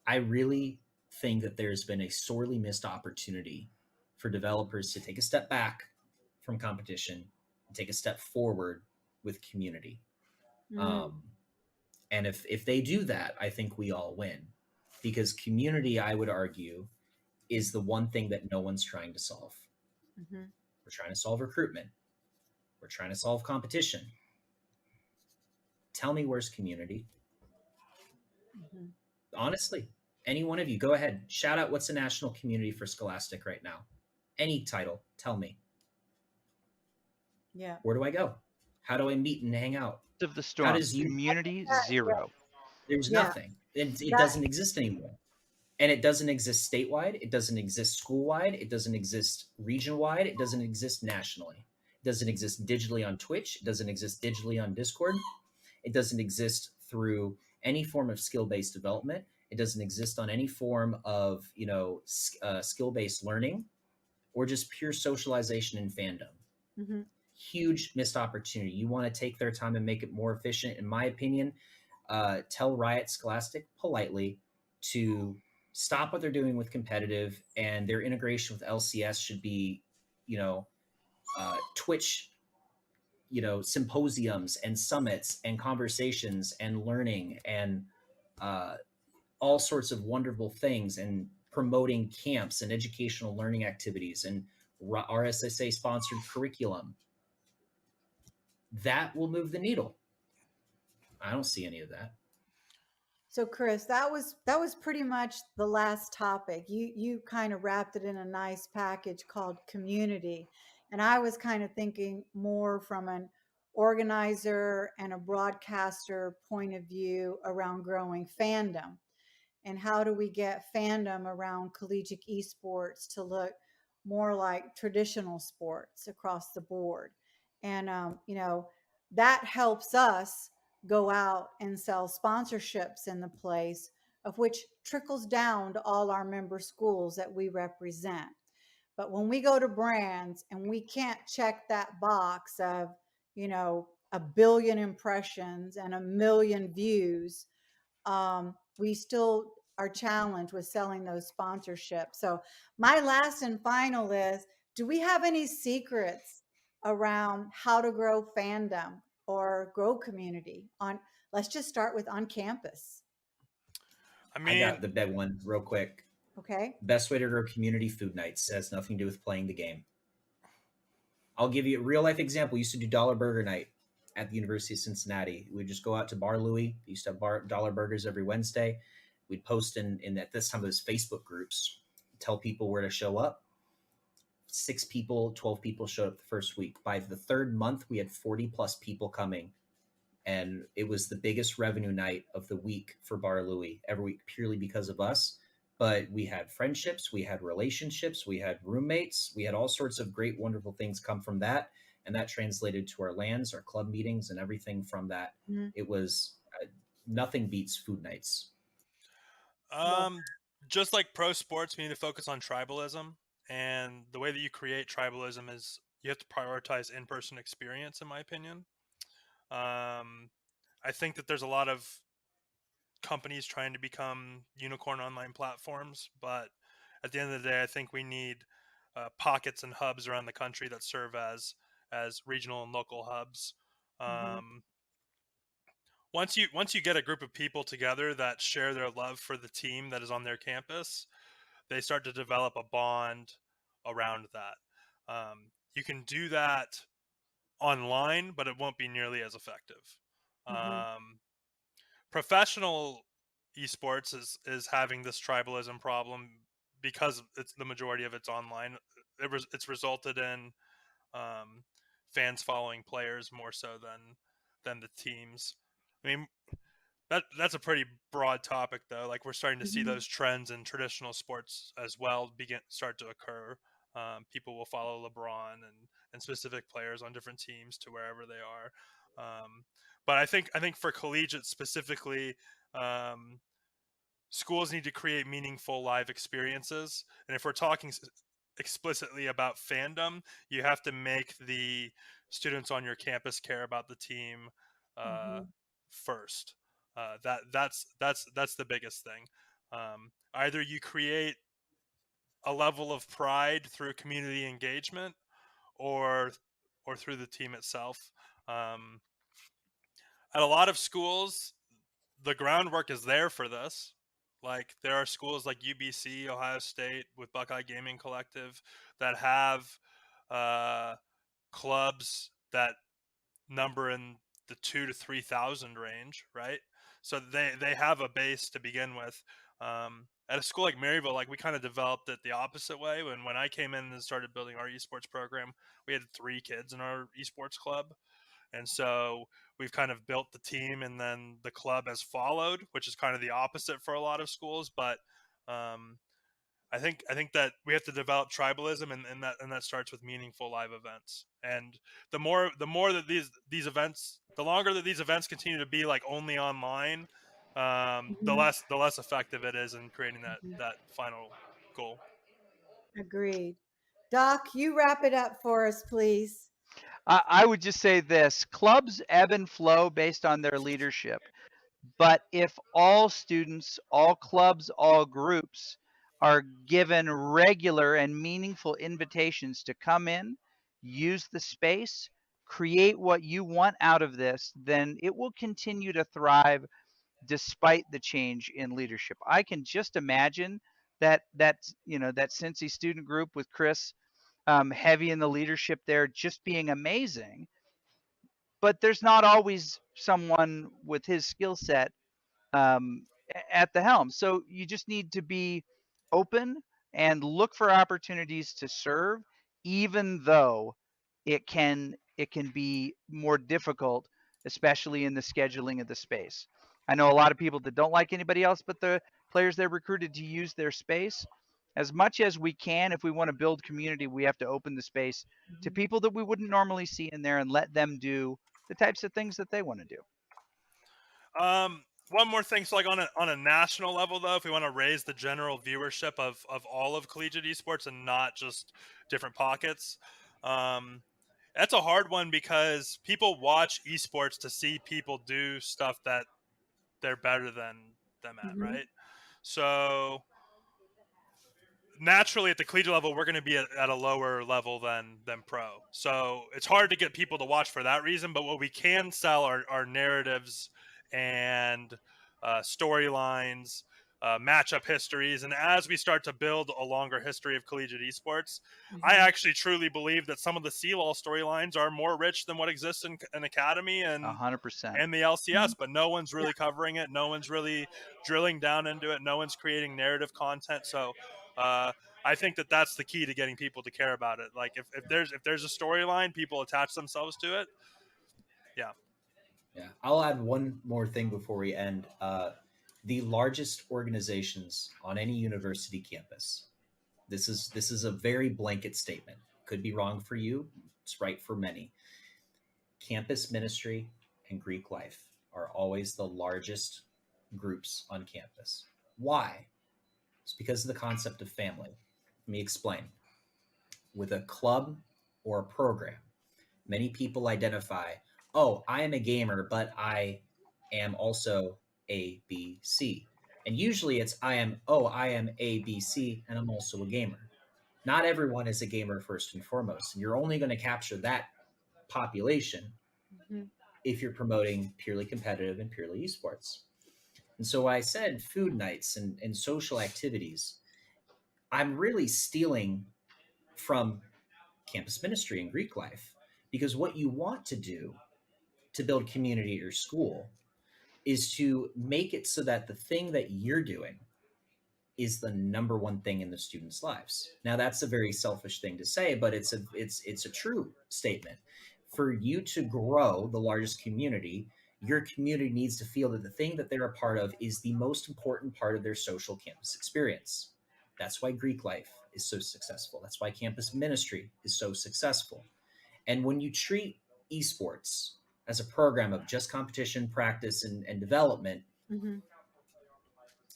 I really think that there's been a sorely missed opportunity for developers to take a step back from competition and take a step forward with community. Mm, Um, and if they do that, I think we all win, because community, I would argue, is the one thing that no one's trying to solve. mhm, We're trying to solve recruitment. We're trying to solve competition. Tell me, where's community? mhm. Honestly, any one of you, go ahead. Shout out what's the national community for Scholastic right now. Any title, tell me. Yeah. Where do I go? How do I meet and hang out? Of the How storm. does you? Community zero. There's Yeah. nothing. It That doesn't exist anymore. And it doesn't exist statewide. It doesn't exist school wide. It doesn't exist region wide. It doesn't exist nationally. It doesn't exist digitally on Twitch. It doesn't exist digitally on Discord. It doesn't exist through any form of skill based development. It doesn't exist on any form of skill based learning or just pure socialization and fandom. mhm. Huge missed opportunity. You want to take their time and make it more efficient, in my opinion. Tell Riot Scholastic politely to stop what they're doing with competitive, and their integration with LCS should be, Twitch, symposiums and summits and conversations and learning and uh, all sorts of wonderful things, and promoting camps and educational learning activities and RSSA sponsored curriculum. That will move the needle. I don't see any of that. So Chris, that was pretty much the last topic. You kind of wrapped it in a nice package called community. And I was kind of thinking more from an organizer and a broadcaster point of view around growing fandom. And how do we get fandom around collegiate esports to look more like traditional sports across the board? And that helps us go out and sell sponsorships in the place, of which trickles down to all our member schools that we represent. But when we go to brands and we can't check that box of, 1 billion impressions and 1 million views, we still are challenged with selling those sponsorships. So my last and final is, do we have any secrets around how to grow fandom or grow community on, let's just start with on campus. I I got mean, the big one real quick. Okay. Best way to grow community: food nights. Has nothing to do with playing the game. I'll give you a real life example. We used to do dollar burger night at the University of Cincinnati. We'd just go out to Bar Louie. We used to have dollar burgers every Wednesday. We'd post in at this time those Facebook groups, tell people where to show up. 6 people, 12 people showed up the first week. By the third month, we had 40 plus people coming. And it was the biggest revenue night of the week for Bar Louie every week, purely because of us. But we had friendships, we had relationships, we had roommates, we had all sorts of great, wonderful things come from that. And that translated to our lands, our club meetings, and everything from that. Mhm. It was nothing beats food nights. Well, um, just like pro sports, we need to focus on tribalism. And the way that you create tribalism is you have to prioritize in-person experience, in my opinion. I think that there's a lot of companies trying to become unicorn online platforms, but at the end of the day, I think we need pockets and hubs around the country that serve as regional and local hubs. mhm, Um, once you get a group of people together that share their love for the team that is on their campus, they start to develop a bond around that. You can do that online, but it won't be nearly as effective. mhm, Um, Professional esports is having this tribalism problem because it's the majority of it's online. It's resulted in um, fans following players more so than the teams. I mean, that's a pretty broad topic though. Like we're starting to see mhm, those trends in traditional sports as well start to occur. People will follow LeBron and specific players on different teams to wherever they are. But I think for collegiate specifically, um, schools need to create meaningful live experiences. And if we're talking explicitly about fandom, you have to make the students on your campus care about the team uh, mhm. first. That's the biggest thing. Either you create a level of pride through community engagement, or through the team itself. Um, at a lot of schools, the groundwork is there for this. Like there are schools like UBC, Ohio State, with Buckeye Gaming Collective that have uh, clubs that number in the 2 to 3,000 range, right? So they have a base to begin with. At a school like Maryville, like we kind of developed it the opposite way. When I came in and started building our esports program, we had 3 kids in our esports club, and so we've kind of built the team, and then the club has followed, which is kind of the opposite for a lot of schools. But um, I think that we have to develop tribalism, and that starts with meaningful live events. And the more that these events, the longer that these events continue to be like only online, the Mhm. less effective it is in creating Mhm. that final goal. Agreed. Doc, you wrap it up for us, please. I would just say this: clubs ebb and flow based on their leadership. But if all students, all clubs, all groups are given regular and meaningful invitations to come in, use the space, create what you want out of this, then it will continue to thrive despite the change in leadership. I can just imagine that Cincy student group with Chris, heavy in the leadership there, just being amazing. But there's not always someone with his skill set um, at the helm. So you just need to be open and look for opportunities to serve, even though it can be more difficult, especially in the scheduling of the space. I know a lot of people that don't like anybody else but the players they're recruited to use their space. As much as we can, if we want to build community, we have to open the space to Mhm. people that we wouldn't normally see in there and let them do the types of things that they want to do. One more thing, so like on a national level though, if we want to raise the general viewership of all of collegiate esports and not just different pockets, um, that's a hard one because people watch esports to see people do stuff that they're better than them at, Mhm. right? So naturally at the collegiate level we're going to be at a lower level than pro, so it's hard to get people to watch for that reason. But what we can sell are narratives and storylines, matchup histories, and as we start to build a longer history of collegiate esports, I Mhm. actually truly believe that some of the CLOL storylines are more rich than what exists in an academy 100%. and the LCS, Mhm. but no one's Yeah. really covering it. No one's really drilling down into it. No one's creating narrative content. So I think that that's the key to getting people to care about it. Like if there's a storyline, people attach themselves to it. Yeah. Yeah, I'll add one more thing before we end. The largest organizations on any university campus. This is a very blanket statement. Could be wrong for you. It's right for many. Campus ministry and Greek life are always the largest groups on campus. Why? It's because of the concept of family. Let me explain. With a club or a program, many people identify, oh, I am a gamer, but I am also A, B, C. And usually it's I am A, B, C, and I'm also a gamer. Not everyone is a gamer first and foremost. And you're only going to capture that population Mhm. if you're promoting purely competitive and purely esports. And so I said food nights and social activities. I'm really stealing from campus ministry and Greek life because what you want to do to build community at your school is to make it so that the thing that you're doing is the number one thing in the students' lives. Now that's a very selfish thing to say, but it's a true statement. For you to grow the largest community, your community needs to feel that the thing that they're a part of is the most important part of their social campus experience. That's why Greek life is so successful. That's why campus ministry is so successful. And when you treat esports as a program of just competition, practice, and development, Mhm.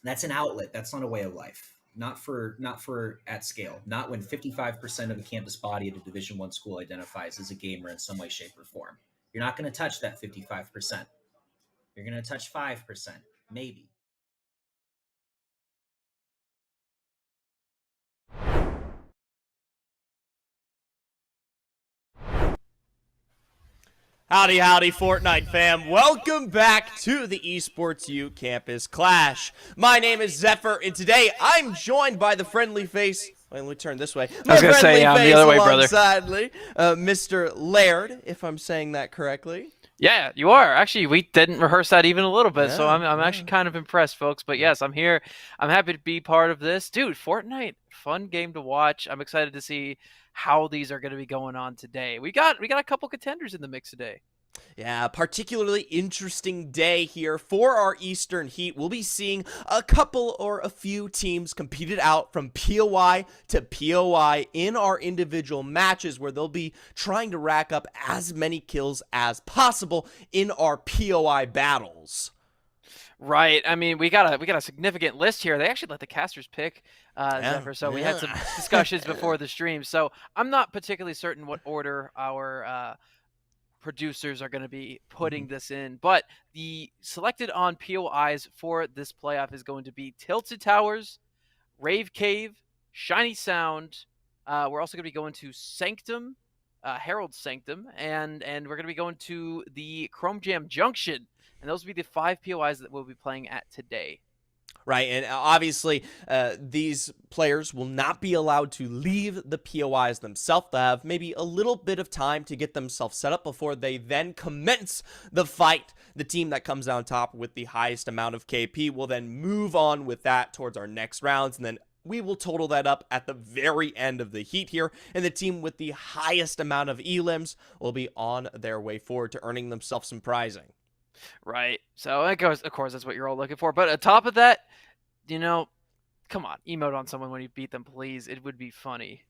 that's an outlet. That's not a way of life. Not for at scale. Not when 55% of the campus body at a Division One school identifies as a gamer in some way, shape, or form. You're not going to touch that 55%. You're going to touch 5%, maybe. Howdy, howdy, Fortnite fam. Welcome back to the Esports U Campus Clash. My name is Zephyr, and today I'm joined by the friendly face. Wait, let me turn this way. I was going to say, friendly the other way, brother. alongside Mr. Laird, if I'm saying that correctly. Yeah, you are. Actually, we didn't rehearse that even a little bit, so Yeah, I'm actually kind of impressed, folks. But yes, I'm here. I'm happy to be part of this. Dude, Fortnite, fun game to watch. I'm excited to see how these are going to be going on today. We got a couple contenders in the mix today. Yeah, particularly interesting day here for our Eastern Heat. We'll be seeing a couple or a few teams competed out from POI to POI in our individual matches, where they'll be trying to rack up as many kills as possible in our POI battles. Right. I mean, we got a significant list here. They actually let the casters pick, Zephyr. So we had some discussions before the stream. So I'm not particularly certain what order our producers are going to be putting this in, but the selected on POIs for this playoff is going to be Tilted Towers, Rave Cave, Shiny Sound. We're also going to be going to Sanctum, Herald Sanctum, and we're going to be going to the Chrome Jam Junction, and those will be the 5 POIs that we'll be playing at today. Right, and obviously, these players will not be allowed to leave the POIs themselves. They'll have maybe a little bit of time to get themselves set up before they then commence the fight. The team that comes down top with the highest amount of KP will then move on with that towards our next rounds, and then we will total that up at the very end of the heat here, and the team with the highest amount of elims will be on their way forward to earning themselves some prizing. Right. So it goes, of course, that's what you're all looking for. But on top of that, come on, emote on someone when you beat them, please. It would be funny.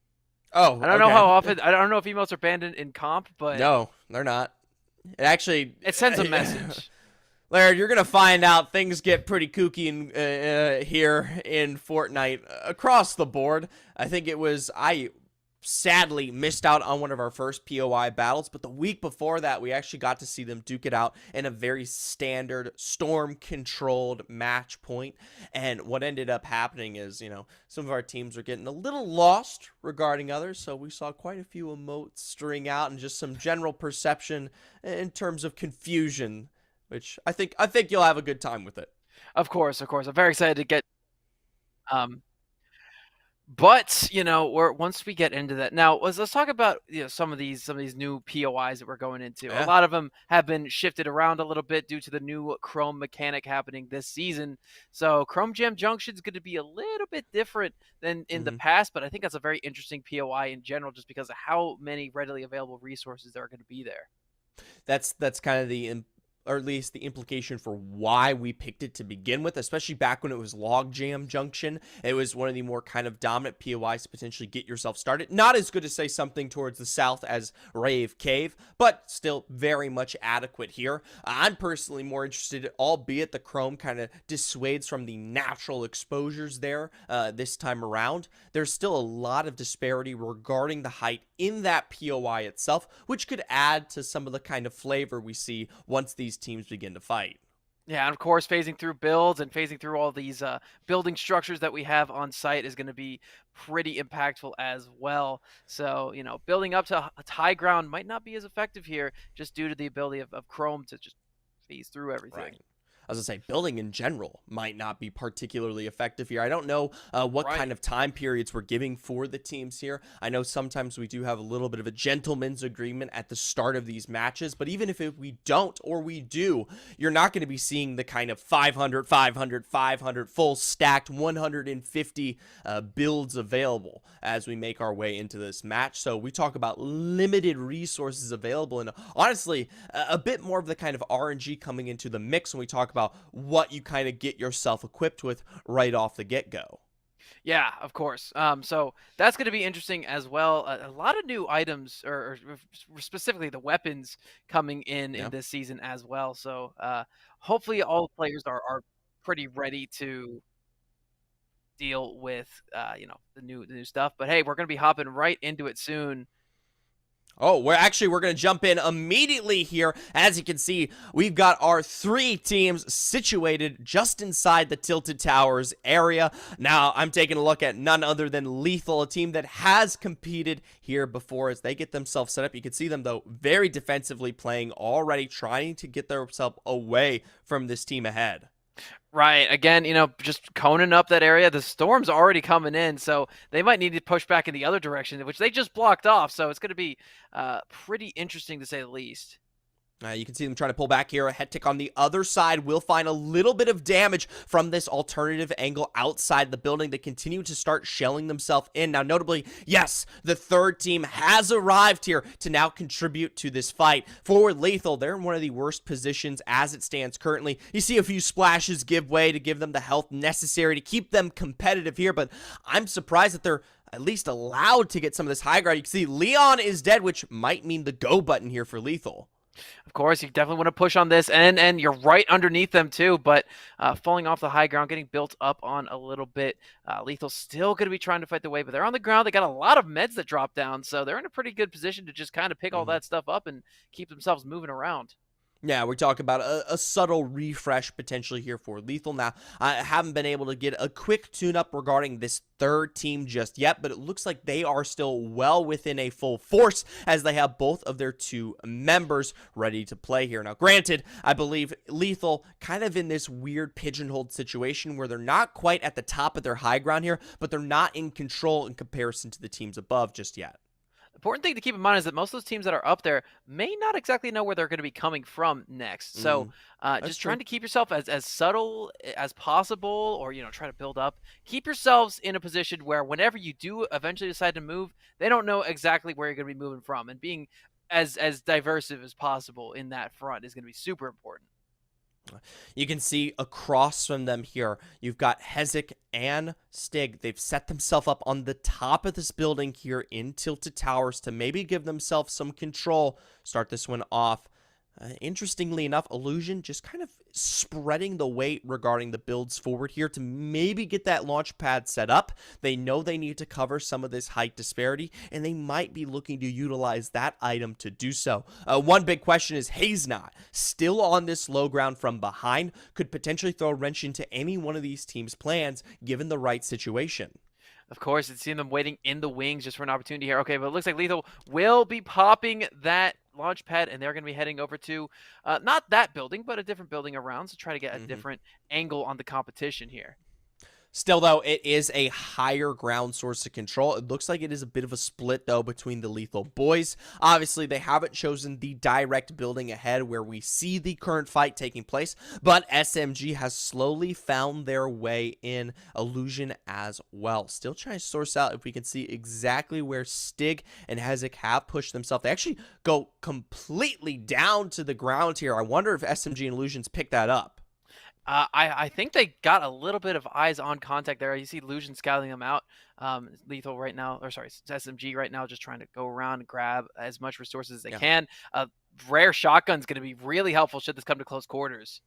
Oh, I don't know how often. I don't know if emotes are banned in comp, but no, they're not. It sends a message. Laird, you're gonna find out things get pretty kooky here in Fortnite across the board. I think I sadly missed out on one of our first POI battles, but the week before that, we actually got to see them duke it out in a very standard storm-controlled match point. And what ended up happening is, some of our teams were getting a little lost regarding others, so we saw quite a few emotes string out and just some general perception in terms of confusion, which I think you'll have a good time with it. Of course. I'm very excited to get but once we get into that, now let's talk about some of these new POIs that we're going into. Yeah. A lot of them have been shifted around a little bit due to the new Chrome mechanic happening this season. So Chrome Jam Junction is going to be a little bit different than in the past, but I think that's a very interesting POI in general, just because of how many readily available resources there are going to be there. That's kind of or at least the implication for why we picked it to begin with, especially back when it was Logjam Junction. It was one of the more kind of dominant POIs to potentially get yourself started. Not as good as, say, something towards the south as Rave Cave, but still very much adequate here. I'm personally more interested, albeit the Chrome kind of dissuades from the natural exposures there this time around. There's still a lot of disparity regarding the height in that POI itself, which could add to some of the kind of flavor we see once these teams begin to fight. Yeah, and of course, phasing through builds and phasing through all these building structures that we have on site is going to be pretty impactful as well. So, building up to high ground might not be as effective here, just due to the ability of Chrome to just phase through everything. Right. I was going to say, building in general might not be particularly effective here. I don't know what kind of time periods we're giving for the teams here. I know sometimes we do have a little bit of a gentleman's agreement at the start of these matches, but even if we don't or we do, you're not going to be seeing the kind of 500, 500, 500 full stacked 150 builds available as we make our way into this match. So we talk about limited resources available, and honestly, a bit more of the kind of RNG coming into the mix when we talk about what you kind of get yourself equipped with right off the get-go. Yeah, of course. So that's going to be interesting as well. A lot of new items, or specifically the weapons coming in this season as well. So hopefully all players are pretty ready to deal with the new stuff. But hey, we're going to be hopping right into it soon. Oh, we're going to jump in immediately here. As you can see, we've got our 3 teams situated just inside the Tilted Towers area. Now, I'm taking a look at none other than Lethal, a team that has competed here before as they get themselves set up. You can see them, though, very defensively playing already, trying to get themselves away from this team ahead. Right. Again, just coning up that area. The storm's already coming in, so they might need to push back in the other direction, which they just blocked off. So it's going to be pretty interesting to say the least. You can see them trying to pull back here. A head tick on the other side will find a little bit of damage from this alternative angle outside the building. They continue to start shelling themselves in. Now, notably, yes, the 3rd team has arrived here to now contribute to this fight. For Lethal, they're in one of the worst positions as it stands currently. You see a few splashes give way to give them the health necessary to keep them competitive here, but I'm surprised that they're at least allowed to get some of this high ground. You can see Leon is dead, which might mean the go button here for Lethal. Of course, you definitely want to push on this, and you're right underneath them too, but falling off the high ground, getting built up on a little bit. Lethal's still going to be trying to fight the wave, but they're on the ground. They got a lot of meds that drop down, so they're in a pretty good position to just kind of pick all that stuff up and keep themselves moving around. Yeah, we talk about a subtle refresh potentially here for Lethal. Now, I haven't been able to get a quick tune-up regarding this 3rd team just yet, but it looks like they are still well within a full force as they have both of their 2 members ready to play here. Now, granted, I believe Lethal kind of in this weird pigeonholed situation where they're not quite at the top of their high ground here, but they're not in control in comparison to the teams above just yet. Important thing to keep in mind is that most of those teams that are up there may not exactly know where they're going to be coming from next. So just trying to keep yourself as subtle as possible, or, try to build up. Keep yourselves in a position where whenever you do eventually decide to move, they don't know exactly where you're going to be moving from. And being as diverse as possible in that front is going to be super important. You can see across from them here, you've got Hezek and Stig. They've set themselves up on the top of this building here in Tilted Towers to maybe give themselves some control. Start this one off. Interestingly enough, Illusion just kind of spreading the weight regarding the builds forward here to maybe get that launch pad set up. They know they need to cover some of this height disparity, and they might be looking to utilize that item to do so. One big question is Haznot, still on this low ground from behind, could potentially throw a wrench into any one of these teams' plans given the right situation. Of course, it's seeing them waiting in the wings just for an opportunity here. Okay, but it looks like Lethal will be popping that launch pad, and they're going to be heading over to not that building, but a different building around to try to get a different angle on the competition here. Still, though, it is a higher ground source of control. It looks like it is a bit of a split, though, between the Lethal boys. Obviously, they haven't chosen the direct building ahead where we see the current fight taking place, but SMG has slowly found their way in. Illusion as well. Still trying to source out if we can see exactly where Stig and Hezek have pushed themselves. They actually go completely down to the ground here. I wonder if SMG and Illusions pick that up. I think they got a little bit of eyes on contact there. You see Illusion scouting them out. Lethal right now, or sorry, SMG right now just trying to go around and grab as much resources as they can. Rare shotgun's going to be really helpful should this come to close quarters.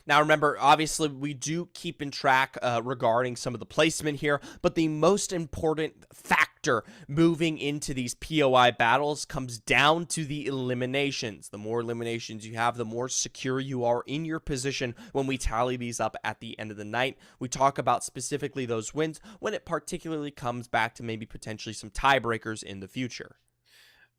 Now, remember, obviously, we do keep in track regarding some of the placement here, but the most important factor moving into these POI battles comes down to the eliminations. The more eliminations you have, the more secure you are in your position when we tally these up at the end of the night. We talk about specifically those wins when it particularly comes back to maybe potentially some tiebreakers in the future.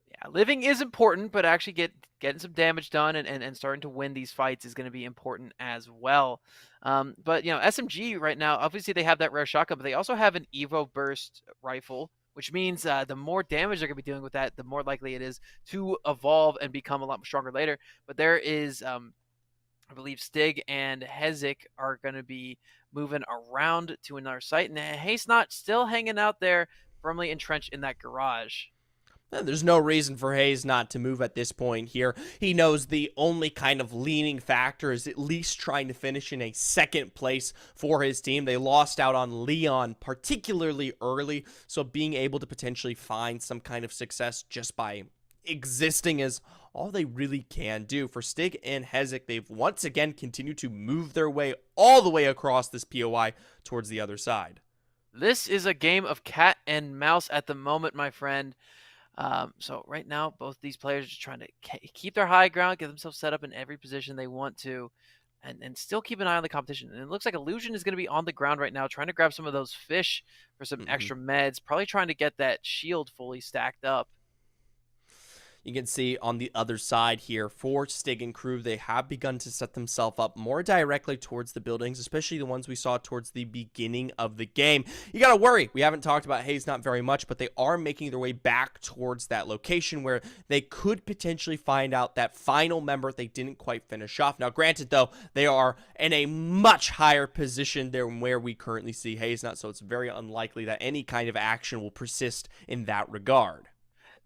Yeah, living is important, but actually getting some damage done and starting to win these fights is going to be important as well. But, SMG right now, obviously they have that rare shotgun, but they also have an Evo Burst rifle, which means the more damage they're going to be doing with that, the more likely it is to evolve and become a lot stronger later. But there is, I believe, Stig and Hezek are going to be moving around to another site, and Haznot still hanging out there, firmly entrenched in that garage. There's no reason for Hayes not to move at this point here. He knows the only kind of leaning factor is at least trying to finish in a second place for his team. They lost out on Leon particularly early, so being able to potentially find some kind of success just by existing is all they really can do. For Stig and Hezek, they've once again continued to move their way all the way across this POI towards the other side. This is a game of cat and mouse at the moment, my friend. So right now, both these players are just trying to keep their high ground, get themselves set up in every position they want to, and still keep an eye on the competition. And it looks like Illusion is going to be on the ground right now, trying to grab some of those fish for some extra meds, probably trying to get that shield fully stacked up. You can see on the other side here for Stig and crew, they have begun to set themselves up more directly towards the buildings, especially the ones we saw towards the beginning of the game. You got to worry. We haven't talked about Hayes not very much, but they are making their way back towards that location where they could potentially find out that final member they didn't quite finish off. Now, granted, though, they are in a much higher position than where we currently see Hayes not, so it's very unlikely that any kind of action will persist in that regard.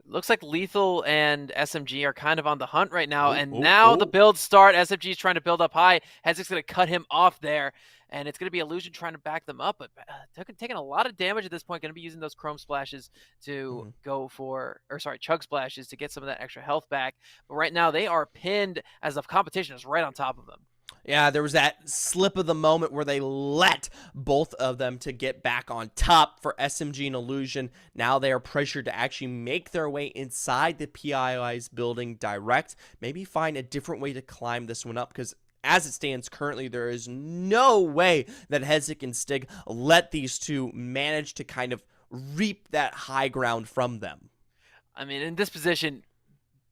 Looks like Lethal and SMG are kind of on the hunt right now, the builds start. SMG is trying to build up high. Hezek's going to cut him off there, and it's going to be Illusion trying to back them up, but taking a lot of damage at this point. Going to be using those Chrome Splashes to Chug Splashes to get some of that extra health back. But right now, they are pinned as the competition is right on top of them. Yeah, there was that slip of the moment where they let both of them to get back on top for SMG and Illusion. Now they are pressured to actually make their way inside the PII's building direct. Maybe find a different way to climb this one up, because as it stands currently, there is no way that Hezek and Stig let these two manage to kind of reap that high ground from them. I mean, in this position,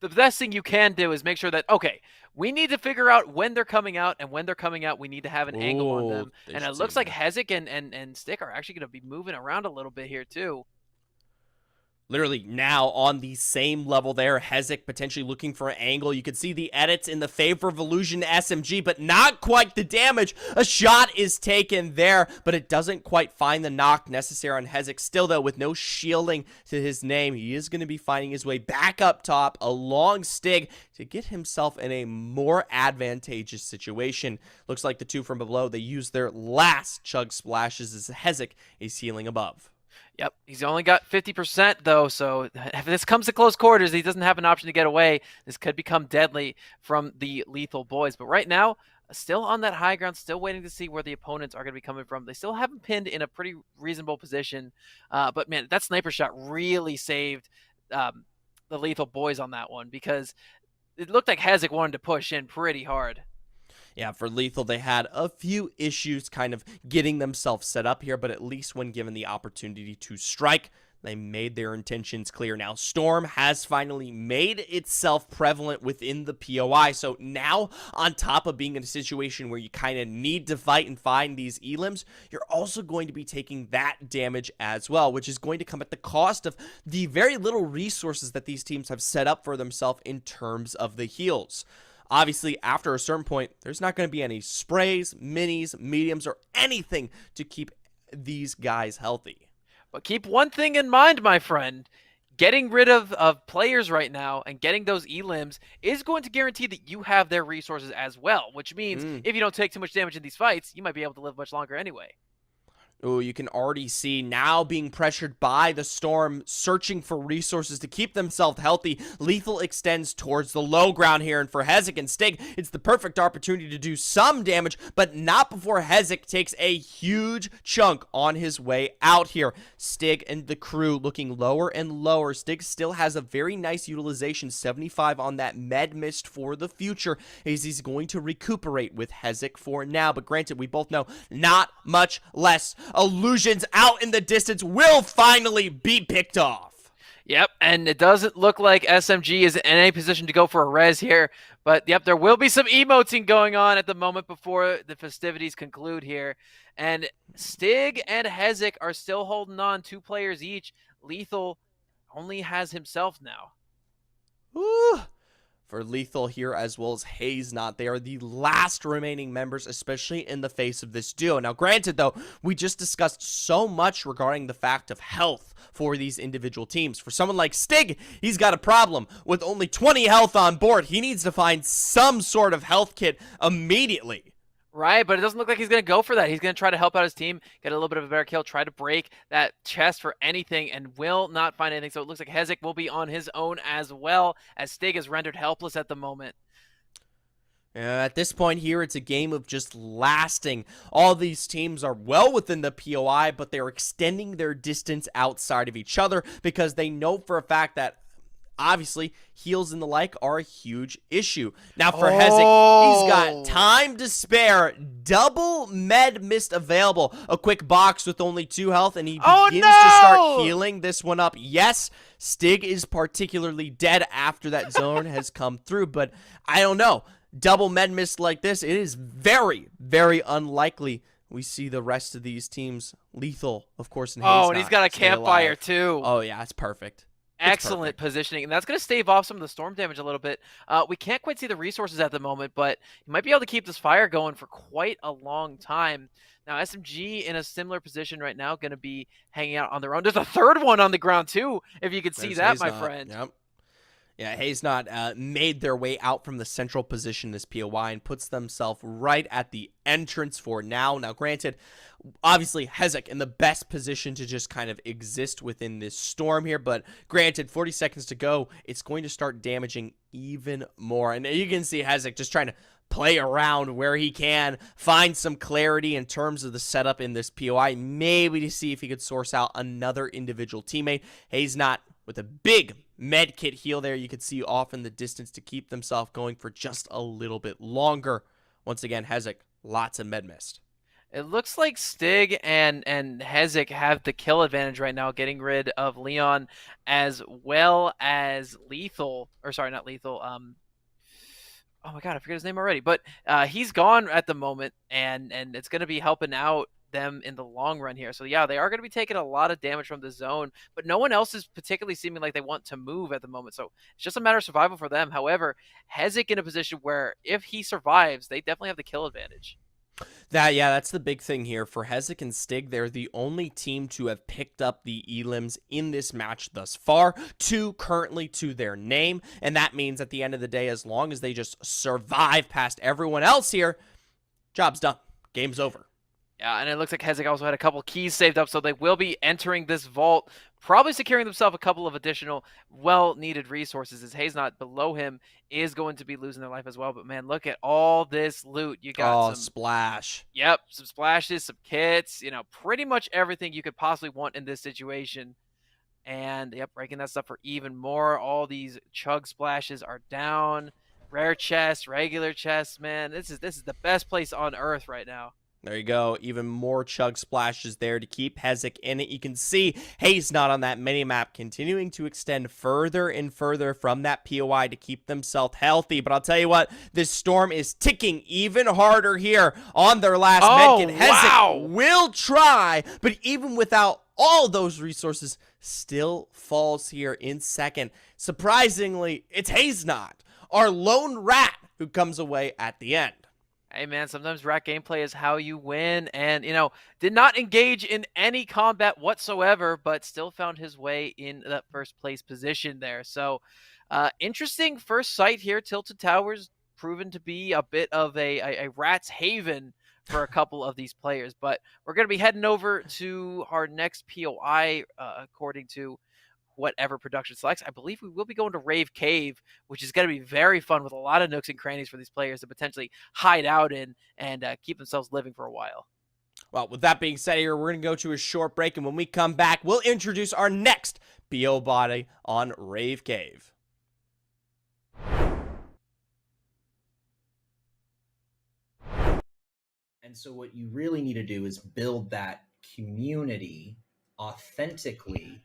the best thing you can do is make sure that, okay, we need to figure out when they're coming out, and when they're coming out, we need to have an angle on them. And it looks like Hezek and Stick are actually going to be moving around a little bit here too. Literally now on the same level there, Hezek potentially looking for an angle. You can see the edits in the favor of Illusion SMG, but not quite the damage. A shot is taken there, but it doesn't quite find the knock necessary on Hezek. Still, though, with no shielding to his name, he is going to be finding his way back up top along Stig to get himself in a more advantageous situation. Looks like the two from below, they use their last Chug Splashes as Hezek is healing above. Yep, he's only got 50% though, so if this comes to close quarters, he doesn't have an option to get away. This could become deadly from the Lethal boys. But right now, still on that high ground, still waiting to see where the opponents are going to be coming from. They still have him pinned in a pretty reasonable position. But man, that sniper shot really saved the Lethal boys on that one, because it looked like Hezek wanted to push in pretty hard. Yeah, for Lethal, they had a few issues kind of getting themselves set up here, but at least when given the opportunity to strike, they made their intentions clear. Now, Storm has finally made itself prevalent within the POI, so now, on top of being in a situation where you kind of need to fight and find these elims, you're also going to be taking that damage as well, which is going to come at the cost of the very little resources that these teams have set up for themselves in terms of the heals. Obviously, after a certain point, there's not going to be any sprays, minis, mediums, or anything to keep these guys healthy. But keep one thing in mind, my friend. Getting rid of players right now and getting those elims is going to guarantee that you have their resources as well, which means if you don't take too much damage in these fights, you might be able to live much longer anyway. Oh, you can already see now being pressured by the Storm, searching for resources to keep themselves healthy. Lethal extends towards the low ground here, and for Hezek and Stig, it's the perfect opportunity to do some damage, but not before Hezek takes a huge chunk on his way out here. Stig and the crew looking lower and lower. Stig still has a very nice utilization, 75 on that med mist for the future, as he's going to recuperate with Hezek for now, but granted, we both know not much less. Illusions out in the distance will finally be picked off. Yep, and it doesn't look like SMG is in any position to go for a res here, but yep, there will be some emoting going on at the moment before the festivities conclude here. And Stig and Hezek are still holding on, 2 players each. Lethal only has himself now. Ooh. For Lethal here, as well as Hayes not. They are the last remaining members, especially in the face of this duo. Now, granted, though, we just discussed so much regarding the fact of health for these individual teams. For someone like Stig, he's got a problem. With only 20 health on board, he needs to find some sort of health kit immediately. Right, but it doesn't look like he's going to go for that. He's going to try to help out his team, get a little bit of a better kill, try to break that chest for anything, and will not find anything. So it looks like Hezek will be on his own as well, as Stig is rendered helpless at the moment. At this point here, it's a game of just lasting. All these teams are well within the POI, but they're extending their distance outside of each other because they know for a fact that obviously heals and the like are a huge issue. Now for Hezek, he's got time to spare, double med mist available, a quick box with only 2 health, and he begins to start healing this one up. Yes, Stig is particularly dead after that zone has come through, but I don't know. Double med mist like this, it is very, very unlikely we see the rest of these teams lethal, of course. And and he's got a campfire too. Oh yeah, it's perfect. Excellent positioning, and that's going to stave off some of the storm damage a little bit. We can't quite see the resources at the moment, but you might be able to keep this fire going for quite a long time. Now, SMG in a similar position right now, going to be hanging out on their own. There's a third one on the ground too, if you could see that, my friend. Yep. Yeah, Hayes not made their way out from the central position this POI and puts themselves right at the entrance for now. Now, granted, obviously, Hezek in the best position to just kind of exist within this storm here, but granted, 40 seconds to go, it's going to start damaging even more. And you can see Hezek just trying to play around where he can, find some clarity in terms of the setup in this POI, maybe to see if he could source out another individual teammate. Hayes not with a big med kit heal there, you could see off in the distance to keep themselves going for just a little bit longer. Once again, Hezek, lots of med mist. It looks like Stig and Hezek have the kill advantage right now, getting rid of Leon as well as Lethal. Or sorry, not Lethal. Oh my god, I forget his name already. But he's gone at the moment, and it's going to be helping out them in the long run here. So yeah, they are going to be taking a lot of damage from the zone, but no one else is particularly seeming like they want to move at the moment. So it's just a matter of survival for them. However, Hezek in a position where if he survives, they definitely have the kill advantage. That's the big thing here. For Hezek and Stig, they're the only team to have picked up the elims in this match thus far, 2 currently to their name, and that means at the end of the day, as long as they just survive past everyone else here, job's done. Game's over. Yeah, and it looks like Hezek also had a couple keys saved up, so they will be entering this vault, probably securing themselves a couple of additional well-needed resources, as Hayes not below him is going to be losing their life as well. But man, look at all this loot. You got some splash. Yep, some splashes, some kits, pretty much everything you could possibly want in this situation. And yep, breaking that stuff for even more. All these chug splashes are down. Rare chests, regular chests, man. This is the best place on earth right now. There you go. Even more chug splashes there to keep Hezek in it. You can see Hayes not on that mini-map, continuing to extend further and further from that POI to keep themselves healthy. But I'll tell you what, this storm is ticking even harder here on their last medkit. Hezek will try, but even without all those resources, still falls here in second. Surprisingly, it's Hayes not, our lone rat, who comes away at the end. Hey man, sometimes rat gameplay is how you win, and did not engage in any combat whatsoever, but still found his way in that first place position there. So interesting first sight here. Tilted Towers proven to be a bit of a rat's haven for a couple of these players, but we're going to be heading over to our next POI according to whatever production selects. I believe we will be going to Rave Cave, which is going to be very fun with a lot of nooks and crannies for these players to potentially hide out in and keep themselves living for a while. Well, with that being said here, we're going to go to a short break, and when we come back, we'll introduce our next BO body on Rave Cave. And so what you really need to do is build that community authentically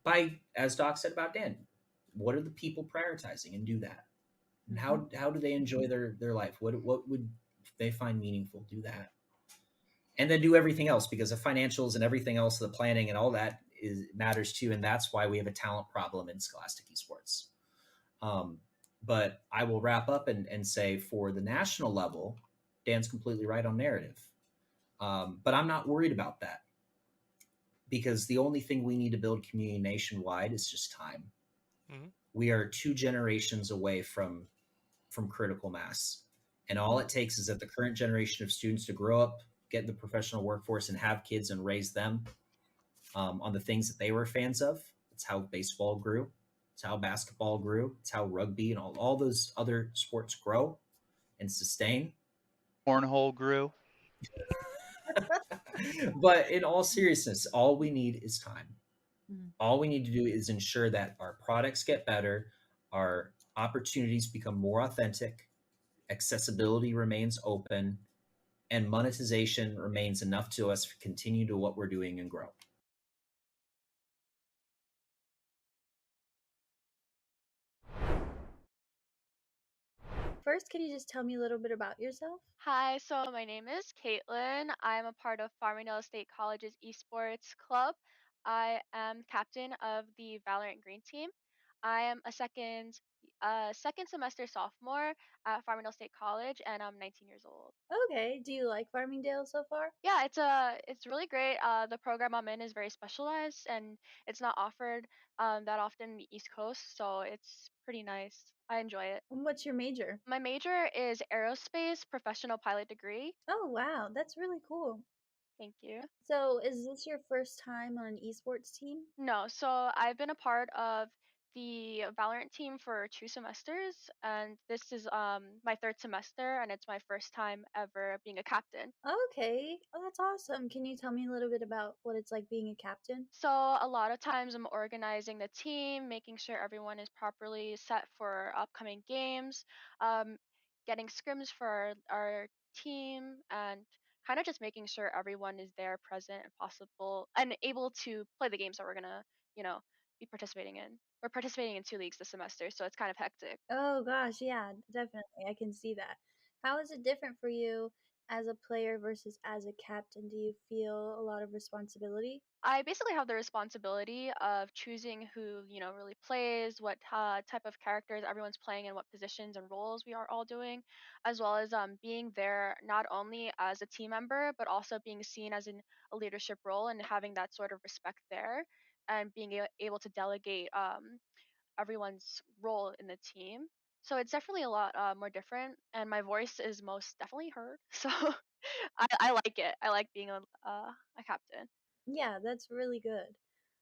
by, as Doc said about Dan, what are the people prioritizing, and do that. And how do they enjoy their life? What would they find meaningful? Do that. And then do everything else, because the financials and everything else, the planning and all that matters too. And that's why we have a talent problem in Scholastic Esports. But I will wrap up and say, for the national level, Dan's completely right on narrative. But I'm not worried about that, because the only thing we need to build community nationwide is just time. Mm-hmm. We are 2 generations away from critical mass. And all it takes is that the current generation of students to grow up, get in the professional workforce, and have kids and raise them on the things that they were fans of. It's how baseball grew. It's how basketball grew. It's how rugby and all those other sports grow and sustain. Cornhole grew. But in all seriousness, all we need is time. Mhm. All we need to do is ensure that our products get better, our opportunities become more authentic, accessibility remains open, and monetization remains enough to us to continue to what we're doing and grow. First, can you just tell me a little bit about yourself? Hi, so my name is Caitlin. I'm a part of Farmingdale State College's Esports Club. I am captain of the Valorant Green Team. I am a second semester sophomore at Farmingdale State College, and I'm 19 years old. Okay, do you like Farmingdale so far? Yeah, it's really great. The program I'm in is very specialized, and it's not offered that often in the East Coast, so it's pretty nice. I enjoy it. And what's your major? My major is aerospace professional pilot degree. Oh, wow, that's really cool. Thank you. So, is this your first time on an esports team? No, so I've been a part of the Valorant team for 2 semesters, and this is my third semester, and it's my first time ever being a captain. Okay, oh, that's awesome. Can you tell me a little bit about what it's like being a captain? So a lot of times I'm organizing the team, making sure everyone is properly set for upcoming games, um, getting scrims for our team, and kind of just making sure everyone is there, present, and possible, and able to play the games that we're gonna, you know, be participating in. We're participating in 2 leagues this semester, so it's kind of hectic. Oh, gosh, yeah, definitely. I can see that. How is it different for you as a player versus as a captain? Do you feel a lot of responsibility? I basically have the responsibility of choosing who, really plays, what type of characters everyone's playing, and what positions and roles we are all doing, as well as being there not only as a team member, but also being seen as in a leadership role and having that sort of respect there, and being able to delegate everyone's role in the team. So it's definitely a lot more different, and my voice is most definitely heard. So I like it. I like being a captain. Yeah, that's really good.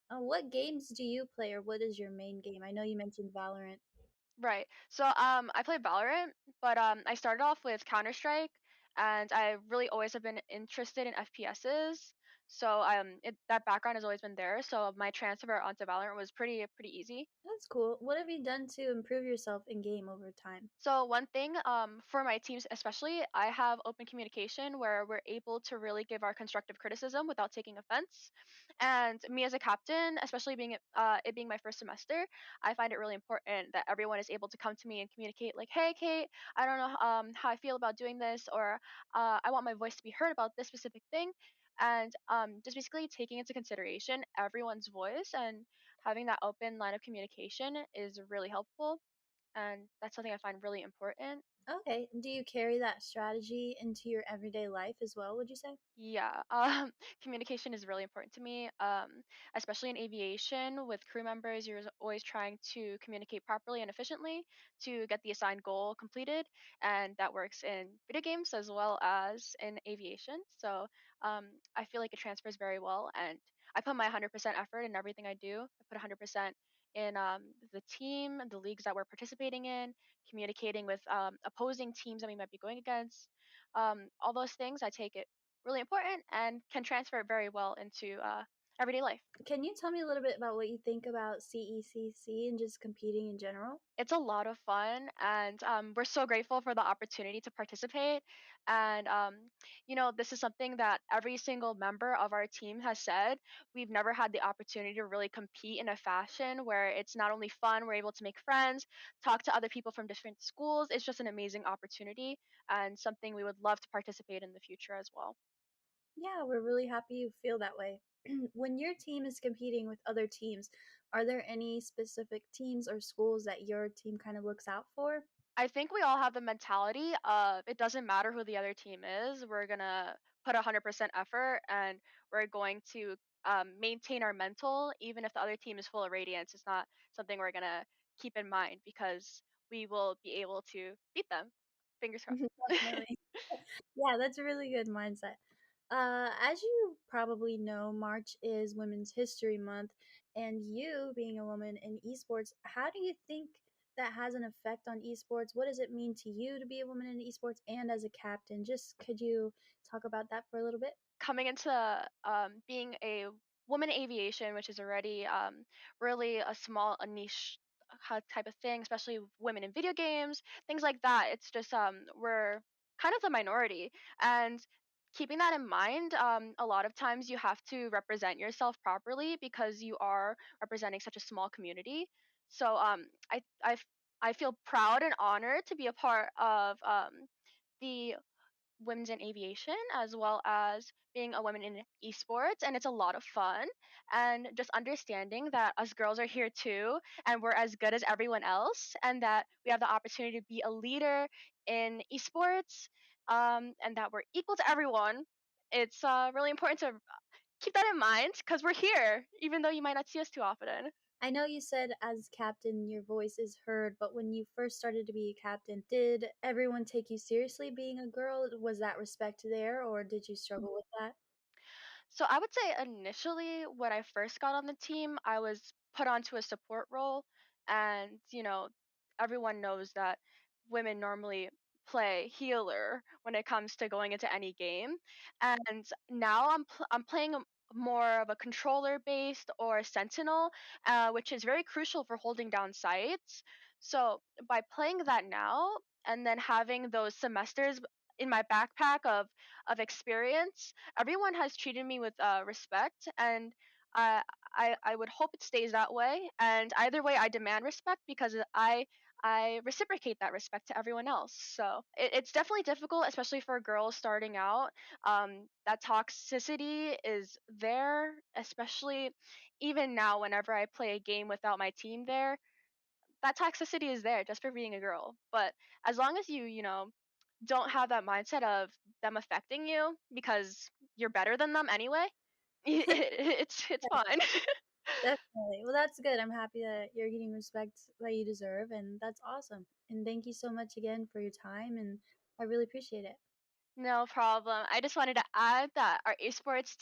What games do you play, or what is your main game? I know you mentioned Valorant. Right. So I play Valorant, but I started off with Counter Strike, and I really always have been interested in FPSs. So that background has always been there. So my transfer onto Valorant was pretty easy. That's cool. What have you done to improve yourself in game over time? So one thing for my teams especially, I have open communication where we're able to really give our constructive criticism without taking offense. And me as a captain, especially it being my first semester, I find it really important that everyone is able to come to me and communicate like, "Hey, Kate, I don't know how I feel about doing this," or "I want my voice to be heard about this specific thing." And just basically taking into consideration everyone's voice and having that open line of communication is really helpful, and that's something I find really important. Okay. Do you carry that strategy into your everyday life as well, would you say? Yeah, communication is really important to me, especially in aviation with crew members. You're always trying to communicate properly and efficiently to get the assigned goal completed, and that works in video games as well as in aviation. So I feel like it transfers very well, and I put my 100% effort in everything I do. I put 100% in the team, the leagues that we're participating in, communicating with opposing teams that we might be going against. All those things, I take it really important and can transfer it very well into everyday life. Can you tell me a little bit about what you think about CECC and just competing in general? It's a lot of fun, and we're so grateful for the opportunity to participate. And this is something that every single member of our team has said. We've never had the opportunity to really compete in a fashion where it's not only fun, we're able to make friends, talk to other people from different schools. It's just an amazing opportunity and something we would love to participate in the future as well. Yeah, we're really happy you feel that way. When your team is competing with other teams, are there any specific teams or schools that your team kind of looks out for? I think we all have the mentality of it doesn't matter who the other team is. We're gonna put 100% effort, and we're going to maintain our mental, even if the other team is full of radiance. It's not something we're gonna keep in mind because we will be able to beat them. Fingers crossed. Definitely. Yeah, that's a really good mindset. As you probably know, March is Women's History Month, and you being a woman in esports, how do you think that has an effect on esports? What does it mean to you to be a woman in esports and as a captain? Just could you talk about that for a little bit? Coming into being a women aviation, which is already really a niche type of thing, especially women in video games, things like that. It's just we're kind of the minority, and keeping that in mind, a lot of times you have to represent yourself properly because you are representing such a small community. So I feel proud and honored to be a part of the women's in aviation as well as being a woman in esports, and it's a lot of fun, and just understanding that us girls are here too and we're as good as everyone else, and that we have the opportunity to be a leader in esports, and that we're equal to everyone. It's really important to keep that in mind because we're here even though you might not see us too often. I know you said as captain your voice is heard, but when you first started to be a captain, did everyone take you seriously being a girl? Was that respect there, or did you struggle with that? So I would say initially when I first got on the team, I was put onto a support role, and everyone knows that women normally play healer when it comes to going into any game, and now I'm playing more of a controller based or sentinel, which is very crucial for holding down sites. So by playing that now and then having those semesters in my backpack of experience, everyone has treated me with respect, and uh, I would hope it stays that way. And either way, I demand respect because I reciprocate that respect to everyone else. So it's definitely difficult, especially for girls starting out. That toxicity is there, especially even now. Whenever I play a game without my team there, that toxicity is there just for being a girl. But as long as you don't have that mindset of them affecting you because you're better than them anyway, it's fine. Definitely. Well, that's good. I'm happy that you're getting respect that you deserve, and that's awesome. And thank you so much again for your time, and I really appreciate it. No problem. I just wanted to add that our esports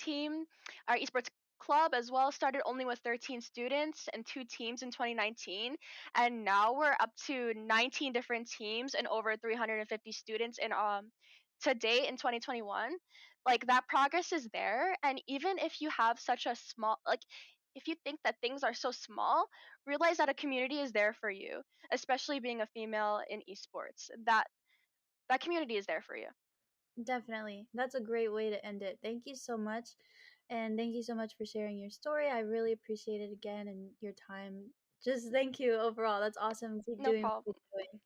club as well, started only with 13 students and 2 teams in 2019. And now we're up to 19 different teams and over 350 students to date in 2021. Like, that progress is there. And even if you have such a small, like, if you think that things are so small, realize that a community is there for you, especially being a female in esports. That community is there for you. Definitely. That's a great way to end it. Thank you so much. And thank you so much for sharing your story. I really appreciate it again and your time. Just thank you overall. That's awesome. Keep No doing what problem. you're doing.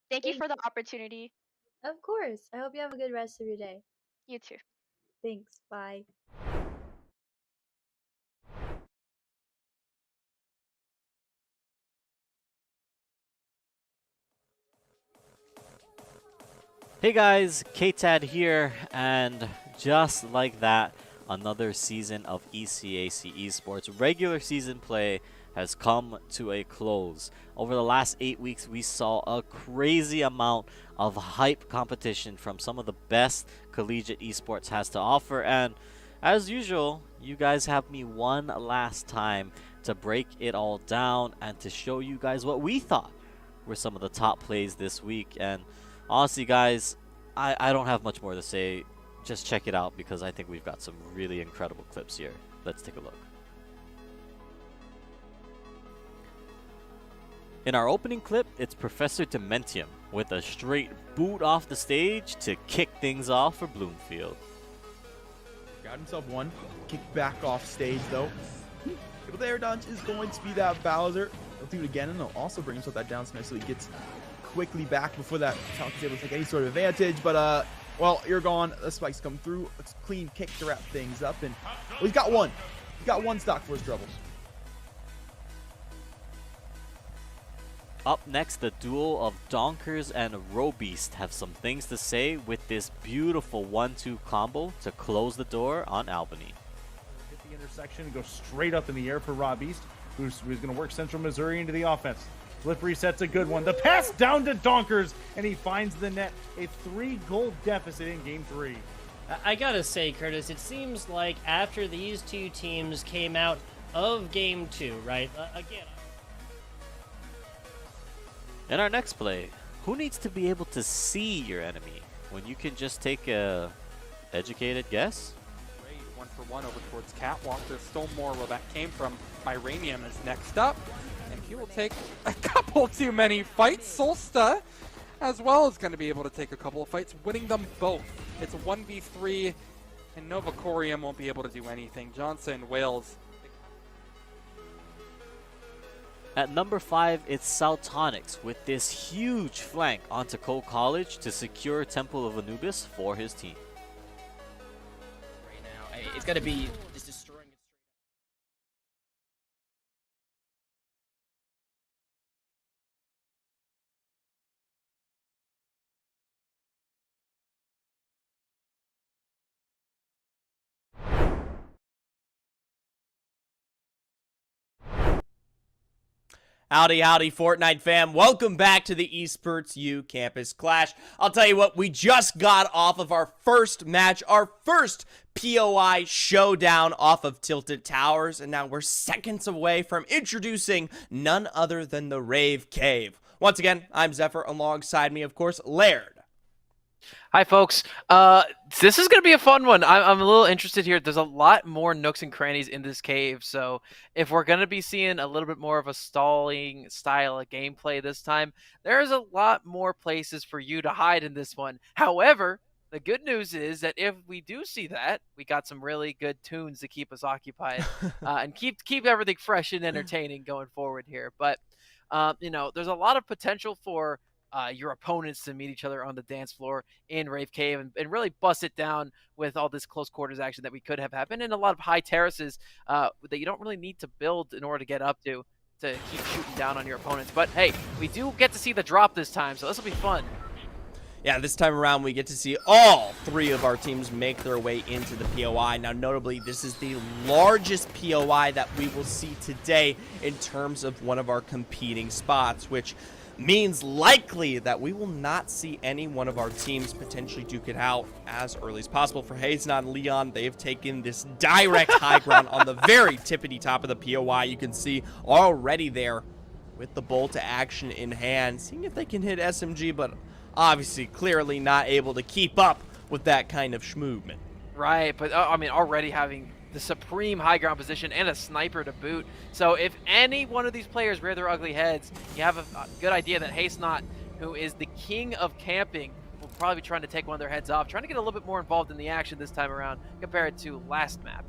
Thank you Thank for the opportunity. Of course. I hope you have a good rest of your day. You too. Thanks. Bye. Hey guys, KTAD here, and just like that, another season of ECAC Esports regular season play has come to a close. Over the last 8 weeks, we saw a crazy amount of hype competition from some of the best collegiate esports has to offer, and as usual, you guys have me one last time to break it all down and to show you guys what we thought were some of the top plays this week. And honestly, guys, I don't have much more to say. Just check it out because I think we've got some really incredible clips here. Let's take a look. In our opening clip, it's Professor Dementium with a straight boot off the stage to kick things off for Bloomfield. Got himself one. Kick back off stage though. Able to air dodge is going to be that Bowser. He'll do it again, and he'll also bring himself that down smash so he gets quickly back before that Falcon's able to take any sort of advantage. But well, you're gone. The spikes come through. It's a clean kick to wrap things up, and well, he's got one. He's got one stock for his troubles. Up next, the duel of Donkers and Robeast have some things to say with this beautiful 1-2 combo to close the door on Albany. Hit the intersection and go straight up in the air for Robeast, who's going to work Central Missouri into the offense. Flip reset's a good one. The pass down to Donkers, and he finds the net. A 3-goal deficit in Game 3. I gotta say, Curtis, it seems like after these two teams came out of Game 2, right? Again. In our next play, who needs to be able to see your enemy when you can just take a educated guess? 1-for-1 over towards Catwalk. There's still more where that came from. Myranium is next up, and he will take a couple too many fights. Solsta as well is going to be able to take a couple of fights, winning them both. It's a 1v3, and Novacorium won't be able to do anything. Johnson, Wales. At number 5, it's Saltonics with this huge flank onto Cole College to secure Temple of Anubis for his team. Right now, it's going to be just destroying it. Howdy, howdy, Fortnite fam. Welcome back to the Esports U Campus Clash. I'll tell you what, we just got off of our first match, our first POI showdown off of Tilted Towers, and now we're seconds away from introducing none other than the Rave Cave. Once again, I'm Zephyr, alongside me, of course, Laird. Hi, folks. This is going to be a fun one. I'm a little interested here. There's a lot more nooks and crannies in this cave, so if we're going to be seeing a little bit more of a stalling style of gameplay this time, there's a lot more places for you to hide in this one. However, the good news is that if we do see that, we got some really good tunes to keep us occupied and keep everything fresh and entertaining going forward here. But, there's a lot of potential for your opponents to meet each other on the dance floor in Rave Cave and really bust it down with all this close quarters action that we could have happened, and a lot of high terraces that you don't really need to build in order to get up to keep shooting down on your opponents. But hey, we do get to see the drop this time, so this will be fun. Yeah, this time around we get to see all 3 of our teams make their way into the POI. Now, notably, this is the largest POI that we will see today in terms of one of our competing spots, which means likely that we will not see any one of our teams potentially duke it out as early as possible. For Hazenon and Leon, they have taken this direct high ground on the very tippity top of the POI. You can see already there with the bolt to action in hand, seeing if they can hit SMG, but obviously clearly not able to keep up with that kind of schmovement. Right, but already having the supreme high ground position and a sniper to boot. So if any one of these players rear their ugly heads, you have a good idea that Hastenot, who is the king of camping, will probably be trying to take one of their heads off, trying to get a little bit more involved in the action this time around compared to last map.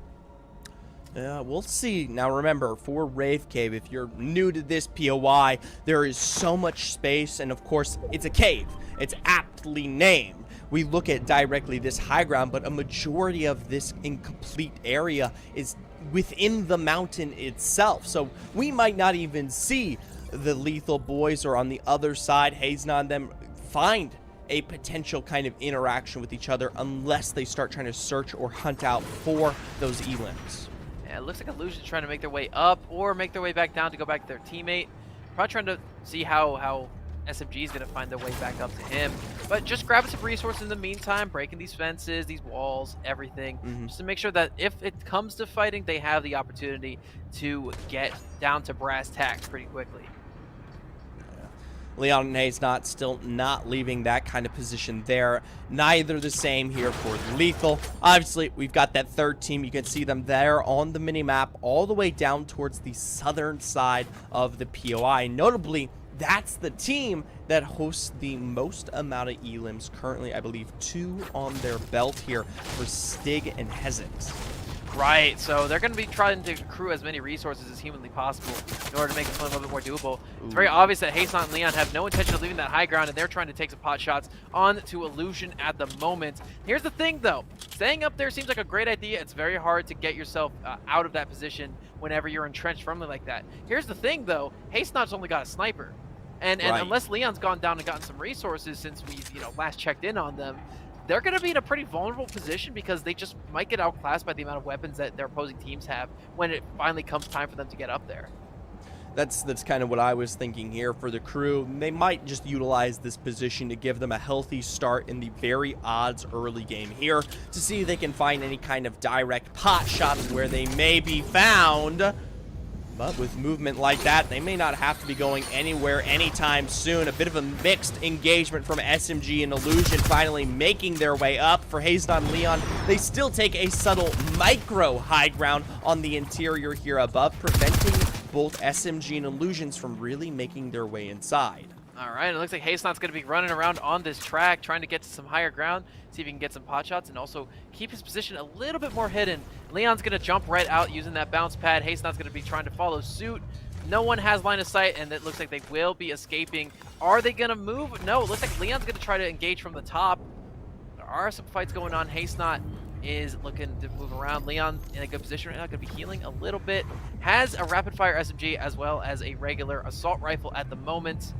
Yeah, we'll see. Now remember, for Rave Cave, if you're new to this POI, there is so much space, and of course, it's a cave. It's aptly named. We look at directly this high ground, but a majority of this incomplete area is within the mountain itself. So we might not even see the Lethal Boys, or on the other side, Hazen on them, find a potential kind of interaction with each other unless they start trying to search or hunt out for those elims. Yeah, it looks like Illusion's trying to make their way up or make their way back down to go back to their teammate. Probably trying to see how SMG is going to find their way back up to him. But just grabbing some resources in the meantime, breaking these fences, these walls, everything, just to make sure that if it comes to fighting, they have the opportunity to get down to brass tacks pretty quickly. Leon and Hayes still not leaving that kind of position there. Neither the same here for Lethal. Obviously, we've got that third team. You can see them there on the minimap all the way down towards the southern side of the POI. Notably, that's the team that hosts the most amount of elims currently. I believe 2 on their belt here for Stig and Hezix. Right, so they're going to be trying to accrue as many resources as humanly possible in order to make this one a little bit more doable. It's very obvious that Hasan and Leon have no intention of leaving that high ground, and they're trying to take some pot shots on to Illusion at the moment. Here's the thing, though. Staying up there seems like a great idea. It's very hard to get yourself out of that position whenever you're entrenched firmly like that. Here's the thing, though. Hasan's only got a sniper. And unless Leon's gone down and gotten some resources since we last checked in on them, they're going to be in a pretty vulnerable position because they just might get outclassed by the amount of weapons that their opposing teams have when it finally comes time for them to get up there. That's kind of what I was thinking here for the crew. They might just utilize this position to give them a healthy start in the very odds early game here to see if they can find any kind of direct pot shots where they may be found. But with movement like that, they may not have to be going anywhere anytime soon. A bit of a mixed engagement from SMG and Illusion finally making their way up. For Hazen Leon, they still take a subtle micro high ground on the interior here above, preventing both SMG and Illusions from really making their way inside. All right, it looks like Hastenot's going to be running around on this track, trying to get to some higher ground, see if he can get some pot shots, and also keep his position a little bit more hidden. Leon's going to jump right out using that bounce pad. Hastenot's going to be trying to follow suit. No one has line of sight, and it looks like they will be escaping. Are they going to move? No, it looks like Leon's going to try to engage from the top. There are some fights going on. Hastenot is looking to move around. Leon in a good position right now, going to be healing a little bit. Has a rapid-fire SMG as well as a regular assault rifle at the moment.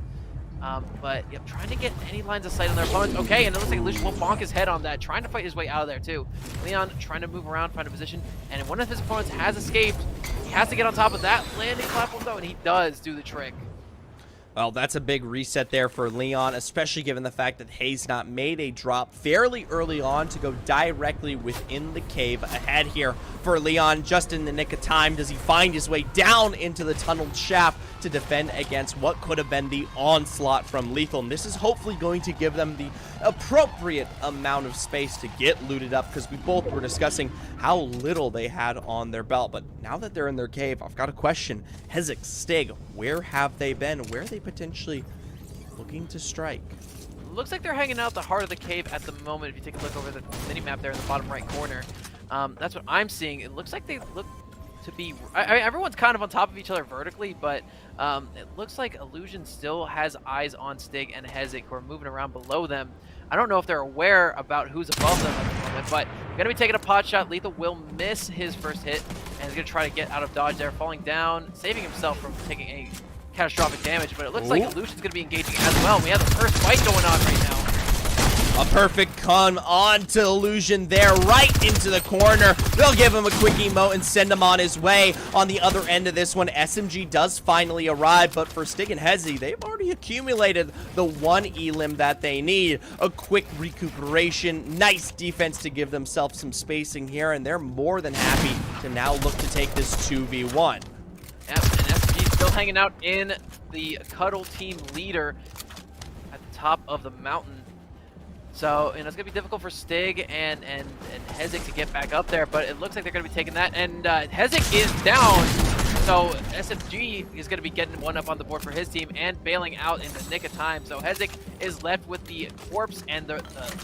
But yep, trying to get any lines of sight on their opponents. Okay, and it looks like Illusion will bonk his head on that, trying to fight his way out of there too. Leon trying to move around, find a position, and one of his opponents has escaped. He has to get on top of that landing platform though, and he does do the trick. Well, that's a big reset there for Leon, especially given the fact that Hazenot made a drop fairly early on to go directly within the cave. Ahead here for Leon, just in the nick of time, does he find his way down into the tunneled shaft to defend against what could have been the onslaught from Lethal. And this is hopefully going to give them the appropriate amount of space to get looted up, because we both were discussing how little they had on their belt. But now that they're in their cave, I've got a question. ECAC, Stig, where have they been? Where are they potentially looking to strike? Looks like they're hanging out the heart of the cave at the moment. If you take a look over the mini-map there in the bottom right corner, that's what I'm seeing. It looks like they look to be... everyone's kind of on top of each other vertically, but it looks like Illusion still has eyes on Stig and ECAC, who are moving around below them. I don't know if they're aware about who's above them at the moment, but going to be taking a pot shot. Lethal will miss his first hit, and is going to try to get out of dodge there, falling down, saving himself from taking any catastrophic damage, but it looks like Illusion's going to be engaging as well. We have the first fight going on right now. A perfect come on to Illusion there, right into the corner. They'll give him a quick emote and send him on his way. On the other end of this one, SMG does finally arrive, but for Stig and ECAC, they've already accumulated the one elim that they need. A quick recuperation, nice defense to give themselves some spacing here, and they're more than happy to now look to take this 2v1. Yep, and SMG still hanging out in the Cuddle team leader at the top of the mountain. So, it's going to be difficult for Stig and ECAC to get back up there, but it looks like they're going to be taking that. And ECAC is down, so SMG is going to be getting one up on the board for his team and bailing out in the nick of time. So ECAC is left with the corpse and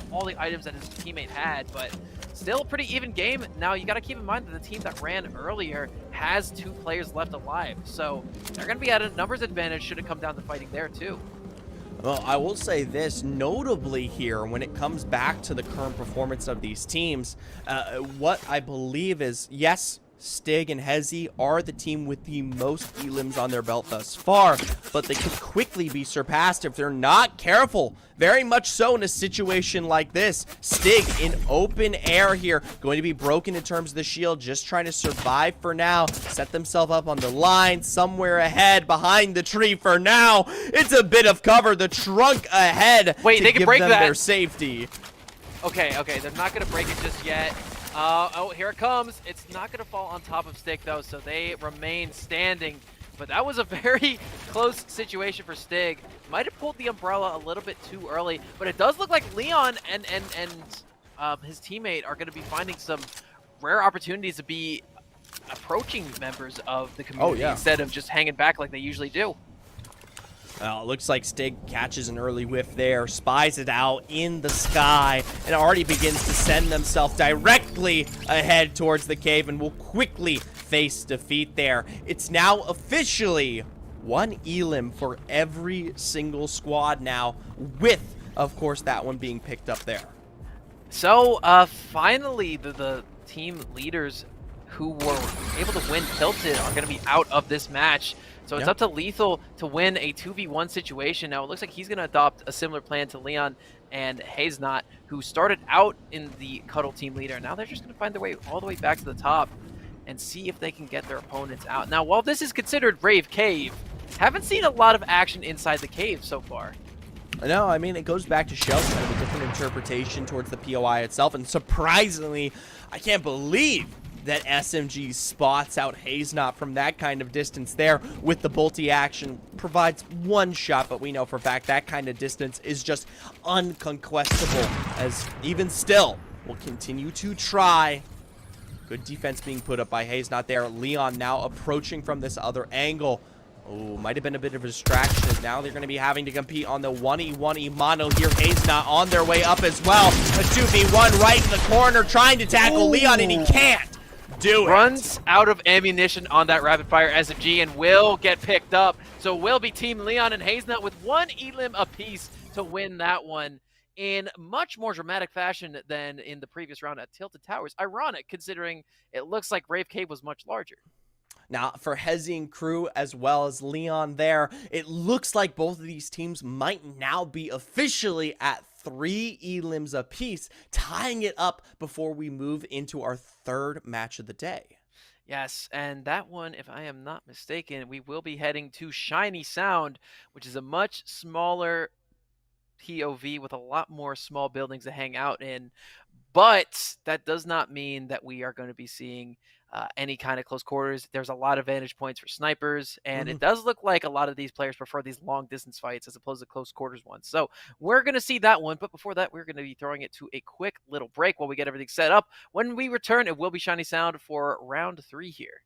all the items that his teammate had, but still a pretty even game. Now, you got to keep in mind that the team that ran earlier has 2 players left alive, so they're going to be at a numbers advantage should it come down to fighting there too. Well, I will say this, notably here, when it comes back to the current performance of these teams, what I believe is, yes, Stig and ECAC are the team with the most elims on their belt thus far, but they could quickly be surpassed if they're not careful. Very much so in a situation like this. Stig in open air here, going to be broken in terms of the shield, just trying to survive for now. Set themselves up on the line, somewhere ahead, behind the tree for now. It's a bit of cover, the trunk ahead. Wait, they can break that. Their safety. Okay, they're not going to break it just yet. Oh, here it comes. It's not going to fall on top of Stig, though, so they remain standing. But that was a very close situation for Stig. Might have pulled the umbrella a little bit too early, but it does look like Leon and his teammate are going to be finding some rare opportunities to be approaching members of the community instead of just hanging back like they usually do. Well, it looks like Stig catches an early whiff there, spies it out in the sky, and already begins to send themselves directly ahead towards the cave and will quickly face defeat there. It's now officially 1 elim for every single squad now, with, of course, that one being picked up there. So, finally, the team leaders who were able to win Tilted are going to be out of this match. So it's up to Lethal to win a 2v1 situation. Now, it looks like he's going to adopt a similar plan to Leon and Hazenot, who started out in the Cuddle team leader. Now they're just going to find their way all the way back to the top and see if they can get their opponents out. Now, while this is considered Rave Cave, haven't seen a lot of action inside the cave so far. No, I mean, it goes back to show kind of a different interpretation towards the POI itself. And surprisingly, I can't believe that SMG spots out Haznot from that kind of distance there with the bolty action. Provides one shot, but we know for a fact that kind of distance is just unconquestable, as even still will continue to try. Good defense being put up by Haznot there. Leon now approaching from this other angle. Oh, might have been a bit of a distraction. Now they're going to be having to compete on the 1e1e mono here. Haznot on their way up as well. A 2v1 right in the corner, trying to tackle Leon, and he can't do it. Runs out of ammunition on that rapid fire SMG and will get picked up. So will be Team Leon and Haznot with one elim apiece to win that one in much more dramatic fashion than in the previous round at Tilted Towers. Ironic, considering it looks like Brave Cave was much larger. Now, for Hezi and crew, as well as Leon there, it looks like both of these teams might now be officially at 3 elims apiece, tying it up before we move into our third match of the day. Yes, and that one, if I am not mistaken, we will be heading to Shiny Sound, which is a much smaller POV with a lot more small buildings to hang out in. But that does not mean that we are going to be seeing any kind of close quarters. There's a lot of vantage points for snipers, and it does look like a lot of these players prefer these long distance fights as opposed to close quarters ones. So we're going to see that one, but before that, we're going to be throwing it to a quick little break while we get everything set up. When we return, it will be Shiny Sound for round 3 here.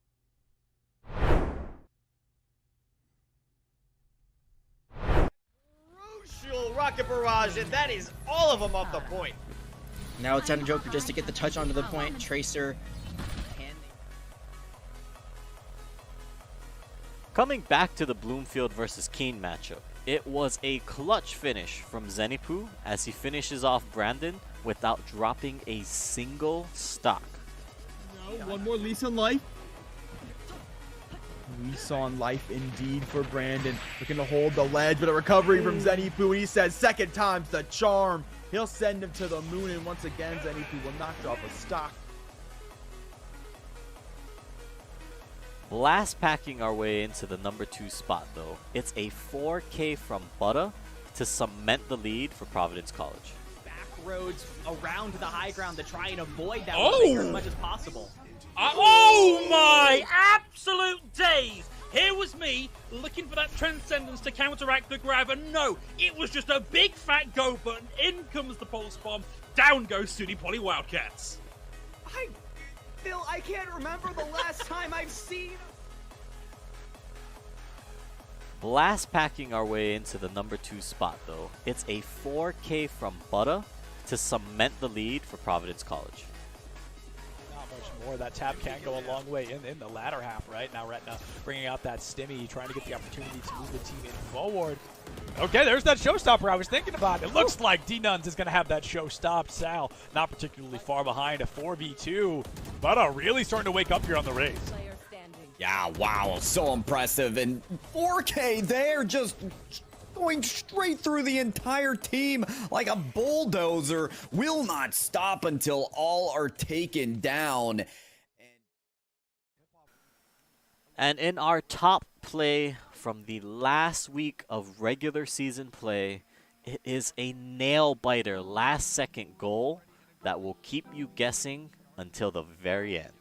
Crucial rocket barrage, and that is all of them off the point. Now it's time to Joker just to get the touch onto the point. Tracer. Coming back to the Bloomfield versus Keen matchup, it was a clutch finish from Zenipu as he finishes off Brandon without dropping a single stock. No, one more lease on life. Lease on life indeed for Brandon. Looking to hold the ledge, but a recovery from Zenipu. He says second time's the charm. He'll send him to the moon, and once again, Zenipu will not drop a stock. Blast packing our way into the number 2 spot though. It's a 4K from Butter to cement the lead for Providence College. Back roads around the high ground to try and avoid that as much as possible. Oh my absolute days! Here was me looking for that transcendence to counteract the grab, and no, it was just a big fat go button. In comes the pulse bomb, down goes Studi Poly Wildcats. Phil, I can't remember the last time I've seen. Blast packing our way into the number 2 spot though. It's a 4K from Butter to cement the lead for Providence College. Not much more. That tab can go a long way in the latter half, right? Now Retna bringing out that Stimmy, trying to get the opportunity to move the team in forward. Okay, there's that showstopper I was thinking about. It looks like D-Nuns is going to have that show stopped. Sal, not particularly far behind, a 4v2. But really starting to wake up here on the race. Yeah, wow, so impressive. And 4K there, just going straight through the entire team like a bulldozer. Will not stop until all are taken down. And in our top play from the last week of regular season play, it is a nail-biter last-second goal that will keep you guessing until the very end.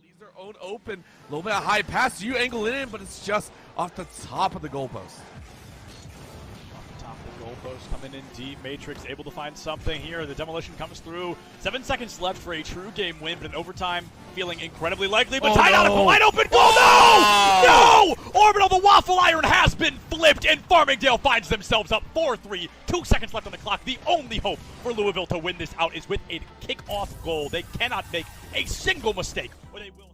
Leaves their own open, a little bit of high pass, you angle it in, but it's just off the top of the goalpost. Goalpost coming in deep. Matrix able to find something here. The demolition comes through. 7 seconds left for a true game win, but in overtime feeling incredibly likely. But tied out of a wide open goal. No! No! Orbital, the waffle iron has been flipped, and Farmingdale finds themselves up 4-3. 2 seconds left on the clock. The only hope for Louisville to win this out is with a kickoff goal. They cannot make a single mistake, or they will.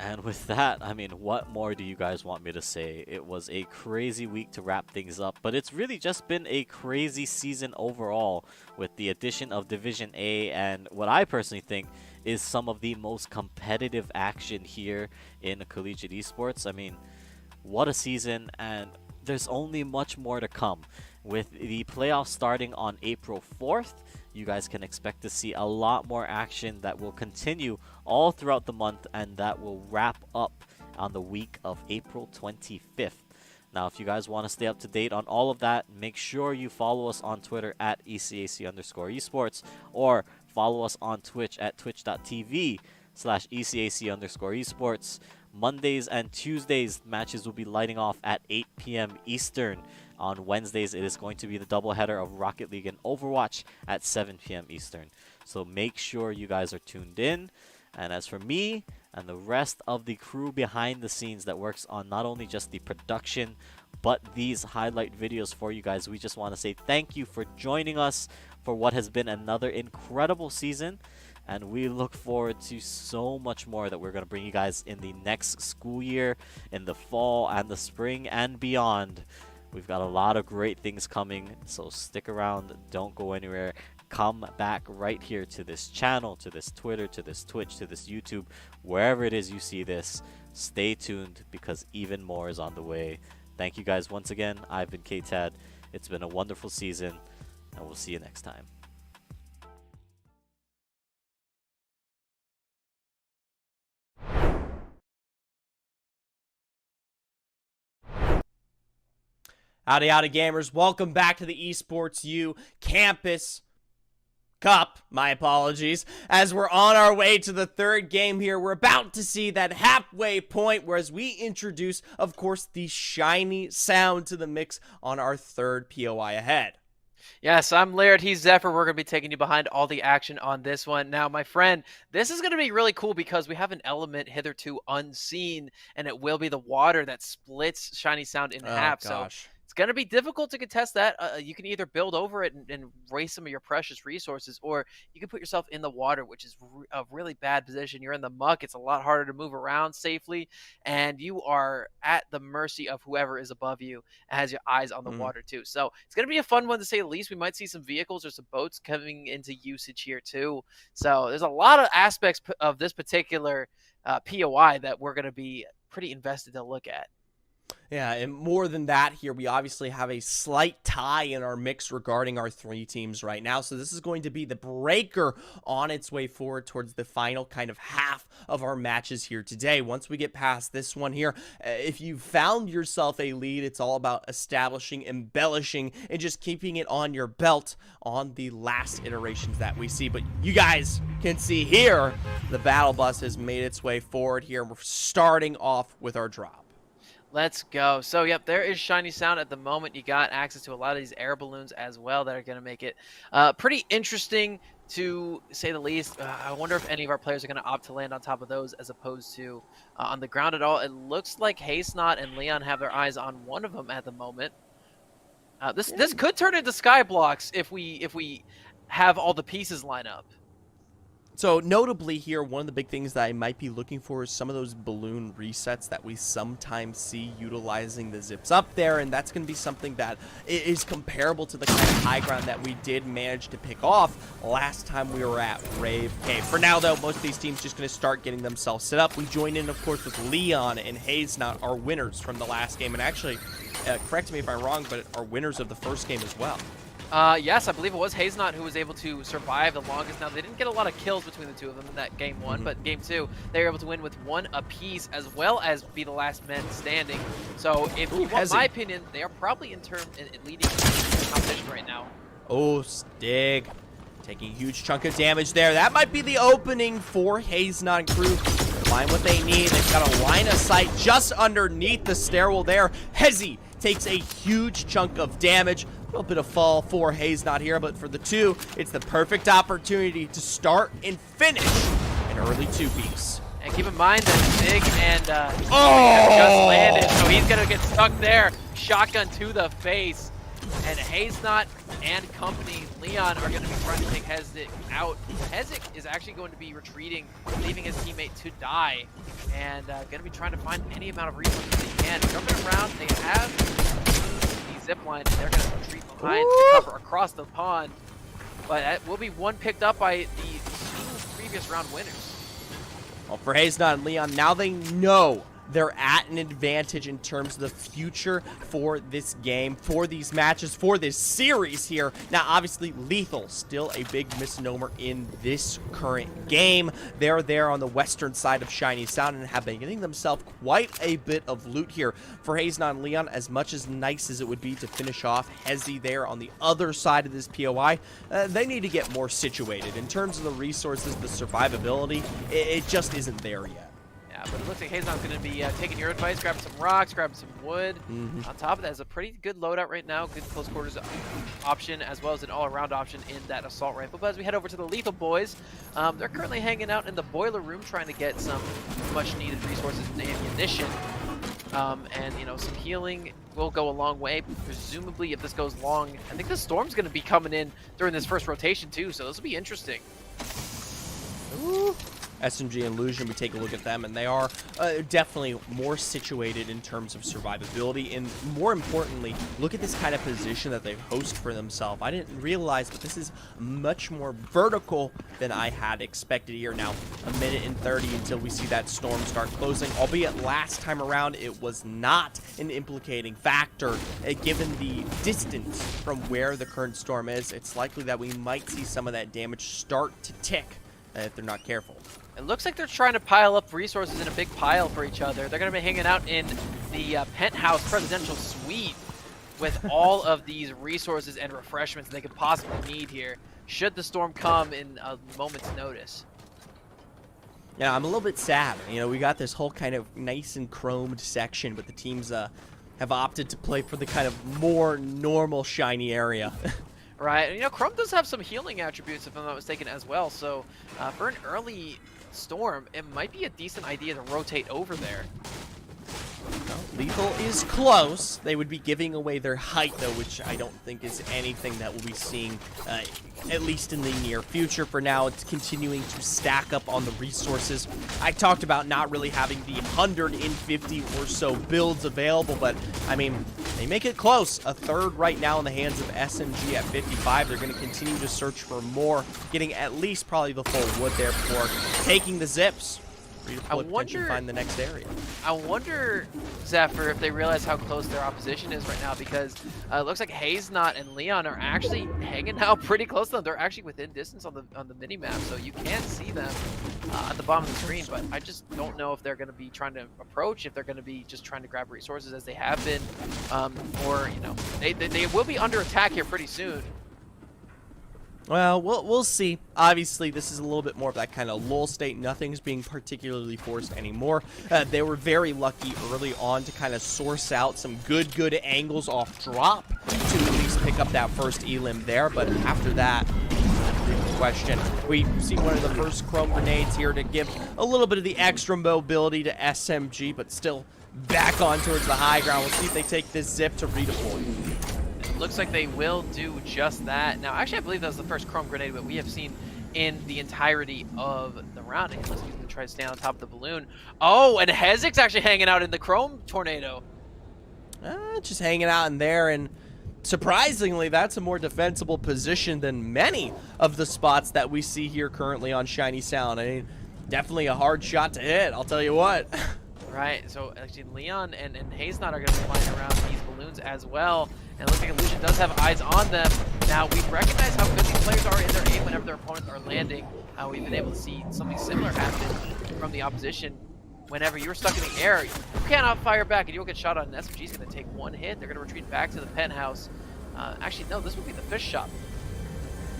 And with that, I mean, what more do you guys want me to say? It was a crazy week to wrap things up, but it's really just been a crazy season overall with the addition of Division A and what I personally think is some of the most competitive action here in collegiate esports. I mean, what a season, and there's only much more to come. With the playoffs starting on April 4th, you guys can expect to see a lot more action that will continue all throughout the month, and that will wrap up on the week of April 25th. Now, if you guys want to stay up to date on all of that, make sure you follow us on Twitter at ECAC_esports or follow us on Twitch at twitch.tv/ECAC_esports. Mondays and Tuesdays, matches will be lighting off at 8 p.m. Eastern. On Wednesdays, it is going to be the doubleheader of Rocket League and Overwatch at 7 p.m. Eastern. So make sure you guys are tuned in. And as for me and the rest of the crew behind the scenes that works on not only just the production, but these highlight videos for you guys, we just want to say thank you for joining us for what has been another incredible season. And we look forward to so much more that we're going to bring you guys in the next school year, in the fall and the spring and beyond. We've got a lot of great things coming, so stick around, don't go anywhere. Come back right here to this channel, to this Twitter, to this Twitch, to this YouTube, wherever it is you see this. Stay tuned because even more is on the way. Thank you guys once again. I've been KTAD. It's been a wonderful season, and we'll see you next time. Howdy, howdy, gamers. Welcome back to the Esports U Campus Cup. My apologies. As we're on our way to the third game here, we're about to see that halfway point, whereas we introduce, of course, the shiny sound to the mix on our third POI ahead. Yes, I'm Laird. He's Zephyr. We're going to be taking you behind all the action on this one. Now, my friend, this is going to be really cool because we have an element hitherto unseen, and it will be the water that splits Shiny Sound in half. Gosh. So it's going to be difficult to contest that. You can either build over it and waste some of your precious resources, or you can put yourself in the water, which is a really bad position. You're in the muck. It's a lot harder to move around safely, and you are at the mercy of whoever is above you and has your eyes on the water too. So it's going to be a fun one to say the least. We might see some vehicles or some boats coming into usage here too. So there's a lot of aspects of this particular POI that we're going to be pretty invested to look at. Yeah, and more than that here, we obviously have a slight tie in our mix regarding our three teams right now. So this is going to be the breaker on its way forward towards the final kind of half of our matches here today. Once we get past this one here, if you found yourself a lead, it's all about establishing, embellishing, and just keeping it on your belt on the last iterations that we see. But you guys can see here, the battle bus has made its way forward here. We're starting off with our drop. Let's go. So, yep, there is Shiny Sound at the moment. You got access to a lot of these air balloons as well that are going to make it pretty interesting, to say the least. I wonder if any of our players are going to opt to land on top of those as opposed to on the ground at all. It looks like Haysnot and Leon have their eyes on one of them at the moment. This could turn into Skyblocks if we have all the pieces line up. So notably here, one of the big things that I might be looking for is some of those balloon resets that we sometimes see utilizing the zips up there, and that's going to be something that is comparable to the kind of high ground that we did manage to pick off last time we were at Rave Cave. For now, though, most of these teams just going to start getting themselves set up. We join in, of course, with Leon and Haysnot, our winners from the last game, and actually, correct me if I'm wrong, but our winners of the first game as well. Yes, I believe it was Haysnot who was able to survive the longest. Now, they didn't get a lot of kills between the two of them in that game one, but game two, they were able to win with one apiece, as well as be the last men standing. So, if you want my opinion, they are probably in leading the competition right now. Oh, Stig. Taking a huge chunk of damage there. That might be the opening for Haysnot crew. Find what they need. They've got a line of sight just underneath the stairwell there. Hezi takes a huge chunk of damage. A little bit of fall for Haysnot here, but for the two, it's the perfect opportunity to start and finish an early two-piece. And keep in mind that Stig and have just landed, so he's going to get stuck there. Shotgun to the face. And Haysnot and company, Leon, are going to be trying to take Hezek out. Hezek is actually going to be retreating, leaving his teammate to die, and going to be trying to find any amount of resources they can. Jumping around, they have the zip line, and they're going to retreat behind to cover across the pond. But that will be one picked up by the two previous round winners. Well, for Haysnot and Leon, now they know they're at an advantage in terms of the future for this game, for these matches, for this series here. Now, obviously, lethal, still a big misnomer in this current game. They're there on the western side of Shiny Sound and have been getting themselves quite a bit of loot here for Hazen and Leon, as much as nice as it would be to finish off Hezi there on the other side of this POI. They need to get more situated. In terms of the resources, the survivability, it just isn't there yet. Yeah, but it looks like Hazon's going to be taking your advice, grabbing some rocks, grabbing some wood. Mm-hmm. On top of that, is a pretty good loadout right now, good close quarters option, as well as an all-around option in that assault rifle. But as we head over to the lethal boys, they're currently hanging out in the boiler room, trying to get some much-needed resources and ammunition. And, you know, some healing will go a long way. Presumably, if this goes long, I think the storm's going to be coming in during this first rotation, too, so this will be interesting. Ooh. SMG and Illusion, we take a look at them, and they are definitely more situated in terms of survivability, and more importantly, look at this kind of position that they host for themselves. I didn't realize, but this is much more vertical than I had expected here. Now, 1:30 until we see that storm start closing, albeit last time around it was not an implicating factor. Given the distance from where the current storm is, it's likely that we might see some of that damage start to tick if they're not careful. It looks like they're trying to pile up resources in a big pile for each other. They're going to be hanging out in the penthouse presidential suite with all of these resources and refreshments they could possibly need here, should the storm come in a moment's notice. Yeah, I'm a little bit sad. You know, we got this whole kind of nice and chromed section, but the teams have opted to play for the kind of more normal shiny area. Right, you know, Chrome does have some healing attributes, if I'm not mistaken, as well. So for an early storm, it might be a decent idea to rotate over there. Well, lethal is close. They would be giving away their height, though, which I don't think is anything that we'll be seeing, at least in the near future. For now, it's continuing to stack up on the resources. I talked about not really having the 150 or so builds available, but, I mean, they make it close. A third right now in the hands of SMG at 55. They're going to continue to search for more, getting at least probably the full wood there for taking the zips. I wonder, find the next area. I wonder, Zephyr, if they realize how close their opposition is right now, because it looks like Hazenot and Leon are actually hanging out pretty close to them. They're actually within distance on the mini map, so you can see them at the bottom of the screen. But I just don't know if they're going to be trying to approach, if they're going to be just trying to grab resources as they have been, or you know, they will be under attack here pretty soon. Well, we'll see. Obviously, this is a little bit more of that kind of lull state. Nothing's being particularly forced anymore. They were very lucky early on to kind of source out some good angles off drop to at least pick up that first elim there. But after that, question. We see one of the first chrome grenades here to give a little bit of the extra mobility to SMG, but still back on towards the high ground. We'll see if they take this zip to redeploy. Looks like they will do just that. Now, actually, I believe that was the first chrome grenade that we have seen in the entirety of the round. And let's try to stay on top of the balloon. Oh, and Hezik's actually hanging out in the chrome tornado. Just hanging out in there, and surprisingly, that's a more defensible position than many of the spots that we see here currently on Shiny Sound. I mean, definitely a hard shot to hit, I'll tell you what. Right, so actually Leon and Hazenot are going to be flying around these balloons as well. And it looks like Illusion does have eyes on them. Now, we recognize how good these players are in their aim whenever their opponents are landing. We've been able to see something similar happen from the opposition. Whenever you're stuck in the air, you cannot fire back and you'll get shot on. And SMG's going to take one hit. They're going to retreat back to the penthouse. Actually, no, this would be the fish shop.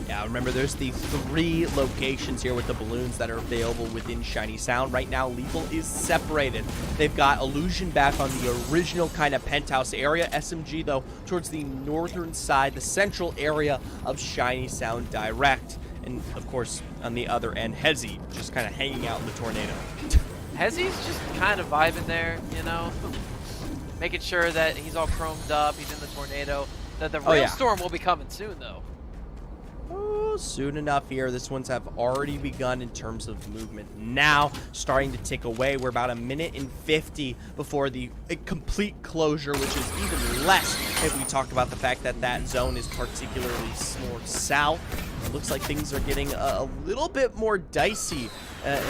Yeah, remember, there's the 3 locations here with the balloons that are available within Shiny Sound. Right now, Lethal is separated. They've got Illusion back on the original kind of penthouse area. SMG, though, towards the northern side, the central area of Shiny Sound direct. And, of course, on the other end, Hezi just kind of hanging out in the tornado. Hezi's just kind of vibing there, you know, making sure that he's all chromed up, he's in the tornado. The real storm will be coming soon, though. Oh, soon enough here. This ones have already begun in terms of movement. Now, starting to tick away. We're about 1:50 before the complete closure, which is even less if we talk about the fact that that zone is particularly more south. It looks like things are getting a little bit more dicey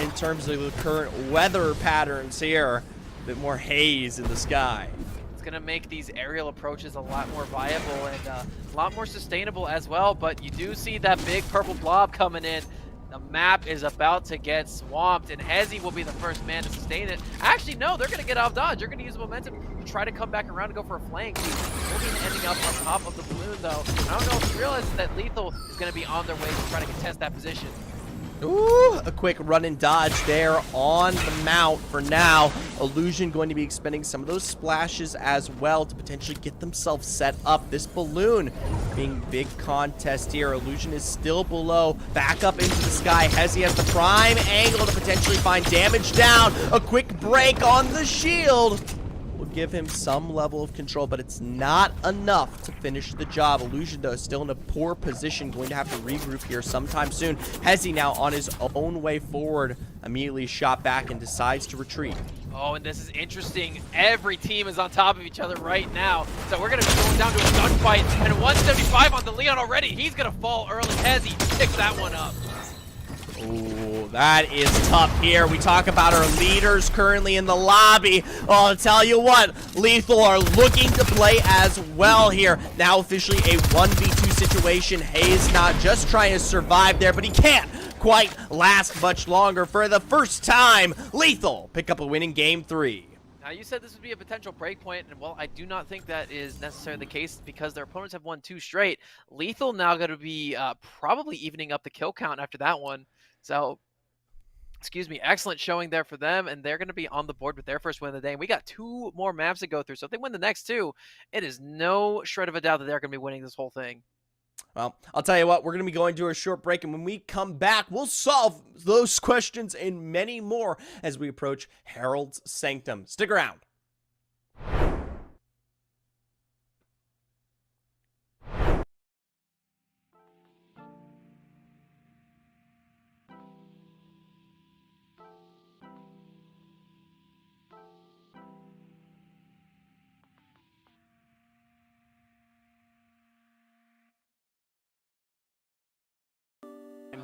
in terms of the current weather patterns here. A bit more haze in the sky. It's going to make these aerial approaches a lot more viable and a lot more sustainable as well, but you do see that big purple blob coming in. The map is about to get swamped, and Hezzy will be the first man to sustain it. Actually, no, they're going to get off dodge. They're going to use the momentum to try to come back around and go for a flank. Wolverine ending up on top of the balloon, though. I don't know if you realize that Lethal is going to be on their way to try to contest that position. Ooh, a quick run and dodge there on the mount for now. Illusion going to be expending some of those splashes as well to potentially get themselves set up. This balloon being big contest here. Illusion is still below. Back up into the sky. Hezzy has the prime angle to potentially find damage down. A quick break on the shield will give him some level of control, but it's not enough to finish the job. Illusion, though, is still in a poor position, going to have to regroup here sometime soon. Hezzy now on his own way forward, immediately shot back and decides to retreat. Oh, and this is interesting. Every team is on top of each other right now. So we're going to be going down to a gunfight, and 175 on the Leon already. He's going to fall early. Hezzy picks that one up. Ooh, that is tough here. We talk about our leaders currently in the lobby. Oh, I'll tell you what, Lethal are looking to play as well here. Now officially a 1v2 situation. Hayes not just trying to survive there, but he can't quite last much longer. For the first time, Lethal pick up a win in game 3. Now, you said this would be a potential break point, and well, I do not think that is necessarily the case because their opponents have won 2 straight. Lethal now going to be probably evening up the kill count after that one. So, excuse me, excellent showing there for them, and they're going to be on the board with their first win of the day. And we got 2 more maps to go through, so if they win the next 2, it is no shred of a doubt that they're going to be winning this whole thing. Well, I'll tell you what, we're going to be going to a short break, and when we come back, we'll solve those questions and many more as we approach Herald's Sanctum. Stick around.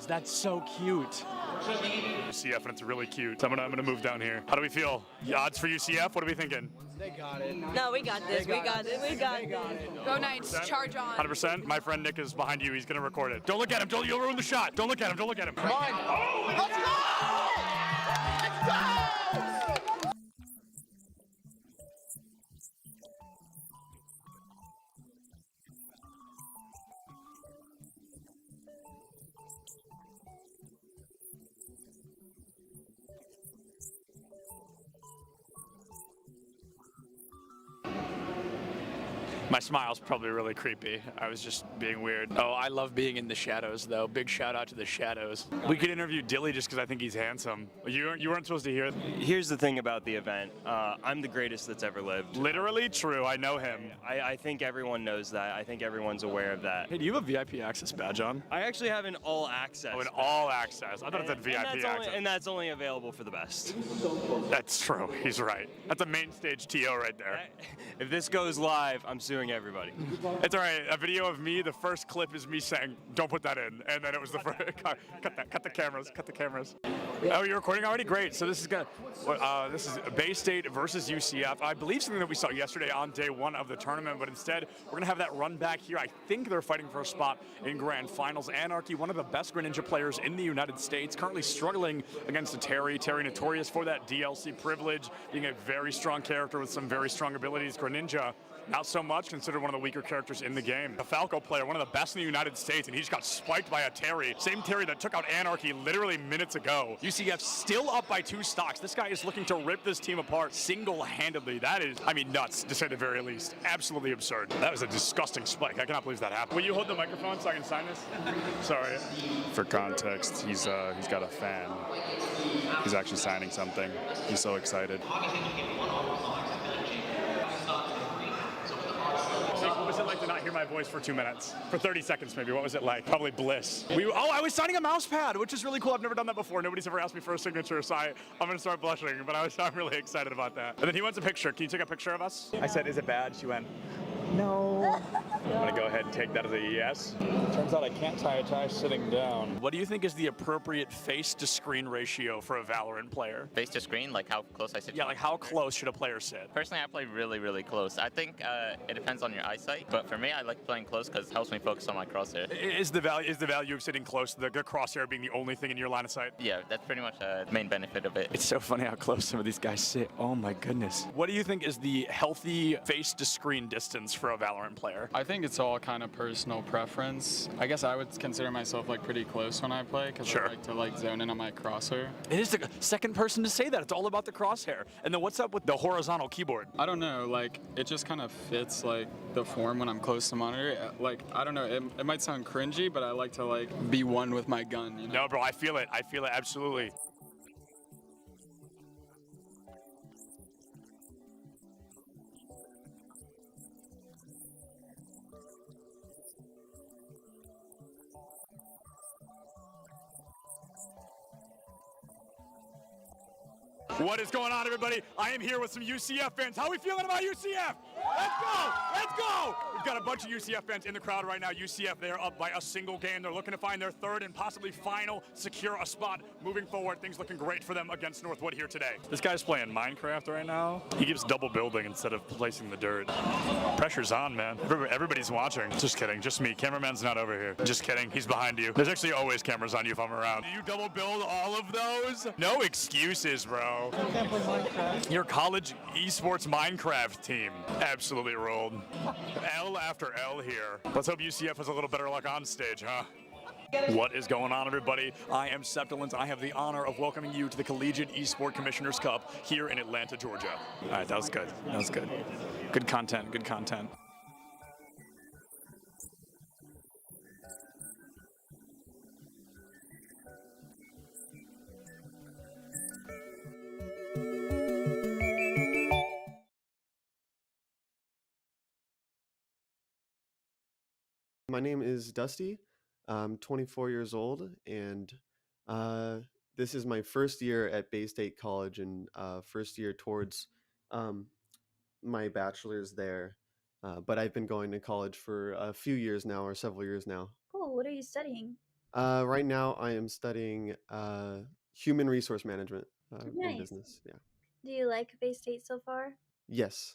That's so cute. UCF, and it's really cute. So I'm gonna move down here. How do we feel? The odds for UCF? What are we thinking? They got it. No, we got this. We got it. We got it. Go Knights. Charge on. 100%. My friend Nick is behind you. He's gonna record it. Don't look at him. You'll ruin the shot. Don't look at him. Don't look at him. Come on. Oh, let's go! Let's go! My smile's probably really creepy. I was just being weird. Oh, I love being in the shadows, though. Big shout out to the shadows. We could interview Dilly just because I think he's handsome. You weren't supposed to hear. Here's the thing about the event. I'm the greatest that's ever lived. Literally true. I know him. I think everyone knows that. I think everyone's aware of that. Hey, do you have a VIP access badge on? I actually have an all access. Oh, an all access. I thought it said VIP access. And that's only available for the best. That's true. He's right. That's a main stage TO right there. If this goes live, I'm suing everybody. It's all right. A video of me, the first clip is me saying, don't put that in. And then it was the first, cut the cameras. Oh, you're recording already? Great. So this is this is Bay State versus UCF. I believe something that we saw yesterday on day 1 of the tournament, but instead we're going to have that run back here. I think they're fighting for a spot in Grand Finals. Anarchy, one of the best Greninja players in the United States, currently struggling against a Terry. Terry notorious for that DLC privilege, being a very strong character with some very strong abilities. Greninja, not so much, considered one of the weaker characters in the game. A Falco player, one of the best in the United States, and he just got spiked by a Terry. Same Terry that took out Anarchy literally minutes ago. UCF still up by 2 stocks. This guy is looking to rip this team apart single-handedly. That is, I mean, nuts, to say the very least. Absolutely absurd. That was a disgusting spike. I cannot believe that happened. Will you hold the microphone so I can sign this? Sorry. For context, he's got a fan. He's actually signing something. He's so excited. What was it like to not hear my voice for 2 minutes? For 30 seconds, maybe. What was it like? Probably bliss. I was signing a mouse pad, which is really cool. I've never done that before. Nobody's ever asked me for a signature, so I'm going to start blushing, but I'm really excited about that. And then he wants a picture. Can you take a picture of us? I said, is it bad? She went, No. I'm gonna go ahead and take that as a yes. Turns out I can't tie a tie sitting down. What do you think is the appropriate face-to-screen ratio for a Valorant player? Face to screen, like how close I sit? Yeah, like how close should a player sit? Personally, I play really, really close. I think it depends on your eyesight, but for me, I like playing close because it helps me focus on my crosshair. Is the value of sitting close, the crosshair being the only thing in your line of sight? Yeah, that's pretty much the main benefit of it. It's so funny how close some of these guys sit. Oh my goodness. What do you think is the healthy face-to-screen distance for a Valorant player? I think it's all kind of personal preference. I guess I would consider myself like pretty close when I play because I like to like zone in on my crosshair. It is the second person to say that. It's all about the crosshair. And then what's up with the horizontal keyboard? I don't know, like it just kind of fits like the form when I'm close to monitor. Like I don't know, it might sound cringy, but I like to like be one with my gun, you know? No, bro, I feel it. I feel it absolutely. What is going on, everybody? I am here with some UCF fans. How are we feeling about UCF? Let's go! Let's go! We've got a bunch of UCF fans in the crowd right now. UCF, they're up by a single game. They're looking to find their third and possibly final, secure a spot moving forward. Things looking great for them against Northwood here today. This guy's playing Minecraft right now. He keeps double building instead of placing the dirt. Pressure's on, man. Everybody's watching. Just kidding. Just me. Cameraman's not over here. Just kidding. He's behind you. There's actually always cameras on you if I'm around. Do you double build all of those? No excuses, bro. Your college esports Minecraft team absolutely rolled. L after L here. Let's hope UCF has a little better luck on stage, huh? What is going on, everybody? I am Septilins. I have the honor of welcoming you to the Collegiate Esport Commissioners Cup here in Atlanta, Georgia. All right, that was good. That was good. Good content, good content. My name is Dusty. I'm 24 years old, and this is my first year at Bay State College and first year towards my bachelor's there. But I've been going to college for a few years now, or several years now. Cool. What are you studying? Right now, I am studying human resource management Nice. in business. Yeah. Do you like Bay State so far? Yes.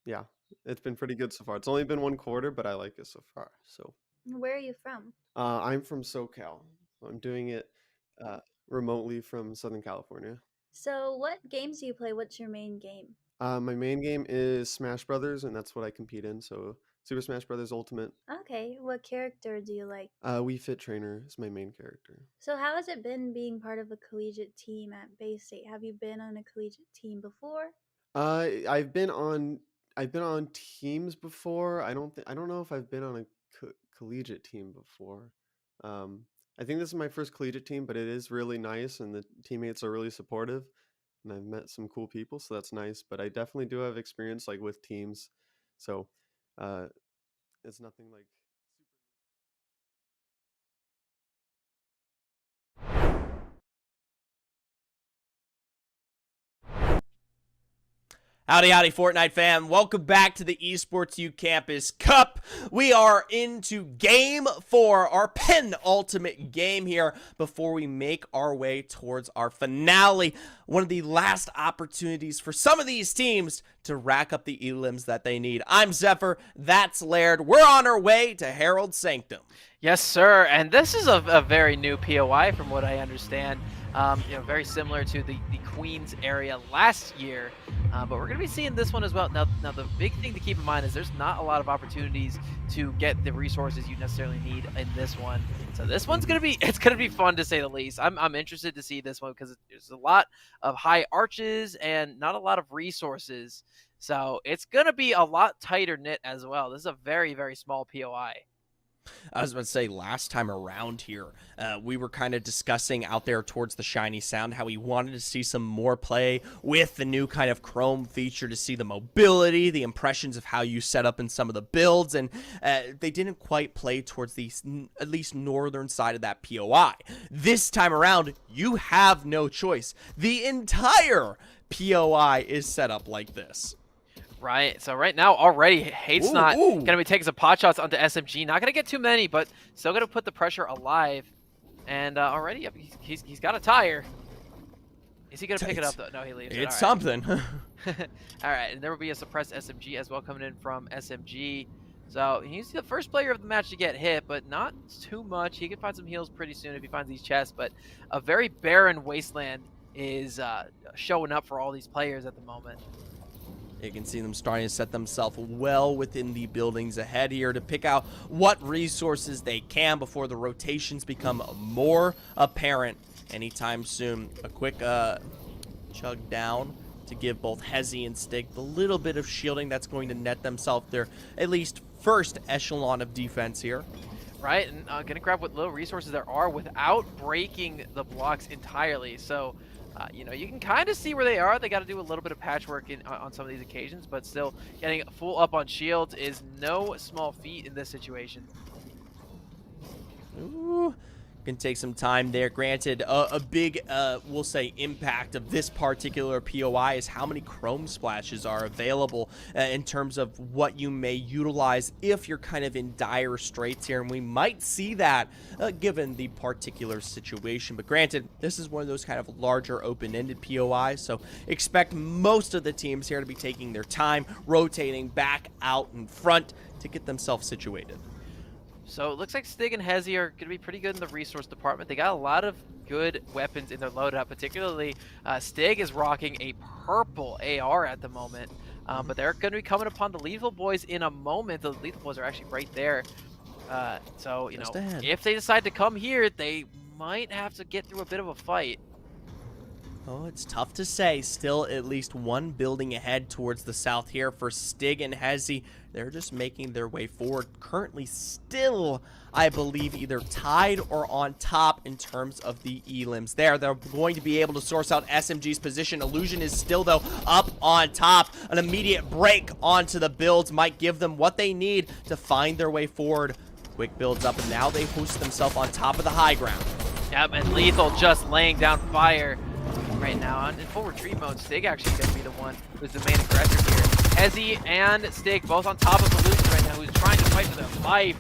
Yeah. It's been pretty good so far. It's only been one quarter, but I like it so far. So Where are you from? I'm from SoCal. I'm doing it remotely from Southern California. So what games do you play? What's your main game? My main game is Smash Brothers, and that's what I compete in. So Super Smash Brothers Ultimate. Okay. What character do you like? Wii Fit Trainer is my main character. So how has it been being part of a collegiate team at Bay State? Have you been on a collegiate team before? I've been on teams before. I don't know if I've been on a collegiate team before. I think this is my first collegiate team, but it is really nice, and the teammates are really supportive, and I've met some cool people, so that's nice. But I definitely do have experience like with teams, so it's nothing like. Howdy, howdy, Fortnite fam. Welcome back to the Esports U Campus Cup. We are into Game 4, our penultimate game here before we make our way towards our finale. One of the last opportunities for some of these teams to rack up the elims that they need. I'm Zephyr, that's Laird. We're on our way to Herald Sanctum. Yes, sir. And this is a very new POI from what I understand. Very similar to the Queens area last year. But we're going to be seeing this one as well. Now, the big thing to keep in mind is there's not a lot of opportunities to get the resources you necessarily need in this one. So this one's going to be fun to say the least. I'm interested to see this one because there's a lot of high arches and not a lot of resources. So it's going to be a lot tighter knit as well. This is a very, very small POI. I was about to say, last time around here, we were kind of discussing out there towards the Shiny Sound how we wanted to see some more play with the new kind of Chrome feature to see the mobility, the impressions of how you set up in some of the builds, and they didn't quite play towards the at least northern side of that POI. This time around, you have no choice. The entire POI is set up like this. Right, so right now already Hate's not going to be taking some pot shots onto SMG. Not going to get too many, but still going to put the pressure alive. And already he's got a tire. Is he going to pick it up, though? No, he leaves it. It's something. All right, and there will be a suppressed SMG as well coming in from SMG. So he's the first player of the match to get hit, but not too much. He can find some heals pretty soon if he finds these chests, but a very barren wasteland is showing up for all these players at the moment. You can see them starting to set themselves well within the buildings ahead here to pick out what resources they can before the rotations become more apparent anytime soon. A quick chug down to give both Hezi and Stig the little bit of shielding that's going to net themselves their at least first echelon of defense here. Right, and gonna grab what little resources there are without breaking the blocks entirely. So you know, you can kind of see where they are. They got to do a little bit of patchwork on some of these occasions, but still getting full up on shields is no small feat in this situation. Ooh, can take some time there. Granted, a big, we'll say, impact of this particular POI is how many chrome splashes are available in terms of what you may utilize if you're kind of in dire straits here, and we might see that given the particular situation. But granted, this is one of those kind of larger open-ended POIs, so expect most of the teams here to be taking their time, rotating back out in front to get themselves situated. So it looks like Stig and Hezi are going to be pretty good in the resource department. They got a lot of good weapons in their loadout, particularly Stig is rocking a purple AR at the moment. But they're going to be coming upon the Lethal Boys in a moment. The Lethal Boys are actually right there. So, you know, if they decide to come here, they might have to get through a bit of a fight. Oh, it's tough to say. Still at least one building ahead towards the south here for Stig and Hezi. They're just making their way forward. Currently still, I believe, either tied or on top in terms of the elims there. They're going to be able to source out SMG's position. Illusion is still, though, up on top. An immediate break onto the builds might give them what they need to find their way forward. Quick builds up, and now they host themselves on top of the high ground. Yep, and Lethal just laying down fire right now. In full retreat mode, Stig actually going to be the one who's the main aggressor here. Hezi and Stig both on top of Illusion right now, who's trying to fight for their life.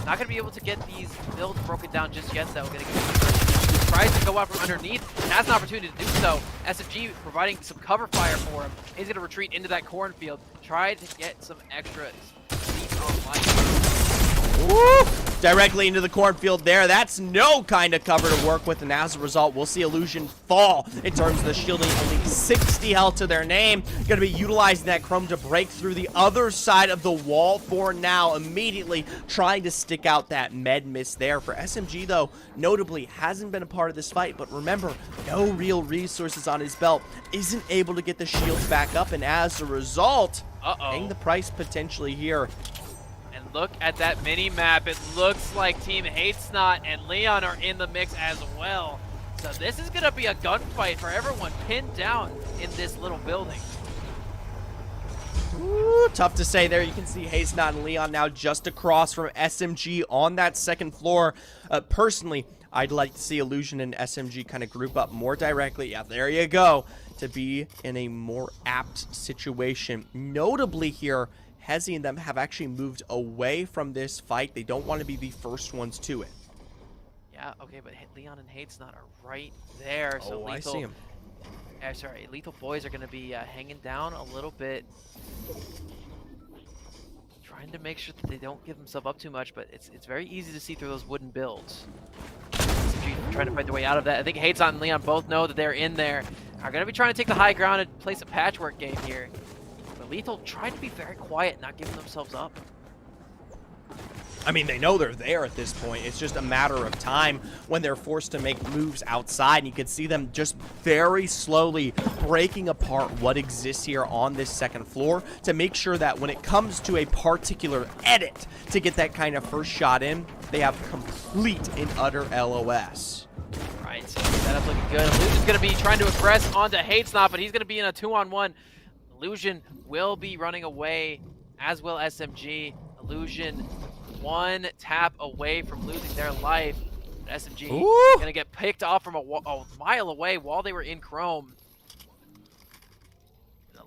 Not going to be able to get these builds broken down just yet, though. Going to get who tries to go out from underneath and has an opportunity to do so. SFG providing some cover fire for him. He's going to retreat into that cornfield, try to get some extra speed on life. Woo! Directly into the cornfield there. That's no kind of cover to work with, and as a result, we'll see Illusion fall in terms of the shielding. Only 60 health to their name. Going to be utilizing that chrome to break through the other side of the wall for now. Immediately trying to stick out that med miss there. For SMG, though, notably hasn't been a part of this fight, but remember, no real resources on his belt. Isn't able to get the shields back up, and as a result, paying the price potentially here. Look at that mini map. It looks like Team Hatesnot and Leon are in the mix as well. So this is going to be a gunfight for everyone pinned down in this little building. Ooh, tough to say there. You can see Hatesnot and Leon now just across from SMG on that second floor. Personally, I'd like to see Illusion and SMG kind of group up more directly. Yeah, there you go. To be in a more apt situation. Notably here, Hezi and them have actually moved away from this fight. They don't want to be the first ones to it. Yeah, okay, but Leon and Hatesnot are right there. So Lethal, I see him. Sorry, Lethal Boys are going to be hanging down a little bit. Trying to make sure that they don't give themselves up too much, but it's very easy to see through those wooden builds. Trying to fight their way out of that. I think Hatesnot and Leon both know that they're in there. Are going to be trying to take the high ground and place a patchwork game here. Lethal tried to be very quiet, not giving themselves up. I mean, they know they're there at this point. It's just a matter of time when they're forced to make moves outside. And you can see them just very slowly breaking apart what exists here on this second floor to make sure that when it comes to a particular edit to get that kind of first shot in, they have complete and utter LOS. Right, so setup looking good. Illusion's going to be trying to aggress onto Hatesnot, but he's going to be in a 2-on-1. Illusion will be running away, as will SMG. Illusion one tap away from losing their life. But SMG going to get picked off from a mile away while they were in Chrome.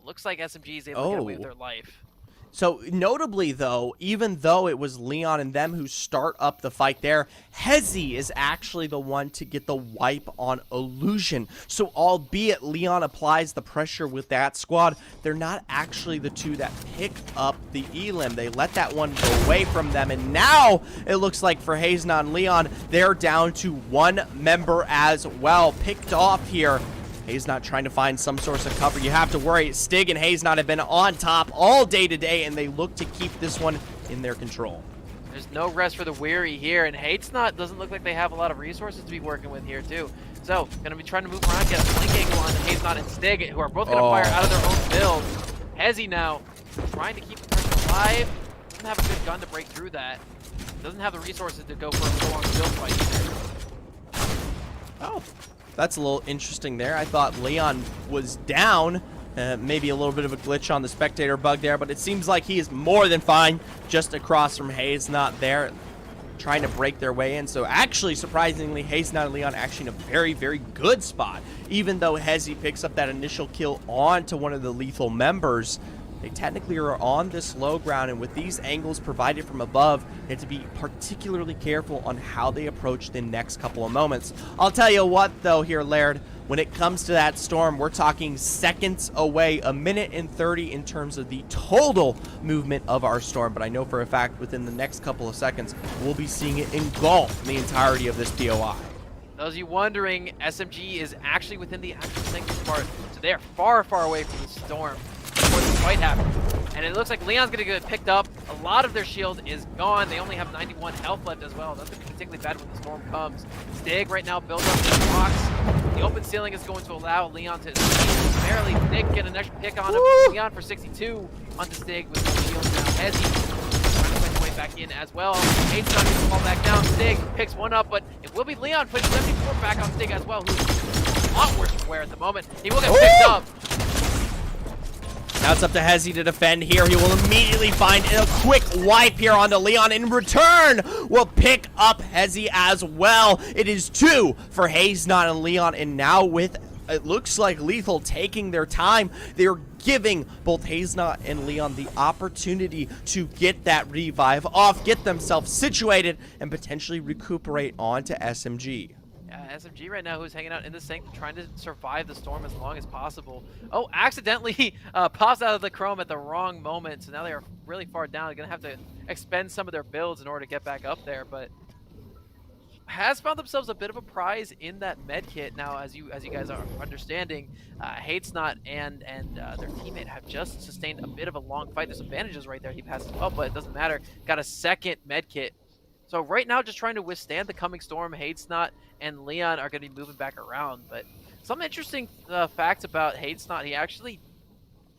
looks like SMG is able to get away with their life. So notably, though, even though it was Leon and them who start up the fight there, Hezi is actually the one to get the wipe on Illusion. So albeit Leon applies the pressure with that squad, they're not actually the two that pick up the elim. They let that one go away from them, and now it looks like for Hazenon and Leon, they're down to one member as well, picked off here. Hazenon trying to find some source of cover. You have to worry. Stig and Hazenon have been on top all day today, and they look to keep this one in their control. There's no rest for the weary here, and Hazenon doesn't look like they have a lot of resources to be working with here, too. So, going to be trying to move around, get a flank angle on Hazenon and Stig, who are both going to fire out of their own build. Hezi now trying to keep the pressure alive. Doesn't have a good gun to break through that. Doesn't have the resources to go for a prolonged build fight either. Oh. That's a little interesting there. I thought Leon was down. Maybe a little bit of a glitch on the spectator bug there, but it seems like he is more than fine just across from Hayes, not there, trying to break their way in. So actually, surprisingly, Hazenon and Leon actually in a very, very good spot. Even though Hezi picks up that initial kill onto one of the lethal members, they technically are on this low ground, and with these angles provided from above, they have to be particularly careful on how they approach the next couple of moments. I'll tell you what, though, here, Laird, when it comes to that storm, we're talking seconds away, 1 minute and 30 in terms of the total movement of our storm. But I know for a fact within the next couple of seconds, we'll be seeing it engulf the entirety of this POI. Those of you wondering, SMG is actually within the actual sanctum part, so they are far, far away from the storm before the fight happens. And it looks like Leon's gonna get picked up. A lot of their shield is gone. They only have 91 health left as well. That's gonna be particularly bad when the storm comes. Stig right now builds up his rocks. The open ceiling is going to allow Leon to barely get an extra pick on him. Leon for 62 onto Stig with no shield now. Hezi trying to find his way back in as well. Hate's not gonna fall back down. Stig picks one up, but it will be Leon putting 74 back on Stig as well, who's a lot worse for wear at the moment. He will get picked up. Now it's up to Hezi to defend here. He will immediately find a quick wipe here onto Leon. In return, will pick up Hezi as well. It is 2 for Hazenon and Leon, and now with, it looks like Lethal taking their time, they're giving both Hazenon and Leon the opportunity to get that revive off, get themselves situated, and potentially recuperate onto SMG. SMG right now, who's hanging out in the sanctum, trying to survive the storm as long as possible. Oh, accidentally pops out of the chrome at the wrong moment, so now they are really far down. They're gonna have to expend some of their builds in order to get back up there, but has found themselves a bit of a prize in that med kit. Now, as you guys are understanding, Hate'snot and their teammate have just sustained a bit of a long fight. There's some bandages right there he passes up, but it doesn't matter. Got a second med kit. So right now, just trying to withstand the coming storm. Hate'snot and Leon are going to be moving back around. But some interesting facts about Hate'snot. He actually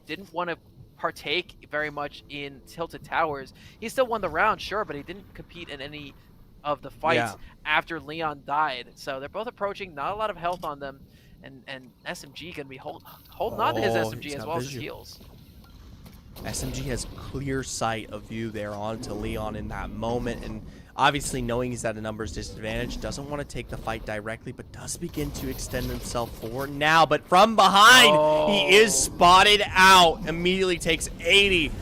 didn't want to partake very much in Tilted Towers. He still won the round, sure, but he didn't compete in any of the fights after Leon died. So they're both approaching, not a lot of health on them. And SMG going to be holding on to his SMG as well as his heals. SMG has clear sight of view there onto Leon in that moment, and obviously knowing he's at a numbers disadvantage, doesn't want to take the fight directly, but does begin to extend himself forward now. But from behind, he is spotted out, immediately takes 80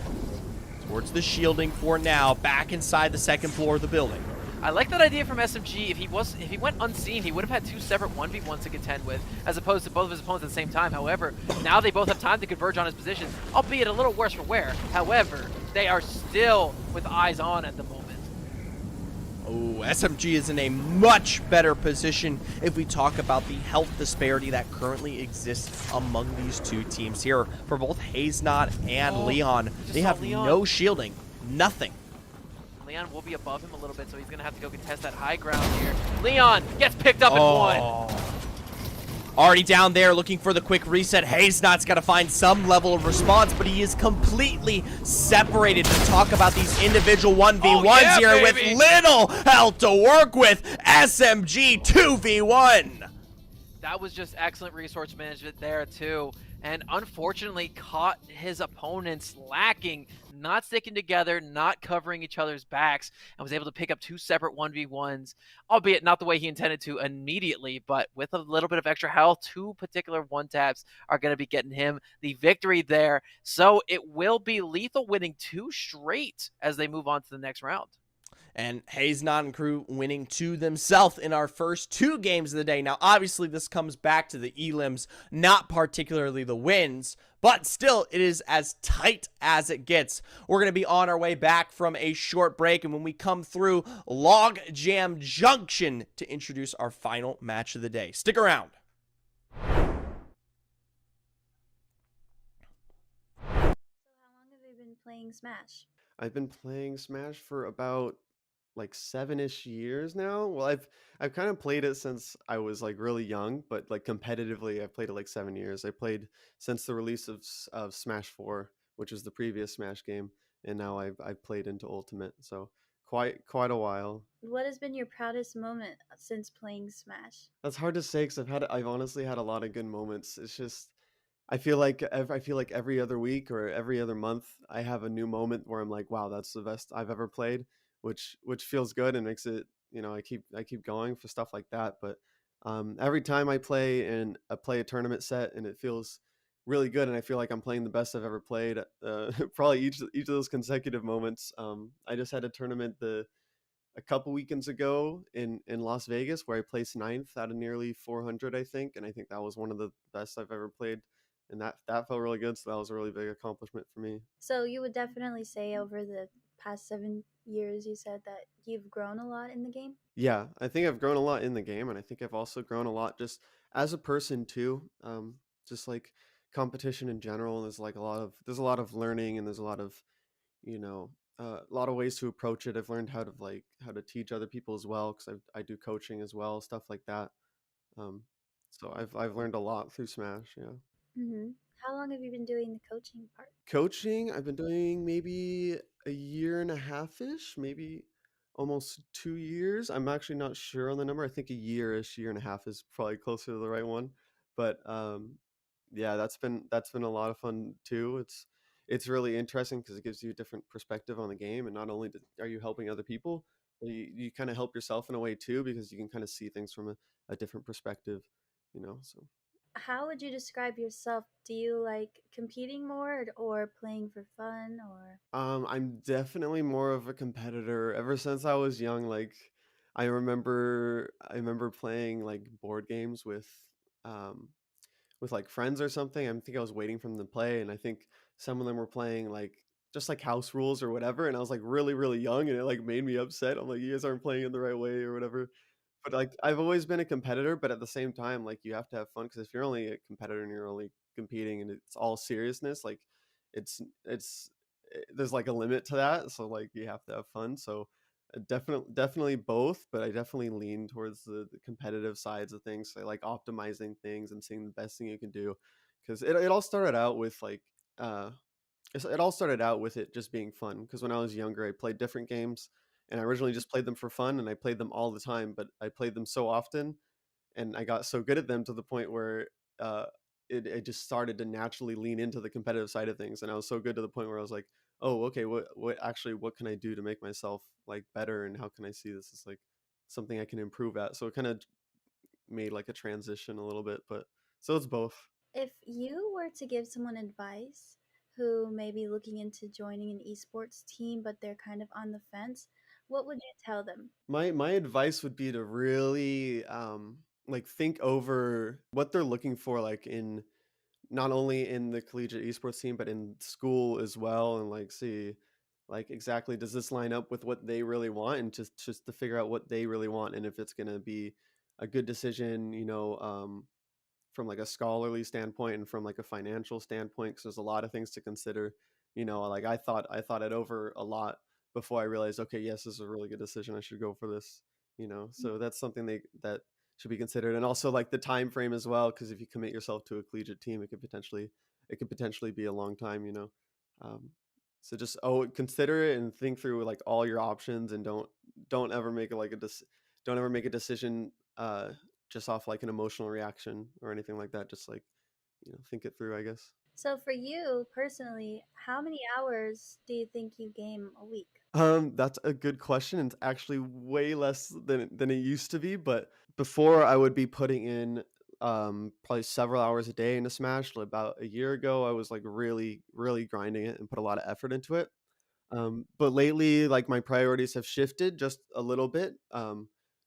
towards the shielding for now, back inside the second floor of the building. I like that idea from SMG. If he went unseen, he would have had 2 separate 1v1s to contend with, as opposed to both of his opponents at the same time. However, now they both have time to converge on his position, albeit a little worse for wear. However, they are still with eyes on at the moment. Oh, SMG is in a much better position if we talk about the health disparity that currently exists among these two teams here. For both Hazenon and Leon, they have no shielding, nothing. Leon will be above him a little bit, so he's going to have to go contest that high ground here. Leon gets picked up in one. Already down there looking for the quick reset. Hazenot's got to find some level of response, but he is completely separated. To talk about these individual 1v1s here with little health to work with. SMG 2v1. That was just excellent resource management there, too. and unfortunately caught his opponents lacking, not sticking together, not covering each other's backs, and was able to pick up 2 separate 1v1s, albeit not the way he intended to immediately, but with a little bit of extra health. 2 particular one-taps are going to be getting him the victory there. So it will be Lethal winning 2 straight as they move on to the next round. And Hayes Not and crew winning 2 themselves in our first 2 games of the day. Now, obviously, this comes back to the elims, not particularly the wins, but still, it is as tight as it gets. We're going to be on our way back from a short break, and when we come through, Log Jam Junction to introduce our final match of the day. Stick around. So how long have you been playing Smash? I've been playing Smash for about like 7-ish years now. Well, I've kind of played it since I was like really young, but like competitively, I've played it like 7 years. I played since the release of Smash 4, which was the previous Smash game, and now I've played into Ultimate, so quite a while. What has been your proudest moment since playing Smash? That's hard to say because I've honestly had a lot of good moments. It's just I feel like every other week or every other month I have a new moment where I'm like, wow, that's the best I've ever played, which feels good and makes it, I keep going for stuff like that. But every time I play and I play a tournament set and it feels really good and I feel like I'm playing the best I've ever played, probably each of those consecutive moments. I just had a tournament a couple weekends ago in Las Vegas where I placed ninth out of nearly 400, I think, and I think that was one of the best I've ever played, and that felt really good. So that was a really big accomplishment for me. So you would definitely say over the past 7 years, you said that you've grown a lot in the game? Yeah, I think I've grown a lot in the game, and I think I've also grown a lot just as a person too. Just like competition in general, there's a lot of learning, and there's a lot of a lot of ways to approach it. I've learned how to teach other people as well because I do coaching as well, stuff like that. Um, so I've learned a lot through Smash. Yeah. How long have you been doing the coaching part? Coaching, I've been doing maybe a year and a half ish, maybe almost 2 years. I'm actually not sure on the number. I think a year-ish, year and a half is probably closer to the right one. But yeah, that's been a lot of fun too. It's really interesting because it gives you a different perspective on the game, and not only are you helping other people, but you kind of help yourself in a way too because you can kind of see things from a different perspective, so. How would you describe yourself? Do you like competing more or playing for fun or? I'm definitely more of a competitor. Ever since I was young, like I remember playing like board games um with like friends or something. I think I was waiting for them to play, and I think some of them were playing like just like house rules or whatever, and I was like really, really young, and it like made me upset. I'm like, you guys aren't playing it the right way or whatever. But like I've always been a competitor, but at the same time, like you have to have fun because if you're only a competitor and you're only competing and it's all seriousness, like it's there's like a limit to that. So like you have to have fun. So definitely both, but I definitely lean towards the competitive sides of things. So I like optimizing things and seeing the best thing you can do because it all started out with like uh it all started out with it just being fun because when I was younger, I played different games and I originally just played them for fun and I played them all the time, but I played them so often and I got so good at them to the point where uh, it just started to naturally lean into the competitive side of things. And I was so good to the point where I was like, oh, okay, what can I do to make myself like better and how can I see this as like something I can improve at? So it kind of made like a transition a little bit, but so it's both. If you were to give someone advice who may be looking into joining an esports team but they're kind of on the fence, what would you tell them? My advice would be to really like think over what they're looking for like in not only in the collegiate esports team but in school as well and like see like exactly does this line up with what they really want and just to figure out what they really want and if it's going to be a good decision from like a scholarly standpoint and from like a financial standpoint because there's a lot of things to consider. Like I thought it over a lot before I realized, okay, yes, this is a really good decision, I should go for this. So that's something that should be considered, and also like the time frame as well, because if you commit yourself to a collegiate team, it could potentially be a long time. um, so just consider it and think through like all your options, and don't ever make it like don't ever make a decision just off like an emotional reaction or anything like that. Just like think it through, I guess. So for you personally, how many hours do you think you game a week? That's a good question. It's actually way less than it used to be, but before I would be putting in probably several hours a day into Smash. About a year ago, I was like really, really grinding it and put a lot of effort into it. But lately, like my priorities have shifted just a little bit,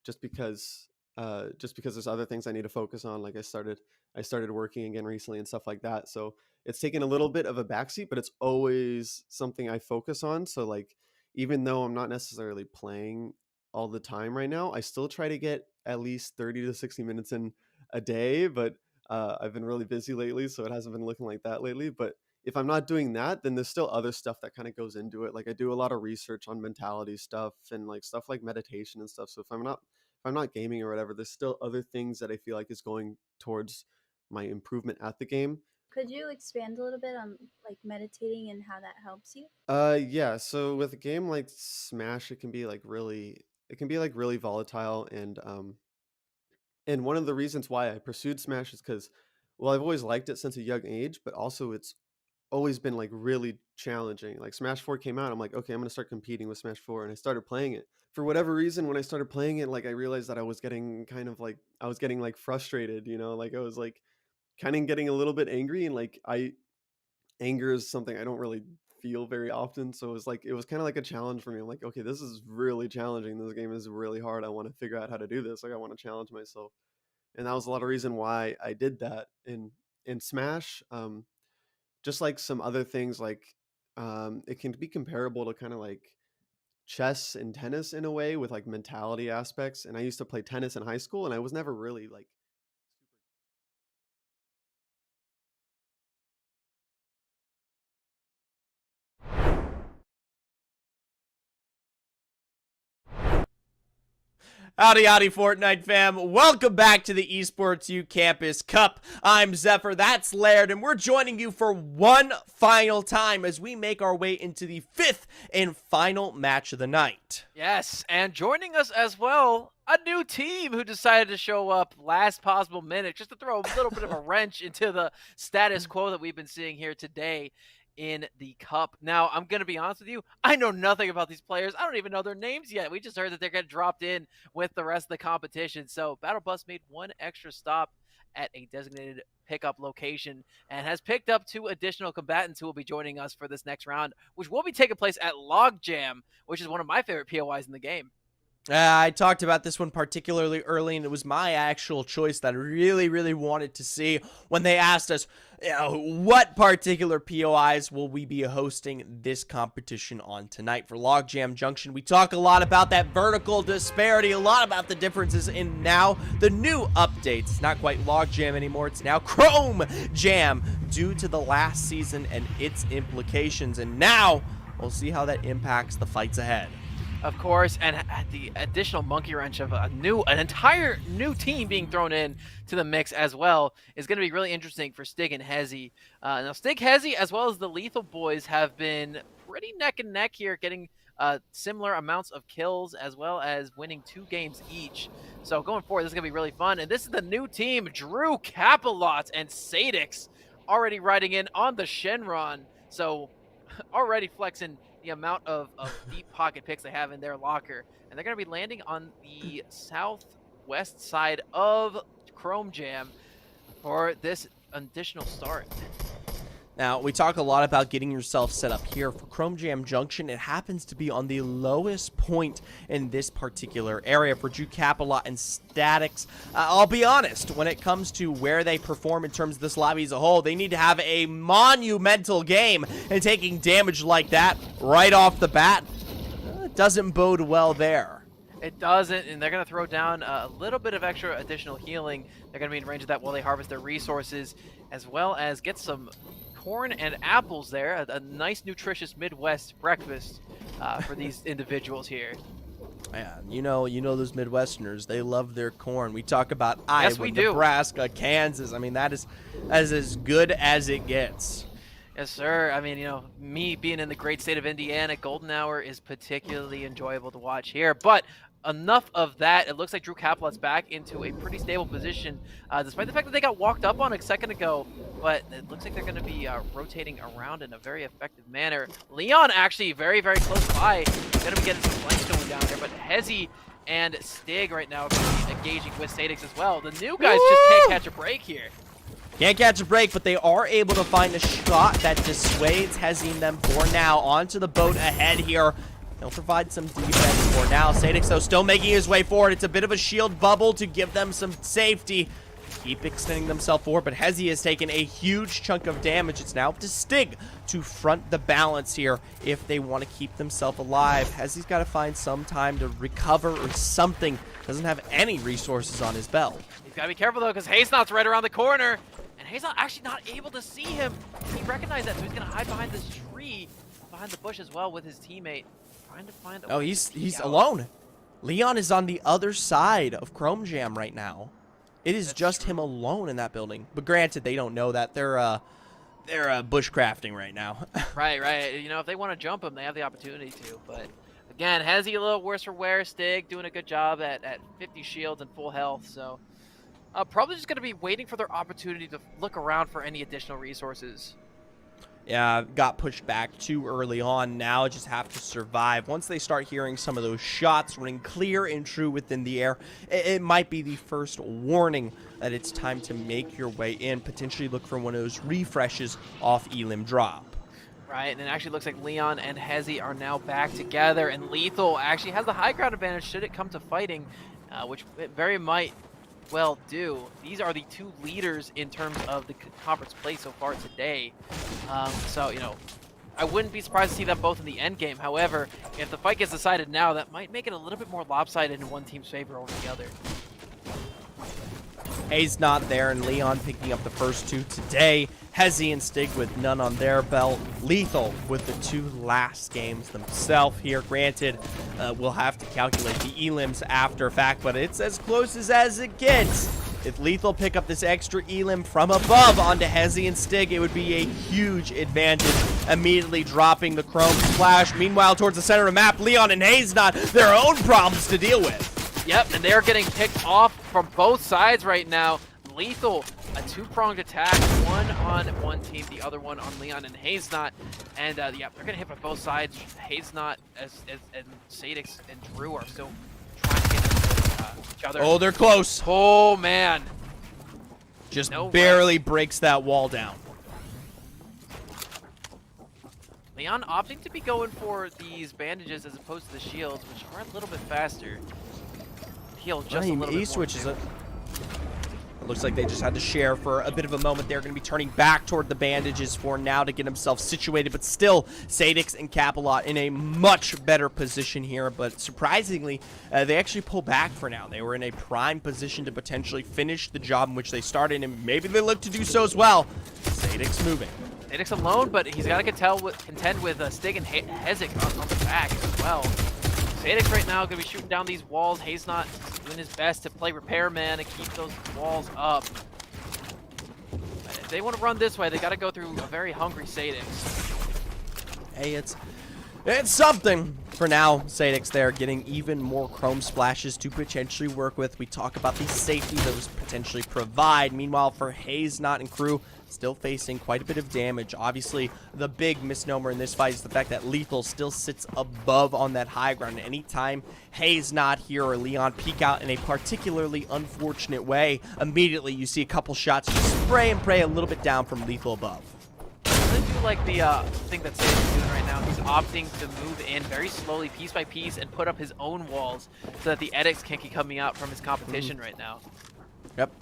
just because there's other things I need to focus on. Like I started working again recently and stuff like that. So it's taken a little bit of a backseat, but it's always something I focus on. So like even though I'm not necessarily playing all the time right now, I still try to get at least 30 to 60 minutes in a day. But I've been really busy lately, so it hasn't been looking like that lately. But if I'm not doing that, then there's still other stuff that kind of goes into it. Like I do a lot of research on mentality stuff and like stuff like meditation and stuff. So if I'm not gaming or whatever, there's still other things that I feel like is going towards my improvement at the game. Could you expand a little bit on like meditating and how that helps you? Yeah, so with a game like Smash, it can be really volatile, and one of the reasons why I pursued Smash is because, well, I've always liked it since a young age, but also it's always been like really challenging. Like Smash 4 came out, I'm like, okay, I'm gonna start competing with Smash 4, and I started playing it. For whatever reason, when I started playing it, like I realized that I was getting frustrated, like I was like kind of getting a little bit angry, and like anger is something I don't really feel very often. So it was kind of like a challenge for me. I'm like, okay, this is really challenging. This game is really hard. I want to figure out how to do this. Like I want to challenge myself. And that was a lot of reason why I did that in Smash. Just like some other things, like it can be comparable to kind of like chess and tennis in a way, with like mentality aspects. And I used to play tennis in high school, and I was never really like. Howdy, howdy, Fortnite fam. Welcome back to the Esports U Campus Cup. I'm Zephyr, that's Laird, and we're joining you for one final time as we make our way into the 5th and final match of the night. Yes, and joining us as well, a new team who decided to show up last possible minute just to throw a little bit of a wrench into the status quo that we've been seeing here today in the cup. Now, I'm going to be honest with you, I know nothing about these players. I don't even know their names yet. We just heard that they're getting dropped in with the rest of the competition. So Battle Bus made one extra stop at a designated pickup location and has picked up 2 additional combatants who will be joining us for this next round, which will be taking place at Logjam, which is one of my favorite POIs in the game. I talked about this one particularly early, and it was my actual choice that I really, really wanted to see when they asked us, what particular POIs will we be hosting this competition on tonight for Logjam Junction. We talk a lot about that vertical disparity, a lot about the differences in now the new updates. It's not quite Logjam anymore, it's now Chrome Jam due to the last season and its implications, and now we'll see how that impacts the fights ahead. Of course, and the additional monkey wrench of an entire new team being thrown in to the mix as well is going to be really interesting for Stig and Hezzy. Now, Stig, Hezzy, as well as the Lethal Boys have been pretty neck and neck here, getting similar amounts of kills as well as winning 2 games each. So going forward, this is going to be really fun. And this is the new team, Drew Capilot and Sadix, already riding in on the Shenron. So already flexing the amount of deep pocket picks they have in their locker. And they're going to be landing on the southwest side of Chrome Jam for this additional start. Now, we talk a lot about getting yourself set up here. For Chrome Jam Junction, it happens to be on the lowest point in this particular area for Drew Capilot and Statics. I'll be honest, when it comes to where they perform in terms of this lobby as a whole, they need to have a monumental game, and taking damage like that right off the bat doesn't bode well there. It doesn't, and they're going to throw down a little bit of extra additional healing. They're going to be in range of that while they harvest their resources, as well as get some corn and apples there. A nice, nutritious Midwest breakfast for these individuals here. Yeah, you know those Midwesterners, they love their corn. We talk about Iowa, Yes, we do. Nebraska, Kansas. I mean, that is as good as it gets. Yes, sir. I mean, me being in the great state of Indiana, Golden Hour is particularly enjoyable to watch here. But enough of that. It looks like Drew Capelot's back into a pretty stable position, despite the fact that they got walked up on a second ago. But it looks like they're going to be rotating around in a very effective manner. Leon actually very, very close by. Going to be getting some flanks going down there. But Hezi and Stig right now are going to be engaging with Sadix as well. The new guys just can't catch a break here. Can't catch a break, but they are able to find a shot that dissuades Hezi and them for now. Onto the boat ahead here. They'll provide some defense for now. Sadix, though, still making his way forward. It's a bit of a shield bubble to give them some safety. Keep extending themselves forward, but Hezi has taken a huge chunk of damage. It's now up to Stig to front the balance here if they want to keep themselves alive. Hezi's got to find some time to recover or something. Doesn't have any resources on his belt. He's got to be careful, though, because Hazenot's right around the corner. And Hazenot actually not able to see him. He recognized that, so he's going to hide behind this tree, behind the bush as well with his teammate. Trying to find oh, he's alone. Leon is on the other side of Chrome Jam right now. It is just him alone in that building. But granted, they don't know that. They're bushcrafting right now. Right. You know, if they want to jump him, they have the opportunity to. But again, Hezi a little worse for wear. Stig doing a good job at 50 shields and full health. So probably just going to be waiting for their opportunity to look around for any additional resources. Yeah, got pushed back too early on. Now just have to survive. Once they start hearing some of those shots ring clear and true within the air, it might be the first warning that it's time to make your way in. Potentially look for one of those refreshes off Elim drop. Right, and it actually looks like Leon and Hezi are now back together, and Lethal actually has the high ground advantage should it come to fighting, which it very might well do. These are the two leaders in terms of the conference play so far today. So, you know, I wouldn't be surprised to see them both in the end game. However, if the fight gets decided now, that might make it a little bit more lopsided in one team's favor over the other. Hayes not there, and Leon picking up the first two today. Hezi and Stig with none on their belt. Lethal with the two last games themselves here. Granted, we'll have to calculate the elims after fact, but it's as close as it gets. If Lethal pick up this extra elim from above onto Hezi and Stig, it would be a huge advantage. Immediately dropping the Chrome Splash. Meanwhile, towards the center of the map, Leon and Hayes not their own problems to deal with. Yep, and they're getting picked off from both sides right now. Lethal, a two-pronged attack, one on one team, the other one on Leon and Hazenot. And yeah, they're getting hit by both sides. Hazenot and Sadix and Drew are still trying to get each other. Oh, they're close. Oh, man. Just barely breaks that wall down. Leon opting to be going for these bandages as opposed to the shields, which are a little bit faster. Heal just a little bit switches it. It looks like they just had to share for a bit of a moment. They're going to be turning back toward the bandages for now to get himself situated, but still Sadix and Capelot in a much better position here. But surprisingly, they actually pull back for now. They were in a prime position to potentially finish the job in which they started, and maybe they look to do so as well. Sadix moving. Sadix alone, but he's got to contend with Stig and Hezek on the back as well. Sadix right now going to be shooting down these walls. Hazenot doing his best to play repairman and keep those walls up. If they want to run this way, they got to go through a very hungry Sadix. Hey, it's something for now. Sadix there getting even more Chrome Splashes to potentially work with. We talk about the safety those potentially provide. Meanwhile, for Hazenot and crew, still facing quite a bit of damage. Obviously, the big misnomer in this fight is the fact that Lethal still sits above on that high ground. Anytime Hazenot here or Leon peek out in a particularly unfortunate way, immediately you see a couple shots just spray and pray a little bit down from Lethal above. I really do like the thing that Sadix is doing right now. He's opting to move in very slowly, piece by piece, and put up his own walls so that the edicts can't keep coming out from his competition right now. Yep.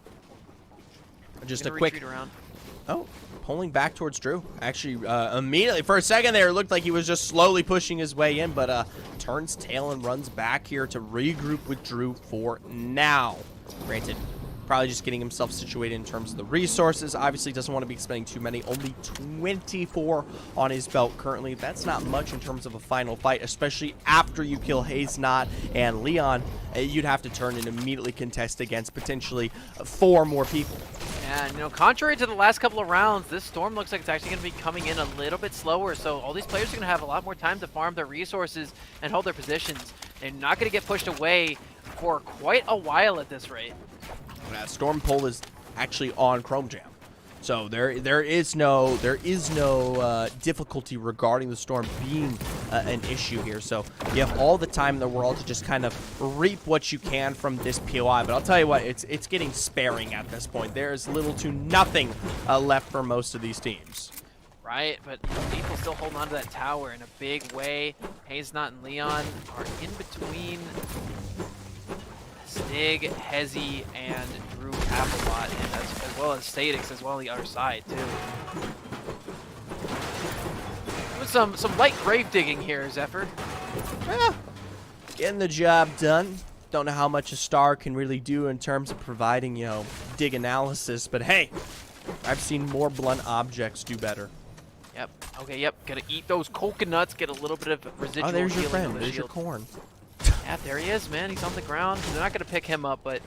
Just a quick... around. Oh, pulling back towards Drew. Actually, immediately, for a second there, it looked like he was just slowly pushing his way in, but turns tail and runs back here to regroup with Drew for now. Granted, probably just getting himself situated in terms of the resources. Obviously, doesn't want to be expending too many. Only 24 on his belt currently. That's not much in terms of a final fight, especially after you kill Hazenot and Leon. You'd have to turn and immediately contest against potentially 4 more people. And, you know, contrary to the last couple of rounds, this storm looks like it's actually going to be coming in a little bit slower. So all these players are going to have a lot more time to farm their resources and hold their positions. They're not going to get pushed away for quite a while at this rate. Storm Pole is actually on Chrome Jam. So there is no difficulty regarding the Storm being an issue here. So you have all the time in the world to just kind of reap what you can from this POI. But I'll tell you what, it's getting sparing at this point. There is little to nothing left for most of these teams. Right, but people still holding on to that tower in a big way. Haznot and Leon are in between Stig, Hezi, and Drew Capelot, and as well as Stadix as well on the other side too. With some light grave digging here, Zephyr. Yeah, getting the job done. Don't know how much a star can really do in terms of providing, dig analysis, but hey, I've seen more blunt objects do better. Yep. Okay, yep. Gotta eat those coconuts, get a little bit of residual Oh, there's your healing friend. on the There's your shield. corn. Yeah, there he is, man. He's on the ground. They're not gonna pick him up, but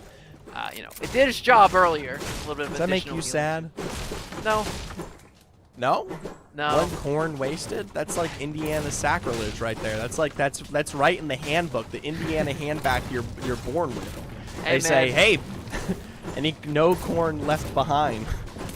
it did its job earlier. A little bit of Does that make you additional sad? healing. No. No? No. One corn wasted? That's like Indiana sacrilege right there. That's right in the handbook, the Indiana handbook you're born with. Hey, They say, man. hey, no corn left behind.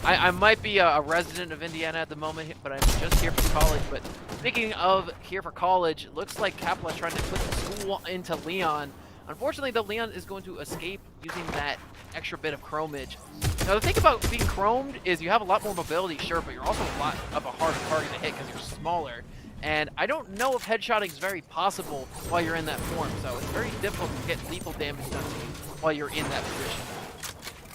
I might be a resident of Indiana at the moment, but I'm just here for college. But speaking of here for college, it looks like Capella is trying to put the school into Leon. Unfortunately, though, Leon is going to escape using that extra bit of chromage. Now, the thing about being chromed is you have a lot more mobility, sure, but you're also a lot of a harder target to hit because you're smaller. And I don't know if headshotting is very possible while you're in that form, so it's very difficult to get lethal damage done to you while you're in that position.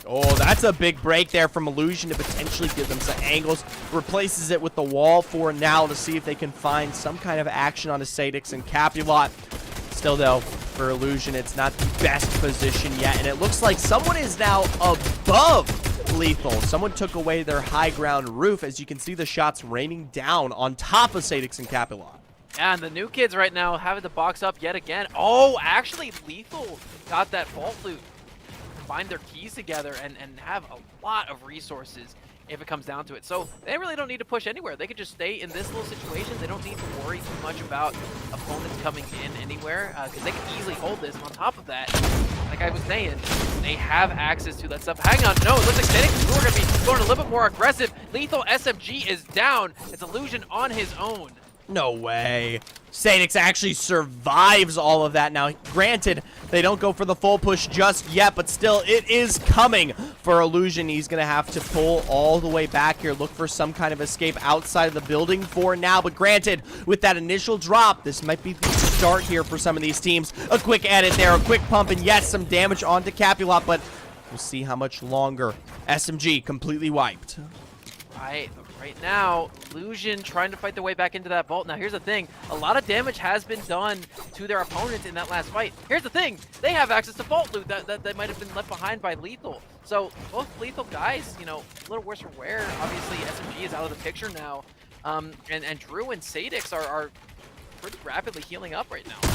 Oh, that's a big break there from Illusion to potentially give them some angles. Replaces it with the wall for now to see if they can find some kind of action on a Sadix and Capulet. Still, though, for Illusion, it's not the best position yet. And it looks like someone is now above Lethal. Someone took away their high ground roof. As you can see, the shots raining down on top of Sadix and Capulet. Yeah, and the new kids right now having to box up yet again. Oh, actually, Lethal got that vault loot. Find their keys together and have a lot of resources if it comes down to it. So they really don't need to push anywhere. They could just stay in this little situation. They don't need to worry too much about opponents coming in anywhere because they can easily hold this. And on top of that, like I was saying, they have access to that stuff. Hang on, no, it looks like Stadix are going to be going a little bit more aggressive. Lethal SMG is down. It's Illusion on his own. No way. Sadix actually survives all of that. Now, granted, they don't go for the full push just yet, but still, it is coming for Illusion. He's going to have to pull all the way back here, look for some kind of escape outside of the building for now. But granted, with that initial drop, this might be the start here for some of these teams. A quick edit there, a quick pump, and yes, some damage onto Capulet, but we'll see how much longer. SMG completely wiped. Right now, Illusion trying to fight their way back into that vault. Now, here's the thing. A lot of damage has been done to their opponents in that last fight. Here's the thing. They have access to vault loot that might have been left behind by Lethal. So, both Lethal guys, a little worse for wear. Obviously, SMG is out of the picture now. And Drew and Sadix are pretty rapidly healing up right now.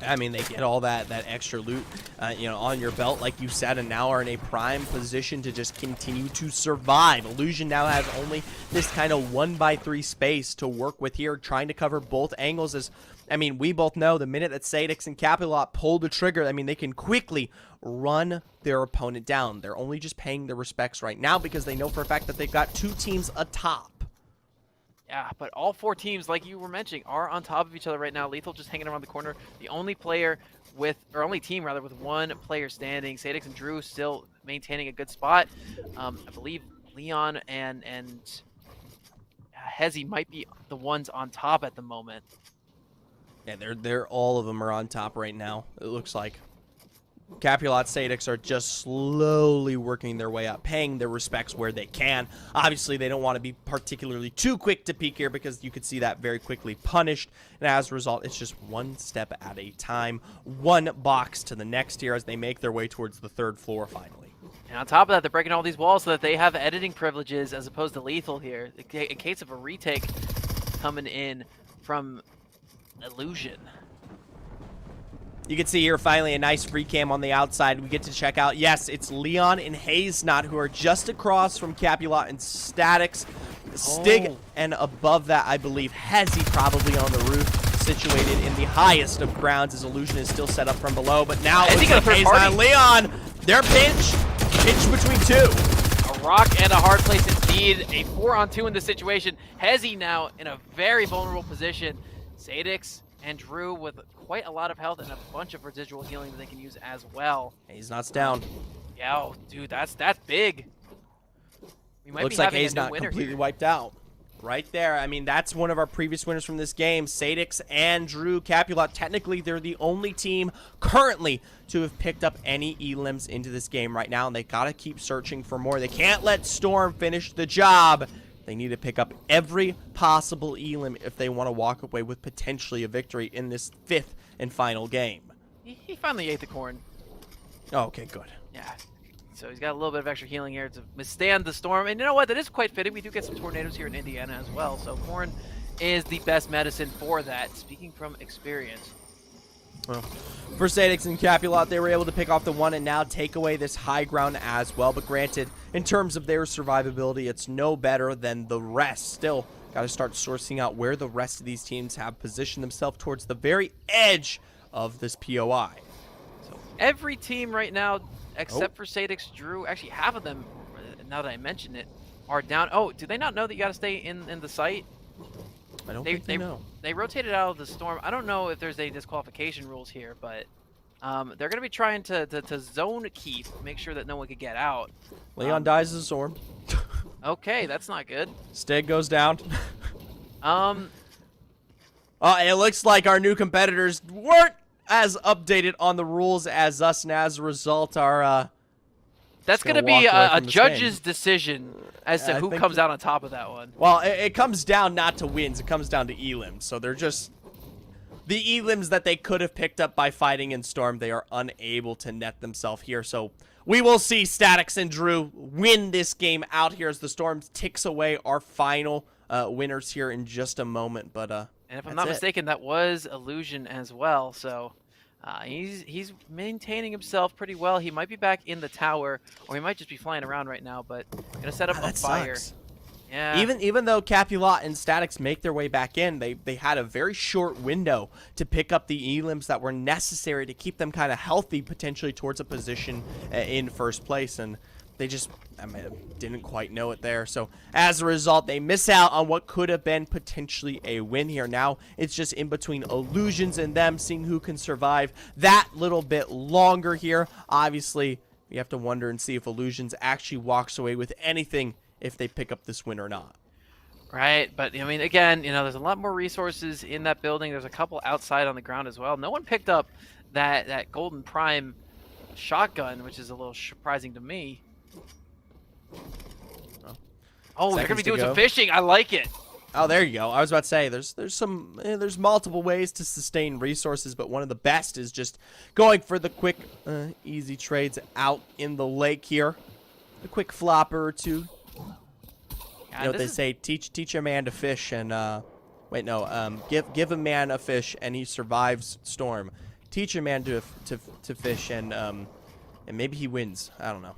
I mean, they get all that extra loot, on your belt, like you said, and now are in a prime position to just continue to survive. Illusion now has only this kind of 1x3 space to work with here, trying to cover both angles. As we both know the minute that Sadix and Capulet pull the trigger, they can quickly run their opponent down. They're only just paying their respects right now because they know for a fact that they've got two teams atop. Yeah, but all four teams, like you were mentioning, are on top of each other right now. Lethal just hanging around the corner. The only team with one player standing. Sadix and Drew still maintaining a good spot. I believe Leon and Hezi might be the ones on top at the moment. Yeah, they're all of them are on top right now, it looks like. Capulet, Sadix are just slowly working their way up, paying their respects where they can. Obviously, they don't want to be particularly too quick to peek here because you could see that very quickly punished. And as a result, it's just one step at a time, one box to the next here as they make their way towards the third floor finally. And on top of that, they're breaking all these walls so that they have editing privileges as opposed to Lethal here. In case of a retake coming in from Illusion. You can see here finally a nice free cam on the outside. We get to check out, yes, it's Leon and Haznot who are just across from Capulet and Stadix. Stig, and above that, I believe, Hezi probably on the roof. situated in the highest of grounds as Illusion is still set up from below. But now Is he looks gonna like third Haze party? and Leon, they're pinched between two. A rock and a hard place indeed. A 4-on-2 in this situation. Hezi now in a very vulnerable position. Sadix and Drew with quite a lot of health and a bunch of residual healing that they can use as well. He's not down. Yeah, oh, dude, that's big. We might Looks be like having Haze a new not winner completely here. wiped out. Right there. I mean, that's one of our previous winners from this game. Sadix and Drew Capulet. Technically, they're the only team currently to have picked up any elims into this game right now, and they got to keep searching for more. They can't let Storm finish the job. They need to pick up every possible elim if they want to walk away with potentially a victory in this 5th and final game. He finally ate the corn. Oh, okay, good. Yeah. So he's got a little bit of extra healing here to withstand the storm. And you know what? That is quite fitting. We do get some tornadoes here in Indiana as well. So corn is the best medicine for that, speaking from experience. Well, for Sadix and Capulet, they were able to pick off the one and now take away this high ground as well. But granted, in terms of their survivability, it's no better than the rest. Still, got to start sourcing out where the rest of these teams have positioned themselves towards the very edge of this POI. So every team right now, except for Sadix, Drew, actually half of them, now that I mention it, are down. Oh, do they not know that you got to stay in the site? I don't think they know. They rotated out of the storm. I don't know if there's any disqualification rules here, but they're going to be trying to zone keep, make sure that no one could get out. Leon dies as a storm. Okay, that's not good. Steg goes down. It looks like our new competitors weren't as updated on the rules as us, and as a result, our that's going to be a judge's decision as to who comes out on top of that one. Well, it comes down not to wins, it comes down to elims. So they're just the elims that they could have picked up by fighting in Storm. They are unable to net themselves here. So we will see Statix and Drew win this game out here as the Storm ticks away our final winners here in just a moment. But and if I'm not mistaken, that was Illusion as well. So he's maintaining himself pretty well. He might be back in the tower, or he might just be flying around right now. But gonna set up a fire. Sucks. Yeah. Even though Capulet and Statix make their way back in, they had a very short window to pick up the elims that were necessary to keep them kind of healthy, potentially towards a position in first place, and they just didn't quite know it there. So as a result, they miss out on what could have been potentially a win here. Now it's just in between Illusions and them, seeing who can survive that little bit longer here. Obviously, we have to wonder and see if Illusions actually walks away with anything if they pick up this win or not. Right, but I mean, again, there's a lot more resources in that building. There's a couple outside on the ground as well. No one picked up that Golden Prime shotgun, which is a little surprising to me. Oh, they're gonna be doing some fishing. I like it. Oh, there you go. I was about to say there's multiple ways to sustain resources, but one of the best is just going for the quick, easy trades out in the lake here. A quick flopper or two. You know what they say? Teach a man to fish, and give a man a fish, and he survives storm. Teach a man to fish, and maybe he wins. I don't know.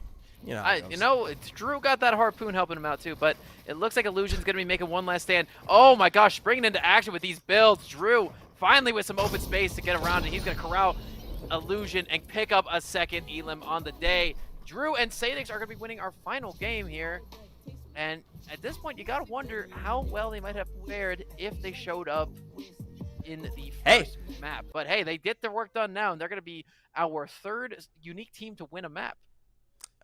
Drew got that harpoon helping him out too, but it looks like Illusion's gonna be making one last stand. Oh my gosh, springing into action with these builds. Drew finally with some open space to get around, and he's gonna corral Illusion and pick up a second elim on the day. Drew and Sadix are gonna be winning our final game here. And at this point, you gotta wonder how well they might have fared if they showed up in the first map. But hey, they get their work done now, and they're gonna be our third unique team to win a map.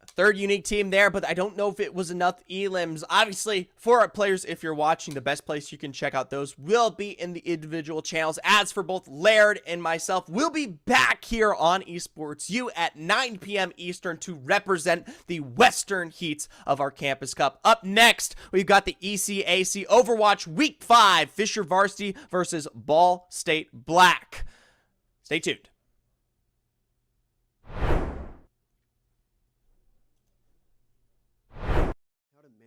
Third unique team there, but I don't know if it was enough elims. Obviously, for our players, if you're watching, the best place you can check out those will be in the individual channels. As for both Laird and myself, we'll be back here on Esports U at 9 p.m. Eastern to represent the Western Heats of our Campus Cup. Up next, we've got the ECAC Overwatch Week 5, Fisher Varsity versus Ball State Black. Stay tuned.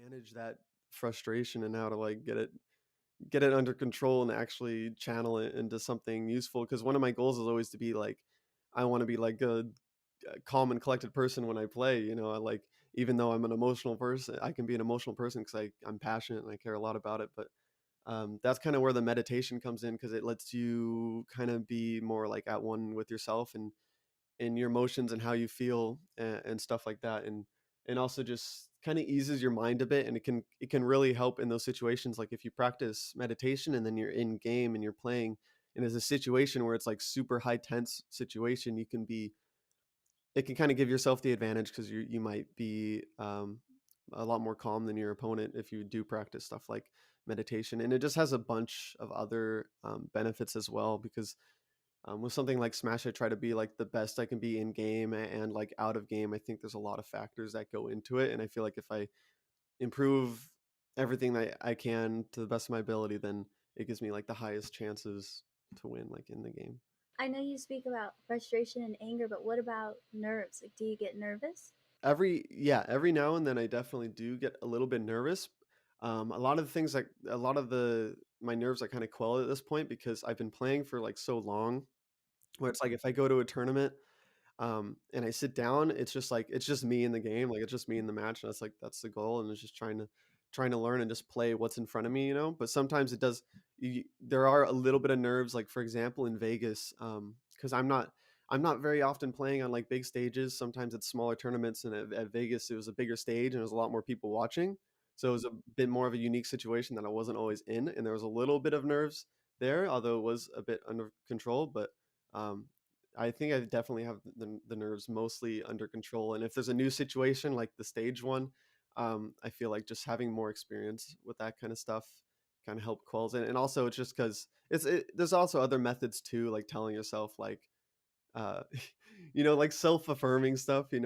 Manage that frustration and how to like get it under control and actually channel it into something useful, because one of my goals is always to be like, I want to be like a calm and collected person when I play. I like, even though I'm an emotional person, I can be an emotional person because I'm passionate and I care a lot about it, but that's kind of where the meditation comes in, because it lets you kind of be more like at one with yourself and in your emotions and how you feel, and stuff like that, and also just kind of eases your mind a bit, and it can really help in those situations. Like if you practice meditation and then you're in game and you're playing, and there's a situation where it's like super high tense situation, it can kind of give yourself the advantage, because you might be a lot more calm than your opponent if you do practice stuff like meditation. And it just has a bunch of other benefits as well, because with something like Smash, I try to be like the best I can be in game and like out of game. I think there's a lot of factors that go into it, and I feel like if I improve everything that I can to the best of my ability, then it gives me like the highest chances to win, like in the game. I know you speak about frustration and anger, but what about nerves? Like, do you get nervous? Every now and then I definitely do get a little bit nervous. A lot of the things, like a lot of the my nerves I kind of quell at this point, because I've been playing for like so long, where it's like if I go to a tournament, and I sit down, it's just like it's just me in the game, like it's just me in the match, and that's the goal, and it's just trying to learn and just play what's in front of me, you know. But sometimes it does. There are a little bit of nerves, like for example in Vegas, because I'm not very often playing on like big stages. Sometimes it's smaller tournaments, and at Vegas it was a bigger stage and there was a lot more people watching, so it was a bit more of a unique situation that I wasn't always in, and there was a little bit of nerves there, although it was a bit under control. But um, I think I definitely have the nerves mostly under control. And if there's a new situation like the stage one, I feel like just having more experience with that kind of stuff kind of help quells it. And also it's just because there's also other methods too, like telling yourself like, uh, like self-affirming stuff, I'm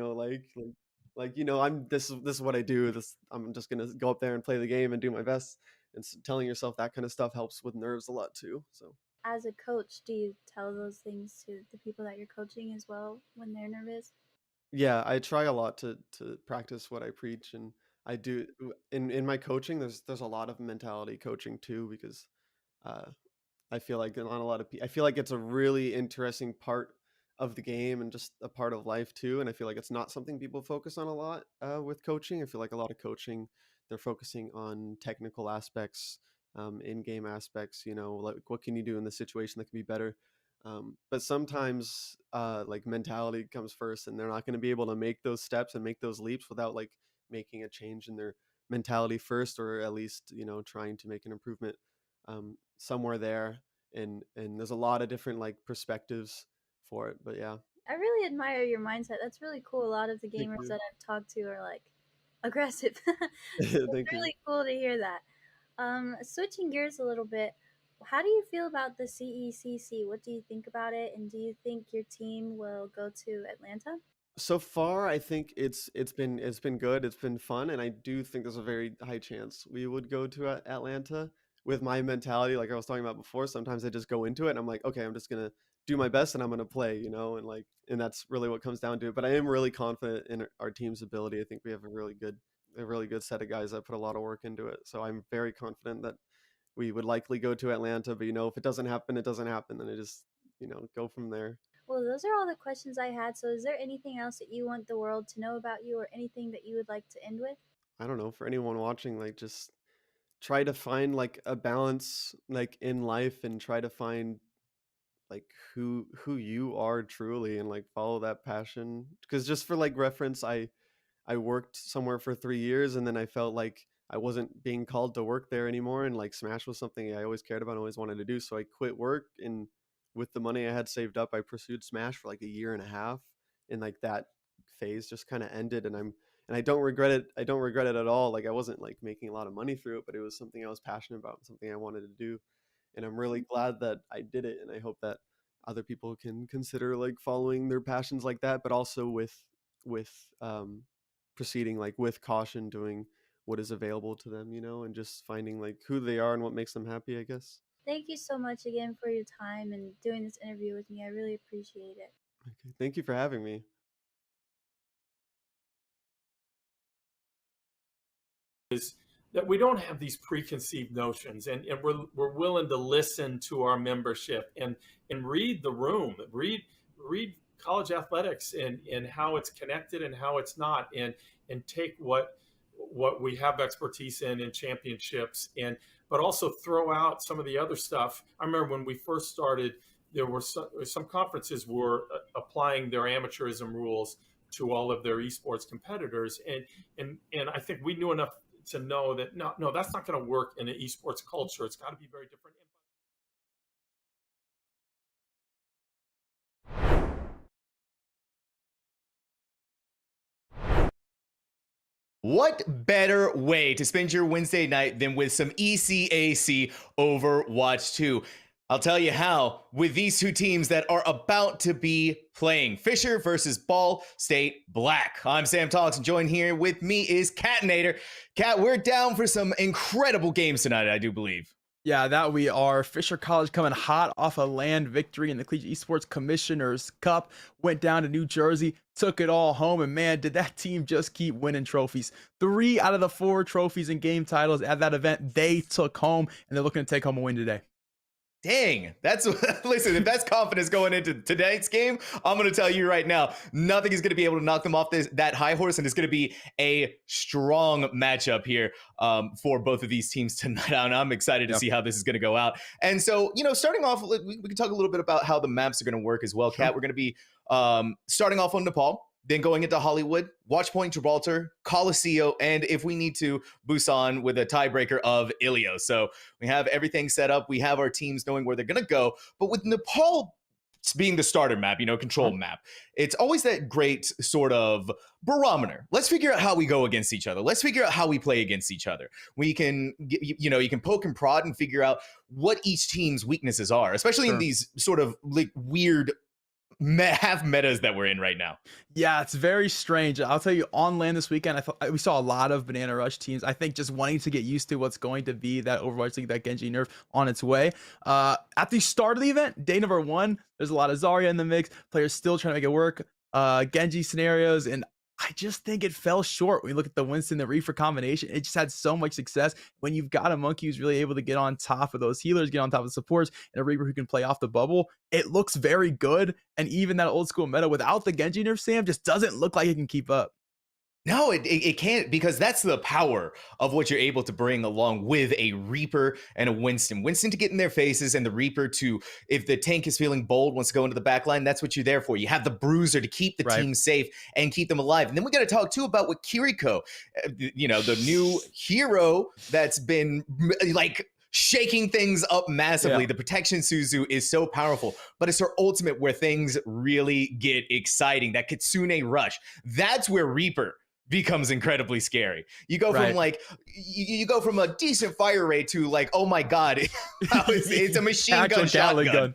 this is what I do. I'm just gonna go up there and play the game and do my best. And telling yourself that kind of stuff helps with nerves a lot too. So. As a coach, do you tell those things to the people that you're coaching as well when they're nervous? Yeah, I try a lot to practice what I preach, and I do in my coaching. There's a lot of mentality coaching too, because uh, I feel like on a lot of I feel like it's a really interesting part of the game and just a part of life too. And I feel like it's not something people focus on a lot with coaching. I feel like a lot of coaching, they're focusing on technical aspects, in-game aspects. Like what can you do in this situation that can be better. But sometimes like mentality comes first, and they're not going to be able to make those steps and make those leaps without like making a change in their mentality first, or at least trying to make an improvement somewhere there. And there's a lot of different like perspectives for it, but yeah. I really admire your mindset. That's really cool. A lot of the Thank gamers you. that I've talked to are like aggressive. It's Thank you. really cool to hear that. Switching gears a little bit, how do you feel about the CECC? What do you think about it? And do you think your team will go to Atlanta? So far, I think it's been good. It's been fun, and I do think there's a very high chance we would go to Atlanta. With my mentality, like I was talking about before, sometimes I just go into it and I'm like, okay, I'm just gonna do my best and I'm gonna play, and that's really what comes down to it. But I am really confident in our team's ability. I think we have a really good set of guys that put a lot of work into it. So I'm very confident that we would likely go to Atlanta. But if it doesn't happen, it doesn't happen. Then I just go from there. Well, those are all the questions I had. So, is there anything else that you want the world to know about you or anything that you would like to end with? I don't know, for anyone watching, like just try to find like a balance like in life, and try to find like who you are truly, and like follow that passion. Because just for like reference, I worked somewhere for 3 years, and then I felt like I wasn't being called to work there anymore, and like Smash was something I always cared about and always wanted to do. So I quit work, and with the money I had saved up, I pursued Smash for like a year and a half, and like that phase just kind of ended. And I don't regret it. I don't regret it at all. Like I wasn't like making a lot of money through it, but it was something I was passionate about, something I wanted to do, and I'm really glad that I did it. And I hope that other people can consider like following their passions like that, but also with proceeding like with caution, doing what is available to them, and just finding like who they are and what makes them happy, I guess. Thank you so much again for your time and doing this interview with me. I really appreciate it. Okay, thank you for having me. Is that we don't have these preconceived notions, and we're willing to listen to our membership and read the room, read college athletics and how it's connected and how it's not, and take what we have expertise in championships, but also throw out some of the other stuff. I remember when we first started, there were some conferences were applying their amateurism rules to all of their esports competitors, and I think we knew enough to know that no, that's not going to work in an esports culture. It's got to be very different. What better way to spend your Wednesday night than with some ECAC Overwatch 2? I'll tell you how, with these two teams that are about to be playing. Fisher versus Ball State Black. I'm Sam Talks, and joined here with me is Catinator. Cat, we're down for some incredible games tonight, I do believe. Yeah, that we are. Fisher College coming hot off a land victory in the Collegiate Esports Commissioner's Cup. Went down to New Jersey, took it all home, and man, did that team just keep winning trophies. 3 out of the 4 trophies and game titles at that event they took home, and they're looking to take home a win today. Dang, listen, if that's confidence going into tonight's game, I'm going to tell you right now, nothing is going to be able to knock them off that high horse, and it's going to be a strong matchup here for both of these teams tonight. And I'm excited to see how this is going to go out. And so, starting off, we can talk a little bit about how the maps are going to work as well. Kat, we're going to be starting off on Nepal, then going into Hollywood, Watchpoint, Gibraltar, Coliseum, and if we need to, Busan with a tiebreaker of Ilios. So we have everything set up. We have our teams knowing where they're going to go. But with Nepal being the starter map, control map, it's always that great sort of barometer. Let's figure out how we go against each other. Let's figure out how we play against each other. We can, you can poke and prod and figure out what each team's weaknesses are, especially in these sort of like weird half metas that we're in right now. Yeah, it's very strange. I'll tell you, on land this weekend, we saw a lot of Banana Rush teams, I think, just wanting to get used to what's going to be that Overwatch League, that Genji nerf on its way. At the start of the event, day number 1, there's a lot of Zarya in the mix, players still trying to make it work, Genji scenarios, and I just think it fell short. When you look at the Winston, the Reaper combination, it just had so much success. When you've got a Monkey who's really able to get on top of those healers, get on top of the supports, and a Reaper who can play off the bubble, it looks very good. And even that old school meta without the Genji nerf, Sam, just doesn't look like it can keep up. No, it can't, because that's the power of what you're able to bring along with a Reaper and a Winston. Winston to get in their faces, and the Reaper to, if the tank is feeling bold, wants to go into the back line, that's what you're there for. You have the Bruiser to keep the team safe and keep them alive. And then we got to talk too about what Kiriko, the new hero that's been like shaking things up massively. The protection Suzu is so powerful, but it's her ultimate where things really get exciting. That Kitsune Rush, that's where Reaper becomes incredibly scary. You go from you go from a decent fire rate to like, oh my god, it's a machine gun shotgun.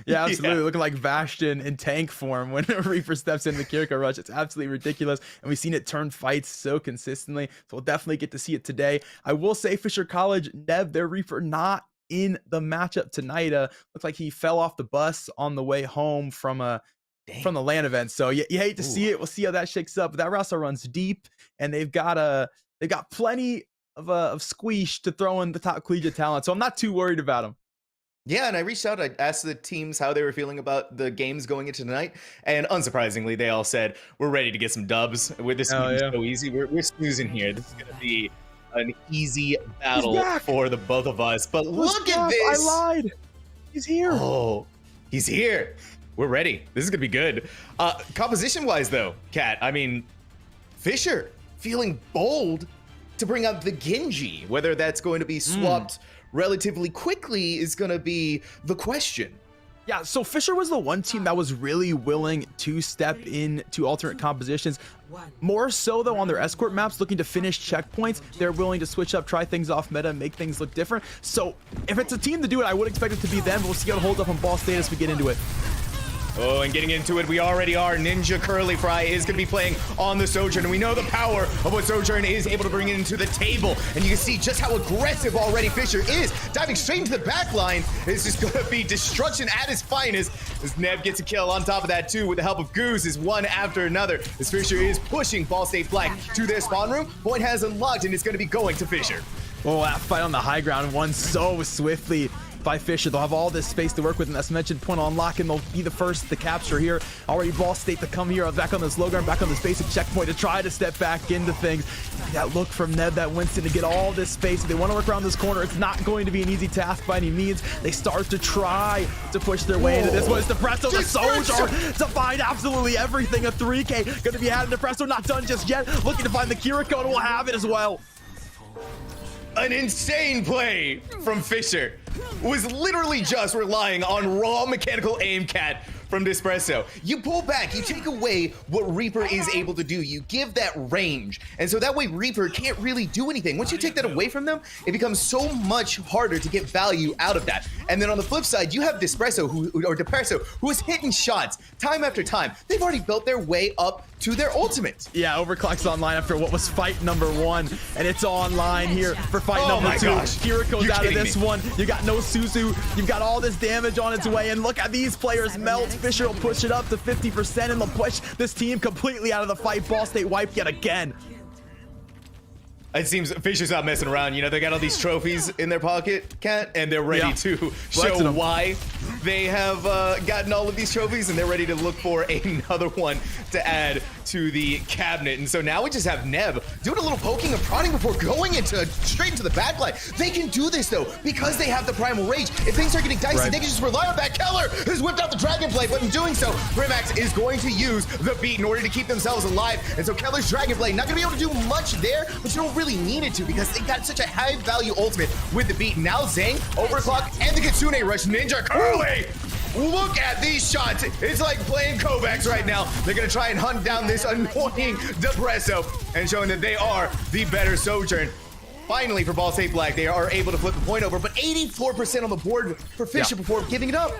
Yeah, absolutely. Looking like Bastion in tank form when a Reaper steps in the Kiriko Rush. It's absolutely ridiculous, and we've seen it turn fights so consistently, so we'll definitely get to see it today. I will say Fisher College, Nev, their Reaper not in the matchup tonight. Looks like he fell off the bus on the way home from the LAN event, so you hate to see it. We'll see how that shakes up. But that roster runs deep, and they've got plenty of squeeze to throw in the top collegiate talent, so I'm not too worried about them. Yeah, and I reached out, I asked the teams how they were feeling about the games going into tonight, and unsurprisingly, they all said, we're ready to get some dubs. This is going to be so easy. We're snoozing here. This is going to be an easy battle for the both of us. But look at this. I lied. He's here. Oh, he's here. We're ready. This is going to be good. Composition-wise, though, Kat, I mean, Fisher feeling bold to bring out the Genji. Whether that's going to be swapped relatively quickly is going to be the question. Yeah, so Fisher was the one team that was really willing to step into alternate compositions. More so, though, on their escort maps, looking to finish checkpoints. They're willing to switch up, try things off meta, make things look different. So if it's a team to do it, I would expect it to be them, but we'll see how it holds up on Ball State as we get into it. Oh, and getting into it, we already are. Ninja Curly Fry is going to be playing on the Sojourn, and we know the power of what Sojourn is able to bring into the table. And you can see just how aggressive already Fisher is. Diving straight into the back line is just going to be destruction at its finest. As Nev gets a kill on top of that, too, with the help of Goose, is one after another. As Fisher is pushing Ball State Black to their spawn room. Point has unlocked, and it's going to be going to Fisher. Oh, that fight on the high ground won so swiftly by Fisher. They'll have all this space to work with, and as mentioned, point on lock, and they'll be the first to capture here. Already Ball State to come here, back on this low ground, back on this basic checkpoint to try to step back into things. That look from Ned, that Winston to get all this space. If they want to work around this corner, it's not going to be an easy task by any means. They start to try to push their way into this one. It's Depresso, the soldier, to find absolutely everything. A 3K going to be had. Depresso not done just yet. Looking to find the Kiriko, and will have it as well. An insane play from Fisher. Was literally just relying on raw mechanical aim cat from Despresso. You pull back, you take away what Reaper is able to do. You give that range. And so that way Reaper can't really do anything. Once you take that away from them, it becomes so much harder to get value out of that. And then on the flip side, you have Despresso, who is hitting shots time after time. They've already built their way up to their ultimate. Yeah, Overclock's online after what was fight number 1, and it's online here for fight number 2. Kiriko's out of this one. You got no Suzu. You've got all this damage on its way, and look at these players melt. Fisher will push it up to 50%, and they'll push this team completely out of the fight. Ball State wiped yet again. It seems Fisher's not messing around. You know, they got all these trophies in their pocket, Cat, and they're ready to show why they have gotten all of these trophies, and they're ready to look for another one to add to the cabinet. And so now we just have Neb doing a little poking and prodding before going straight into the backline. They can do this, though, because they have the Primal Rage. If things are getting dicey, they can just rely on that. Keller has whipped out the Dragon Blade, but in doing so, Grimax is going to use the beat in order to keep themselves alive. And so Keller's Dragon Blade not going to be able to do much there, but you don't really need it to because they got such a high value ultimate with the beat. Now Zhang, Overclock, and the Kitsune Rush. Ninja Curly! Look at these shots. It's like playing Kovacs right now. They're going to try and hunt down this annoying Depresso and showing that they are the better Sojourn. Finally, for Ball State Black, they are able to flip the point over, but 84% on the board for Fisher before giving it up.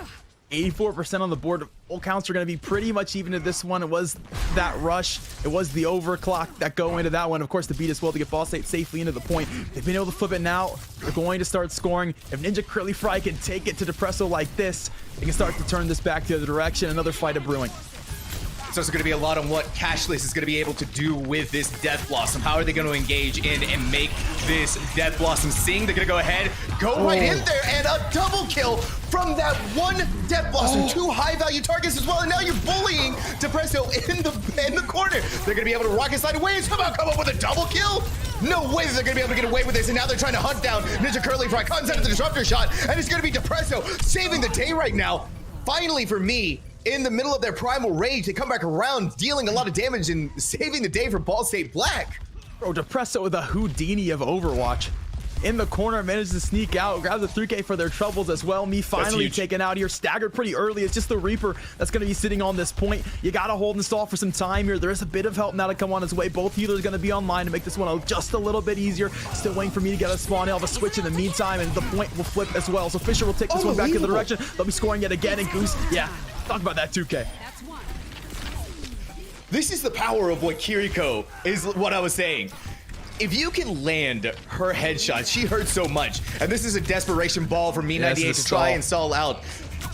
84% on the board. All counts are going to be pretty much even to this one. It was that rush. It was the overclock that go into that one. Of course, the beat as well to get Ball State safely into the point. They've been able to flip it now. They're going to start scoring. If Ninja Curly Fry can take it to Depresso like this, they can start to turn this back the other direction. Another fight of brewing. So it's going to be a lot on what Cashless is going to be able to do with this Death Blossom. How are they going to engage in and make this Death Blossom sing? They're going to go ahead, go right in there, and a double kill from that one Death Blossom. 2 high-value targets as well, and now you're bullying Depresso in the corner. They're going to be able to rocket slide away and somehow come up with a double kill. No way that they're going to be able to get away with this, and now they're trying to hunt down Ninja Curly Fry. Comes out of the disruptor shot, and it's going to be Depresso saving the day right now. Finally, for me, in the middle of their Primal Rage, they come back around, dealing a lot of damage and saving the day for Ball State Black. Bro, Depresso with a Houdini of Overwatch. In the corner, manages to sneak out, grabs the 3K for their troubles as well. Me finally taken out here, staggered pretty early. It's just the Reaper that's going to be sitting on this point. You got to hold and stall for some time here. There is a bit of help now to come on his way. Both healers going to be online to make this one just a little bit easier. Still waiting for me to get a spawn. I'll have a switch in the meantime, and the point will flip as well. So Fisher will take this one back in the direction. They'll be scoring yet again, and Goose, yeah, talk about that 2K. This is the power of what Kiriko is, what I was saying. If you can land her headshot, she hurts so much. And this is a desperation ball for Me98 to try and stall out.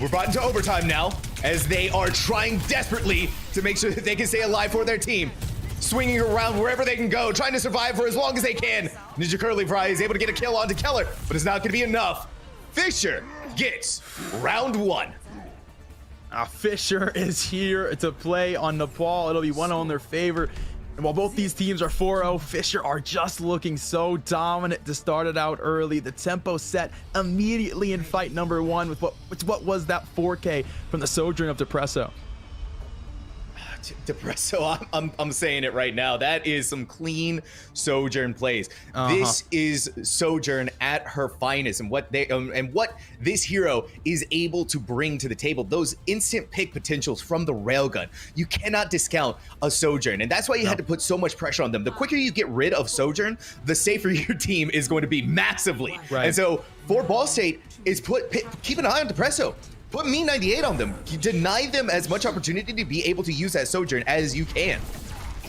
We're brought into overtime now, as they are trying desperately to make sure that they can stay alive for their team. Swinging around wherever they can go, trying to survive for as long as they can. Ninja Curly Fry is able to get a kill onto Keller, but it's not going to be enough. Fisher gets round 1. Fisher is here to play on Nepal. It'll be 1-0 in their favor. And while both these teams are 4-0, Fisher are just looking so dominant to start it out early. The tempo set immediately in fight number 1 with what was that 4K from the Sojourn of Depresso. Depresso, I'm saying it right now. That is some clean Sojourn plays. This is Sojourn at her finest, and what this hero is able to bring to the table. Those instant pick potentials from the railgun. You cannot discount a Sojourn, and that's why you had to put so much pressure on them. The quicker you get rid of Sojourn, the safer your team is going to be massively. And so for Ball State, is keep an eye on Depresso. Put Me98 on them. You deny them as much opportunity to be able to use that Sojourn as you can.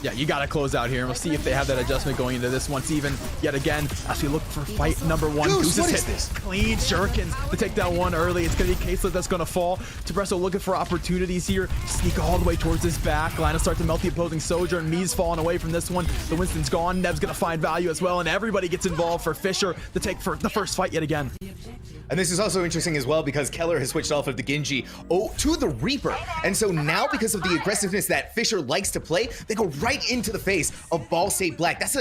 Yeah, you got to close out here, and we'll see if they have that adjustment going into this one. Steven, yet again, as we look for fight number one. Goose, what is hit this? Clean shurikens to take that one early. It's going to be Caselet that's going to fall. Depresso looking for opportunities here. Sneak all the way towards his back. Line to start to melt the opposing soldier, and Mee's falling away from this one. The Winston's gone. Nev's going to find value as well, and everybody gets involved for Fisher to take for the first fight yet again. And this is also interesting as well because Keller has switched off of the Genji to the Reaper. And so now, because of the aggressiveness that Fisher likes to play, they go right into the face of Ball State Black. That's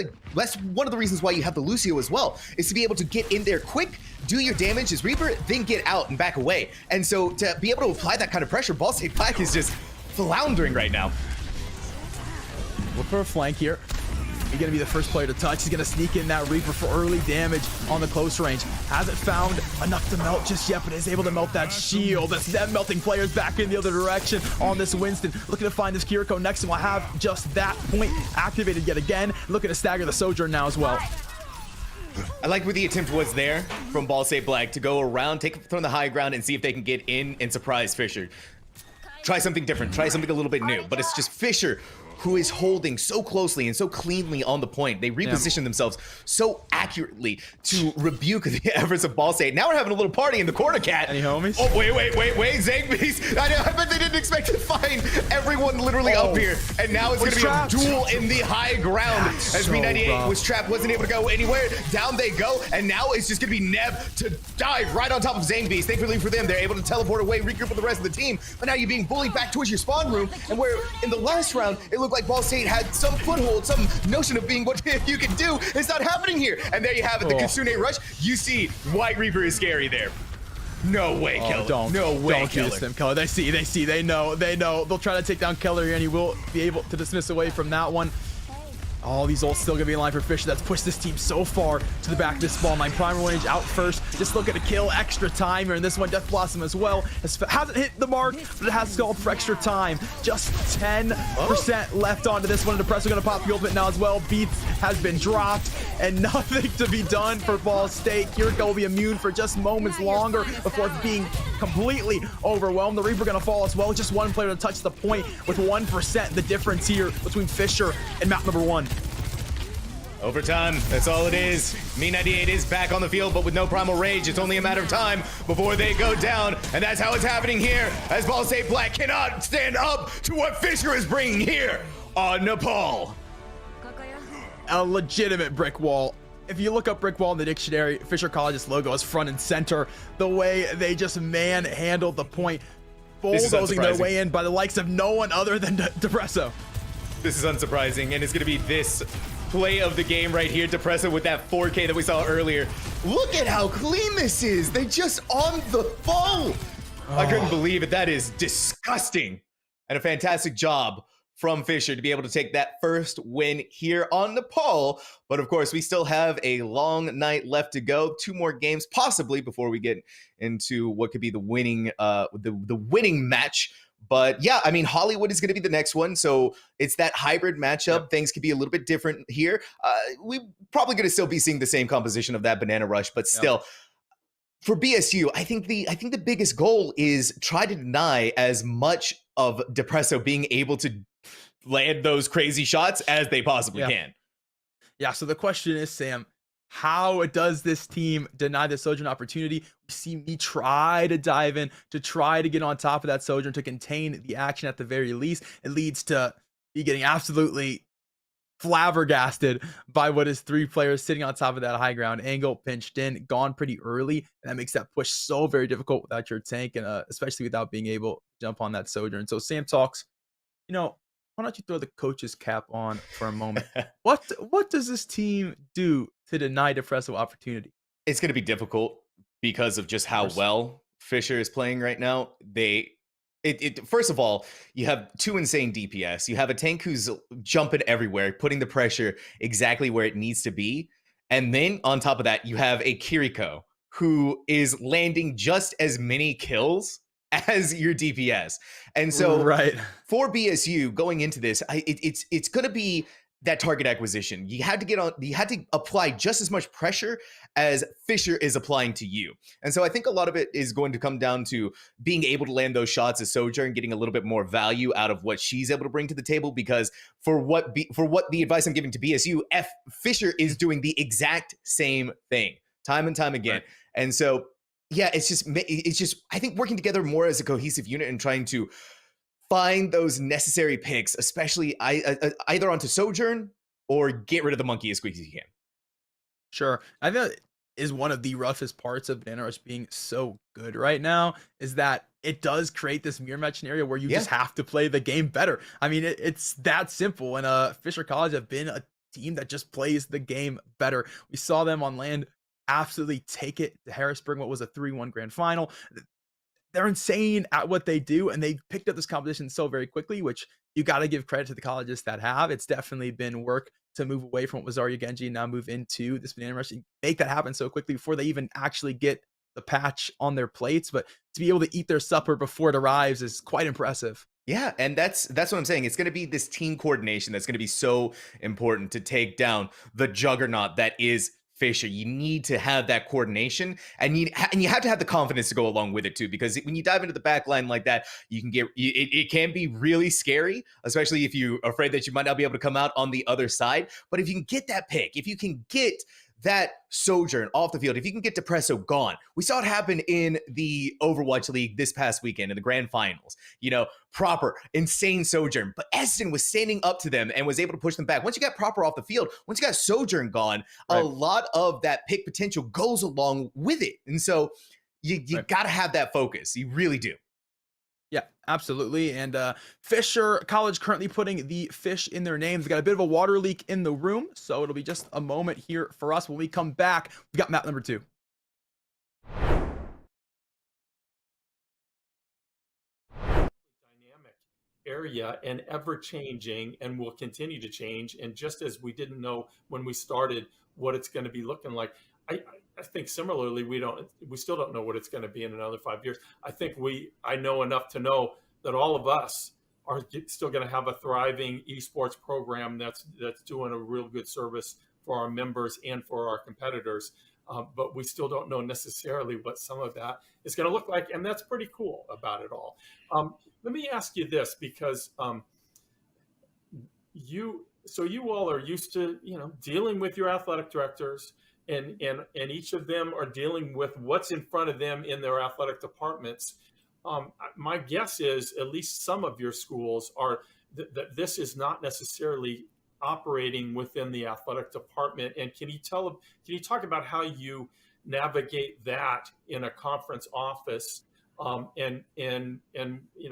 one of the reasons why you have the Lucio as well, is to be able to get in there quick, do your damage as Reaper, then get out and back away. And so to be able to apply that kind of pressure, Ball State Black is just floundering right now. Look for a flank here. He's going to be the first player to touch. He's going to sneak in that Reaper for early damage on the close range. Hasn't found enough to melt just yet, but is able to melt that shield. That's them melting players back in the other direction on this Winston. Looking to find this Kiriko next, and will have just that point activated yet again. Looking to stagger the Sojourn now as well. I like where the attempt was there from Ball State Black to go around, take it from the high ground, and see if they can get in and surprise Fisher. Try something different, try something a little bit new, but it's just Fisher who is holding so closely and so cleanly on the point. They reposition themselves so accurately to rebuke the efforts of Ball State. Now we're having a little party in the corner, Cat. Any homies? Oh, wait. Zangbeast. I bet they didn't expect to find everyone literally up here. And now it's going to be a duel in the high ground. As B98 was trapped, wasn't able to go anywhere. Down they go. And now it's just going to be Nev to dive right on top of Zangbeast. Thankfully for them, they're able to teleport away, regroup with the rest of the team. But now you're being bullied back towards your spawn room. And where in the last round, it looked like Ball State had some foothold, some notion of being what you can do. It's not happening here. And there you have it, the Kitsune Rush. You see, White Reaper is scary there. No way, Keller. Don't do this to them, Keller. They see, they know. They'll try to take down Keller here, and he will be able to dismiss away from that one. All these ults still gonna be in line for Fisher. That's pushed this team so far to the back of this spawn line. Primal range out first. Just looking to kill extra time here. And this one, Death Blossom as well. Hasn't hit the mark, but it has called for extra time. Just 10% left onto this one. Depresso gonna pop the ultimate now as well. Beats has been dropped, and nothing to be done for Ball State. Kiriko will be immune for just moments longer before being completely overwhelmed. The Reaper gonna fall as well. Just one player to touch the point with 1%. The difference here between Fisher and map number one. Overtime, that's all it is. Me98 is back on the field, but with no Primal Rage, it's only a matter of time before they go down. And that's how it's happening here, as Ball State Black cannot stand up to what Fisher is bringing here on Nepal. A legitimate brick wall. If you look up brick wall in the dictionary, Fisher College's logo is front and center. The way they just manhandled the point, bulldozing their way in by the likes of no one other than Depresso. This is unsurprising, and it's going to be this play of the game right here. Depresso with that 4K that we saw earlier. Look at how clean this is. They just on the ball. I couldn't believe it. That is disgusting. And a fantastic job from Fisher to be able to take that first win here on Nepal. But of course, we still have a long night left to go. 2 more games possibly before we get into what could be the winning the winning match. But yeah, I mean, Hollywood is going to be the next one. So it's that hybrid matchup. Yep. Things could be a little bit different here. We probably going to still be seeing the same composition of that Banana Rush, but still for BSU, I think the biggest goal is try to deny as much of Depresso being able to land those crazy shots as they possibly can. Yeah. So the question is, Sam, how does this team deny the Sojourn opportunity? We see me try to dive in, to try to get on top of that Sojourn, to contain the action at the very least. It leads to me getting absolutely flabbergasted by what is 3 players sitting on top of that high ground. Angle pinched in, gone pretty early, and that makes that push so very difficult without your tank, and especially without being able to jump on that Sojourn. So Sam talks, why don't you throw the coach's cap on for a moment? What does this team do to deny Depresso opportunity? It's going to be difficult because of just how well Fisher is playing right now. First of all, you have 2 insane DPS. You have a tank who's jumping everywhere, putting the pressure exactly where it needs to be. And then on top of that, you have a Kiriko who is landing just as many kills as your DPS. And so for BSU going into this, it's going to be that target acquisition. You had to apply just as much pressure as Fisher is applying to you. And so I think a lot of it is going to come down to being able to land those shots as Sojourn, getting a little bit more value out of what she's able to bring to the table, because for what the advice I'm giving to BSU, Fisher is doing the exact same thing time and time again. Right. And so yeah, it's just I think working together more as a cohesive unit and trying to find those necessary picks, especially either onto Sojourn or get rid of the monkey as quick as you can. Sure. I think that is one of the roughest parts of Banana Rush being so good right now, is that it does create this mirror match scenario where you just have to play the game better. I mean, it's that simple. And Fisher College have been a team that just plays the game better. We saw them on land absolutely take it to Harrisburg, what was a 3-1 grand final. They're insane at what they do, and they picked up this competition so very quickly, which you got to give credit to the colleges that have. It's definitely been work to move away from what was Zarya Genji and now move into this Banana Rush and make that happen so quickly before they even actually get the patch on their plates. But to be able to eat their supper before it arrives is quite impressive. Yeah, and that's what I'm saying. It's going to be this team coordination that's going to be so important to take down the juggernaut that is Fisher. You need to have that coordination, and you have to have the confidence to go along with it too, because when you dive into the back line like that, you can get it can be really scary, especially if you're afraid that you might not be able to come out on the other side. But if you can get that pick, if you can get that Sojourn off the field, if you can get Depresso gone. We saw it happen in the Overwatch League this past weekend in the grand finals. Proper, insane Sojourn. But Eston was standing up to them and was able to push them back. Once you got Proper off the field, once you got Sojourn gone, a lot of that pick potential goes along with it. And so you got to have that focus. You really do. Yeah, absolutely. And Fisher College currently putting the fish in their names. We got a bit of a water leak in the room, so it'll be just a moment here for us. When we come back, we got map number 2. Dynamic area and ever changing, and will continue to change. And just as we didn't know when we started what it's going to be looking like, I think similarly, we still don't know what it's going to be in another 5 years. I know enough to know that all of us are still going to have a thriving esports program that's doing a real good service for our members and for our competitors. But we still don't know necessarily what some of that is going to look like, and that's pretty cool about it all. Let me ask you this, because you all are used to dealing with your athletic directors. And each of them are dealing with what's in front of them in their athletic departments. My guess is at least some of your schools are that this is not necessarily operating within the athletic department. And can you talk about how you navigate that in a conference office? And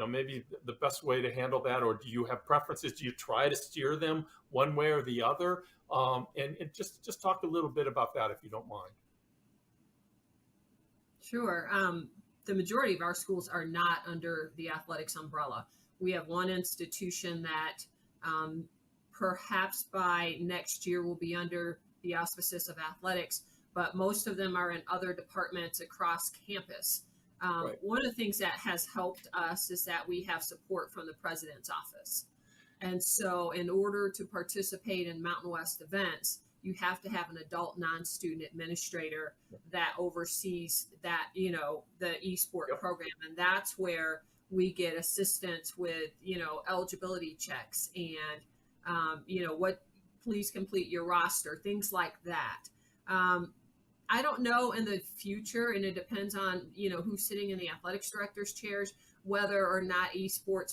maybe the best way to handle that, or do you have preferences? Do you try to steer them one way or the other? And just talk a little bit about that, if you don't mind. Sure. The majority of our schools are not under the athletics umbrella. We have one institution that perhaps by next year will be under the auspices of athletics, but most of them are in other departments across campus. One of the things that has helped us is that we have support from the president's office. And so in order to participate in Mountain West events, you have to have an adult non-student administrator that oversees that, the eSport program. And that's where we get assistance with, eligibility checks and, please complete your roster, things like that. I don't know in the future, and it depends on, who's sitting in the athletics director's chairs, whether or not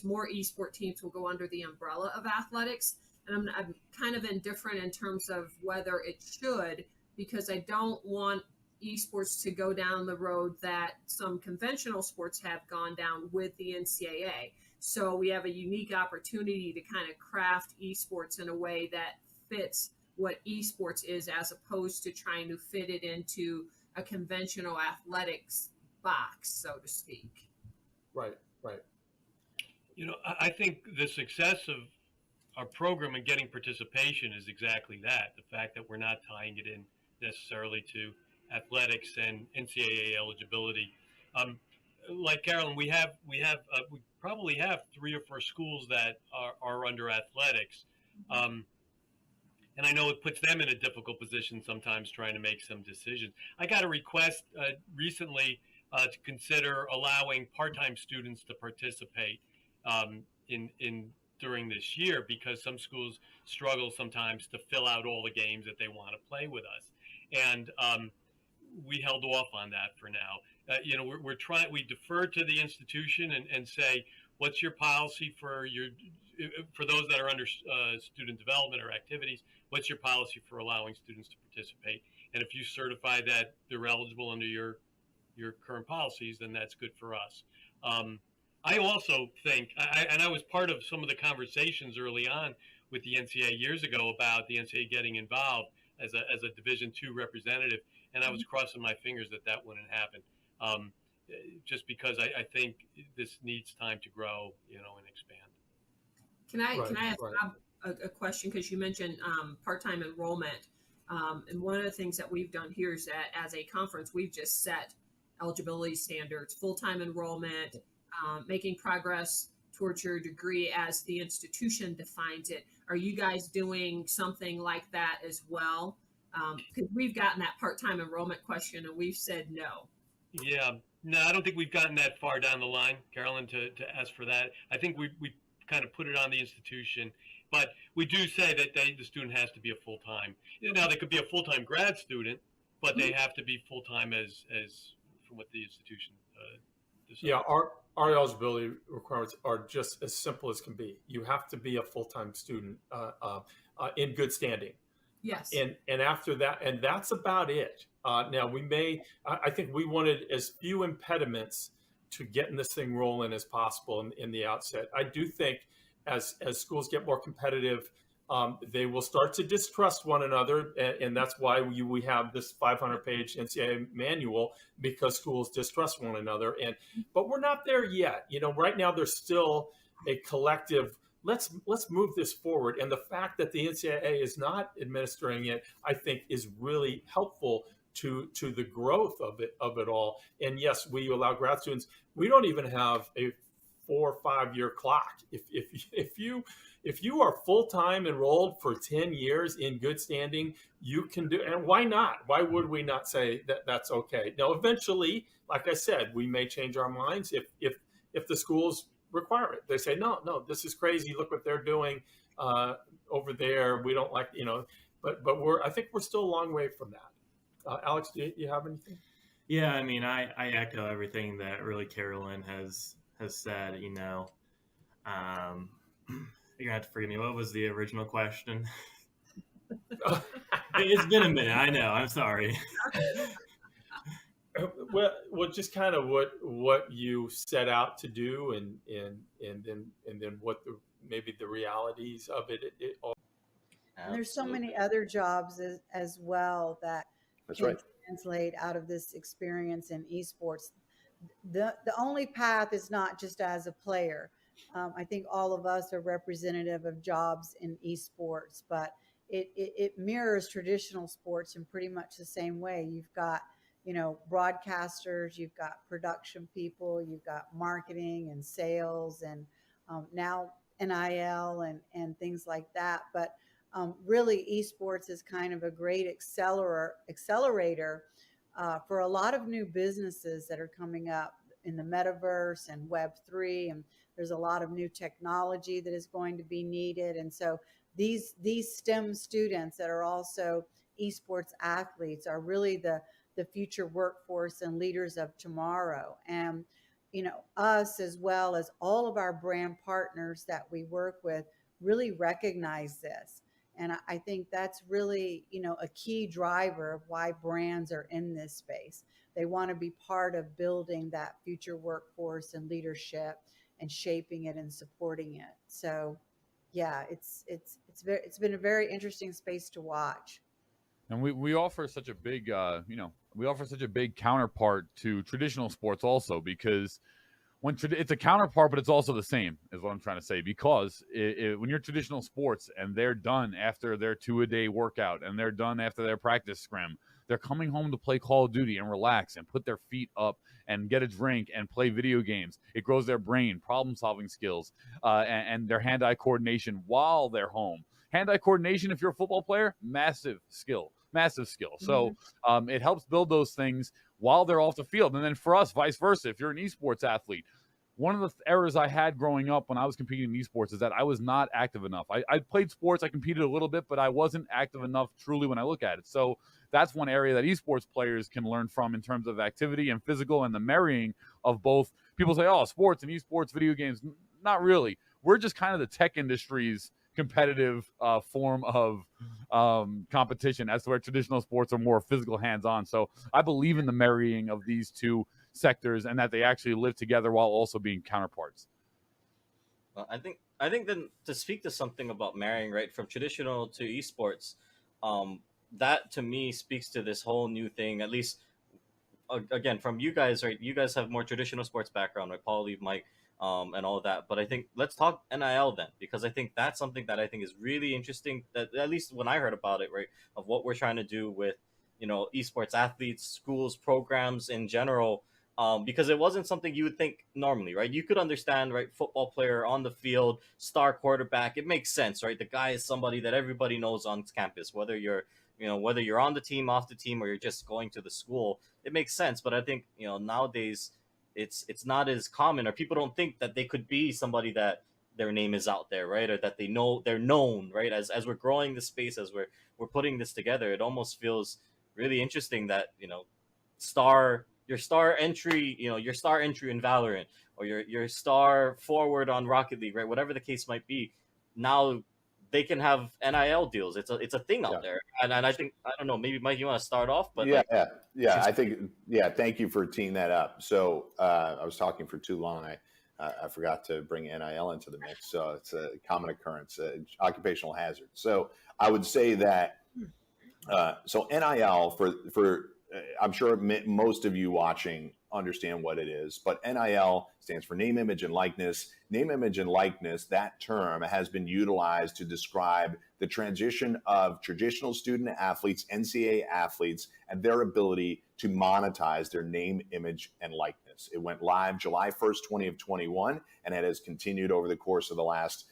more esport teams will go under the umbrella of athletics. And I'm kind of indifferent in terms of whether it should, because I don't want esports to go down the road that some conventional sports have gone down with the NCAA. So we have a unique opportunity to kind of craft esports in a way that fits what esports is, as opposed to trying to fit it into a conventional athletics box, so to speak. Right. I think the success of our program and getting participation is exactly that. The fact that we're not tying it in necessarily to athletics and NCAA eligibility. Like Carolyn, we probably have 3 or 4 schools that are under athletics. And I know it puts them in a difficult position sometimes trying to make some decisions. I got a request recently to consider allowing part-time students to participate in during this year, because some schools struggle sometimes to fill out all the games that they want to play with us. And we held off on that for now. We defer to the institution and say, what's your policy for those that are under student development or activities? What's your policy for allowing students to participate? And if you certify that they're eligible under your current policies, then that's good for us. I also think, and I was part of some of the conversations early on with the NCAA years ago about the NCAA getting involved as a Division II representative, and I was crossing my fingers that wouldn't happen, just because I think this needs time to grow, and expand. Can I ask a question, because you mentioned part-time enrollment, and one of the things that we've done here is that as a conference, we've just set eligibility standards, full-time enrollment, making progress towards your degree as the institution defines it. Are you guys doing something like that as well? Because we've gotten that part-time enrollment question and we've said no. Yeah, no, I don't think we've gotten that far down the line, Carolyn, to ask for that. I think we kind of put it on the institution, but we do say that the student has to be a full-time. Now, they could be a full-time grad student, but they have to be full-time as from what the institution decides. Yeah, our eligibility requirements are just as simple as can be. You have to be a full-time student in good standing. Yes. And after that, and that's about it. Now I think we wanted as few impediments to getting this thing rolling as possible in the outset. I do think as schools get more competitive, they will start to distrust one another, and that's why we have this 500-page NCAA manual, because schools distrust one another. But we're not there yet. Right now there's still a collective. Let's move this forward, and the fact that the NCAA is not administering it, I think, is really helpful to the growth of it all. And yes, we allow grad students. We don't even have a 4 or 5 year clock. If you are full-time enrolled for 10 years in good standing, you can do. And why not? Why would we not say that that's okay? Now, eventually, like I said, we may change our minds if the schools require it. They say, no, this is crazy. Look what they're doing over there. We don't like, but I think we're still a long way from that. Alex, do you have anything? Yeah, I mean, I echo everything that really Carolyn has said. You're gonna have to forgive me. What was the original question? It's been a minute. I know. I'm sorry. Well, just kind of what you set out to do, and then what maybe the realities of it all. And there's so many other jobs as well that can translate out of this experience in esports. The only path is not just as a player. I think all of us are representative of jobs in esports, but it mirrors traditional sports in pretty much the same way. You've got broadcasters, you've got production people, you've got marketing and sales, and now NIL and things like that. But really, esports is kind of a great accelerator for a lot of new businesses that are coming up in the metaverse and Web3, and there's a lot of new technology that is going to be needed. And so these STEM students that are also esports athletes are really the future workforce and leaders of tomorrow. And us, as well as all of our brand partners that we work with, really recognize this. And I think that's really, a key driver of why brands are in this space. They want to be part of building that future workforce and leadership and shaping it and supporting it. So, yeah, it's been a very interesting space to watch. And we offer such a big, we offer such a big counterpart to traditional sports also, because it's a counterpart, but it's also the same, is what I'm trying to say. Because when you're traditional sports and they're done after their 2-a-day workout and they're done after their practice scrim, they're coming home to play Call of Duty and relax and put their feet up and get a drink and play video games. It grows their brain, problem-solving skills, and their hand-eye coordination while they're home. Hand-eye coordination, if you're a football player, massive skill. So it helps build those things while they're off the field. And then for us, vice versa, if you're an esports athlete, one of the errors I had growing up when I was competing in esports is that I was not active enough. I played sports, I competed a little bit, but I wasn't active enough truly when I look at it. So that's one area that esports players can learn from in terms of activity and physical and the marrying of both. People say, oh, sports and esports, video games. Not really. We're just kind of the tech industry's competitive form of competition, as to where traditional sports are more physical, hands-on. So I believe in the marrying of these two sectors and that they actually live together while also being counterparts. Well, I think then to speak to something about marrying, right, from traditional to esports, that to me speaks to this whole new thing. At least, again, from you guys, right? You guys have more traditional sports background, right? Paul, Lee, Mike, and all of that. But I think let's talk NIL then, because I think that's something that I think is really interesting. That at least when I heard about it, right, of what we're trying to do with, esports athletes, schools, programs in general. Because it wasn't something you would think normally, right? You could understand, right? Football player on the field, star quarterback. It makes sense, right? The guy is somebody that everybody knows on campus, whether you're on the team, off the team, or you're just going to the school. It makes sense. But I think, nowadays it's not as common, or people don't think that they could be somebody that their name is out there, right? Or that they're known, right? As we're growing the space, as we're putting this together, it almost feels really interesting that, your star entry in Valorant, or your star forward on Rocket League, right? Whatever the case might be, now they can have NIL deals. It's a thing out there, and I think, I don't know, maybe Mike, you want to start off, but I think thank you for teeing that up. So I was talking for too long. I forgot to bring NIL into the mix, so it's a common occurrence, occupational hazard. So I would say that so NIL for I'm sure most of you watching understand what it is, but NIL stands for name, image, and likeness. Name, image, and likeness, that term has been utilized to describe the transition of traditional student athletes, NCAA athletes, and their ability to monetize their name, image, and likeness. It went live July 1st, 2021, and it has continued over the course of the last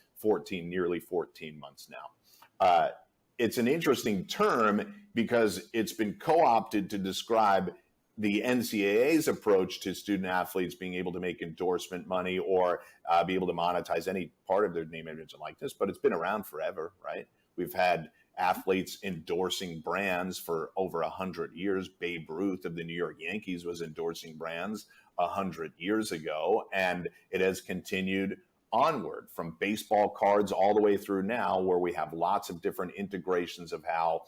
nearly 14 months now. It's an interesting term because it's been co-opted to describe the NCAA's approach to student athletes being able to make endorsement money or be able to monetize any part of their name, image, and likeness. But it's been around forever, right? We've had athletes endorsing brands for over 100 years. Babe Ruth of the New York Yankees was endorsing brands 100 years ago, and it has continued onward from baseball cards all the way through now, where we have lots of different integrations of how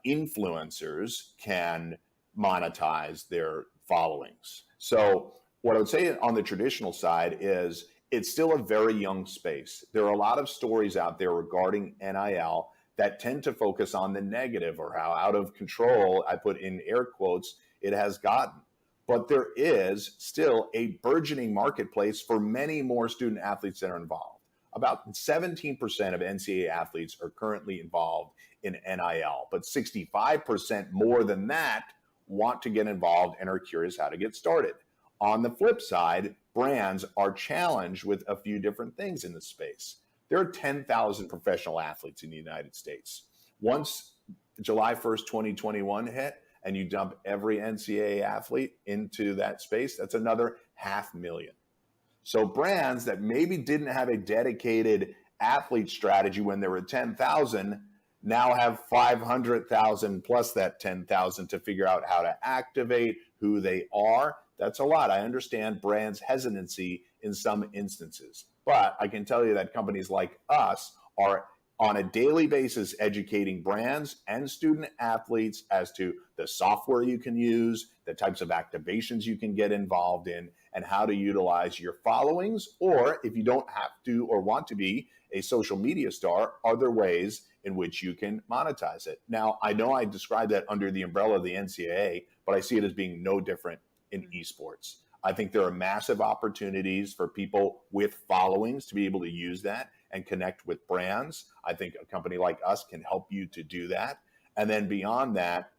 influencers can monetize their followings. So what I would say on the traditional side is it's still a very young space. There are a lot of stories out there regarding NIL that tend to focus on the negative, or how out of control, I put in air quotes, it has gotten. But there is still a burgeoning marketplace for many more student athletes that are involved. About 17% of NCAA athletes are currently involved in NIL, but 65% more than that want to get involved and are curious how to get started. On the flip side, brands are challenged with a few different things in the space. There are 10,000 professional athletes in the United States. Once July 1st, 2021 hit, and you dump every NCAA athlete into that space, that's another 500,000. So brands that maybe didn't have a dedicated athlete strategy when there were 10,000 now have 500,000 plus that 10,000 to figure out how to activate who they are. That's a lot. I understand brands' hesitancy in some instances, but I can tell you that companies like us are on a daily basis educating brands and student athletes as to the software you can use, the types of activations you can get involved in, and how to utilize your followings, or if you don't have to or want to be a social media star, other ways in which you can monetize it. Now, I know I described that under the umbrella of the NCAA, but I see it as being no different in esports. I think there are massive opportunities for people with followings to be able to use that and connect with brands. I think a company like us can help you to do that. And then beyond that,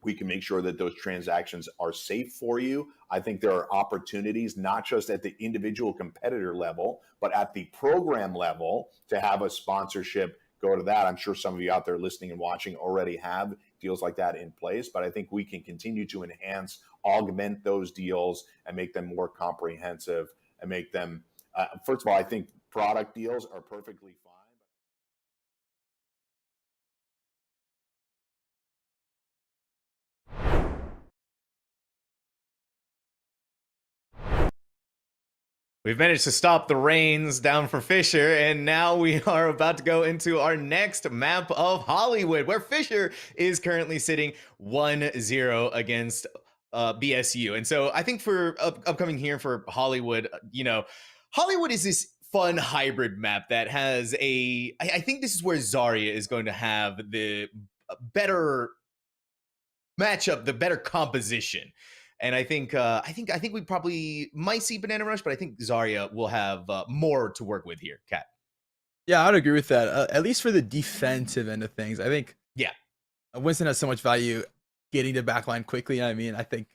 we can make sure that those transactions are safe for you. I think there are opportunities, not just at the individual competitor level, but at the program level, to have a sponsorship go to that. I'm sure some of you out there listening and watching already have deals like that in place, but I think we can continue to enhance, augment those deals and make them more comprehensive and make them, first of all, I think product deals are perfectly fine. We've managed to stop the rains down for Fisher, and now we are about to go into our next map of Hollywood, where Fisher is currently sitting 1-0 against BSU. And so I think for upcoming here for Hollywood, Hollywood is this fun hybrid map that has I think this is where Zarya is going to have the better matchup, the better composition. And I think we probably might see Banana Rush, but I think Zarya will have more to work with here. Kat. Yeah, I'd agree with that. At least for the defensive end of things, I think. Yeah, Winston has so much value getting to backline quickly. I mean, I think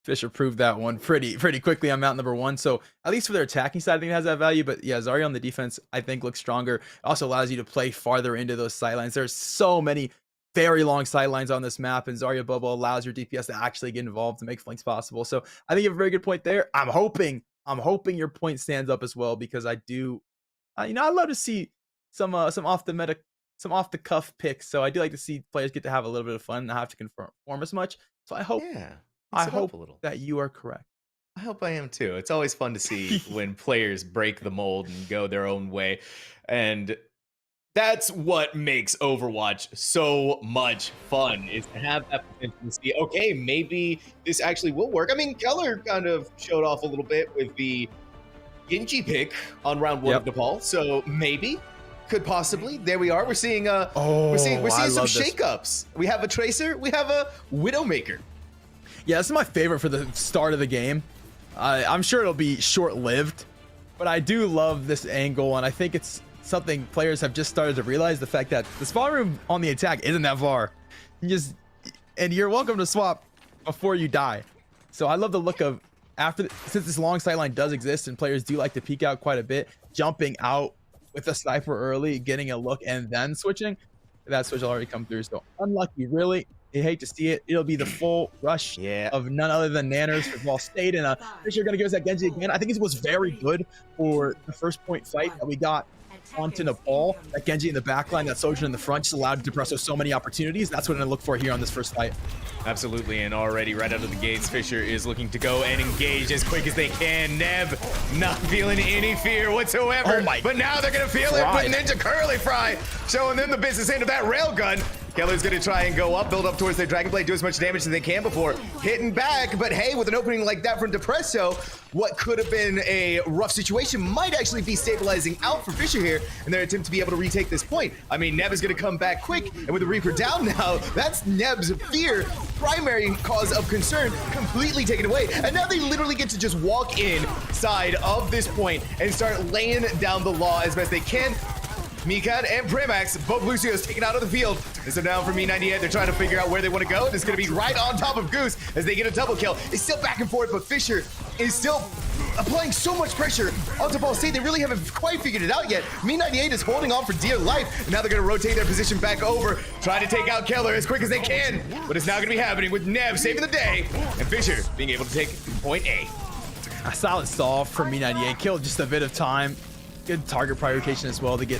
Fisher proved that one pretty quickly on mount number 1. So at least for their attacking side, I think it has that value. But yeah, Zarya on the defense, I think looks stronger. Also allows you to play farther into those sidelines. There's so many very long sidelines on this map, and Zarya Bubble allows your DPS to actually get involved to make flanks possible. So I think you have a very good point there. I'm hoping your point stands up as well, because I do, I'd love to see some off the cuff picks. So I do like to see players get to have a little bit of fun and not have to conform as much. So I hope, that you are correct. I hope I am too. It's always fun to see when players break the mold and go their own way, and that's what makes Overwatch so much fun, is to have that potential to see, okay, maybe this actually will work. I mean, Keller kind of showed off a little bit with the Genji pick on round 1 of Nepal, so maybe, could possibly. There we are. We're seeing some shakeups. We have a Tracer. We have a Widowmaker. Yeah, this is my favorite for the start of the game. I'm sure it'll be short-lived, but I do love this angle, and I think it's something players have just started to realize, the fact that the spawn room on the attack isn't that far. And you're welcome to swap before you die. So I love the look of, since this long sightline does exist and players do like to peek out quite a bit, jumping out with a sniper early, getting a look, and then switching. That switch will already come through. So unlucky, really. You hate to see it. It'll be the full rush of none other than Nanners for Ball State. And Fisher going to give us that Genji again. I think it was very good for the first point fight that we got onto Nepal. That Genji in the backline, that Sojourn in the front just allowed Depresso so many opportunities. That's what I'm going to look for here on this first fight. Absolutely, and already right out of the gates, Fisher is looking to go and engage as quick as they can. Neb not feeling any fear whatsoever, but now they're going to feel it with Ninja Curly Fry, showing them the business end of that railgun. Keller's going to try and go up, build up towards their Dragonblade, do as much damage as they can before hitting back. But hey, with an opening like that from Depresso, what could have been a rough situation might actually be stabilizing out for Fisher here in their attempt to be able to retake this point. I mean, Neb is going to come back quick, and with the Reaper down now, that's Neb's fear, primary cause of concern, completely taken away. And now they literally get to just walk inside of this point and start laying down the law as best they can. Mikan and Primax, both Lucios taken out of the field. And so now for Me98, they're trying to figure out where they want to go. And it's going to be right on top of Goose as they get a double kill. It's still back and forth, but Fisher is still applying so much pressure onto Ball State. They really haven't quite figured it out yet. Me98 is holding on for dear life. And now they're going to rotate their position back over, trying to take out Keller as quick as they can. But it's now going to be happening with Neb saving the day and Fisher being able to take point A. A solid solve from Me98. Killed just a bit of time. Good target prioritization as well to get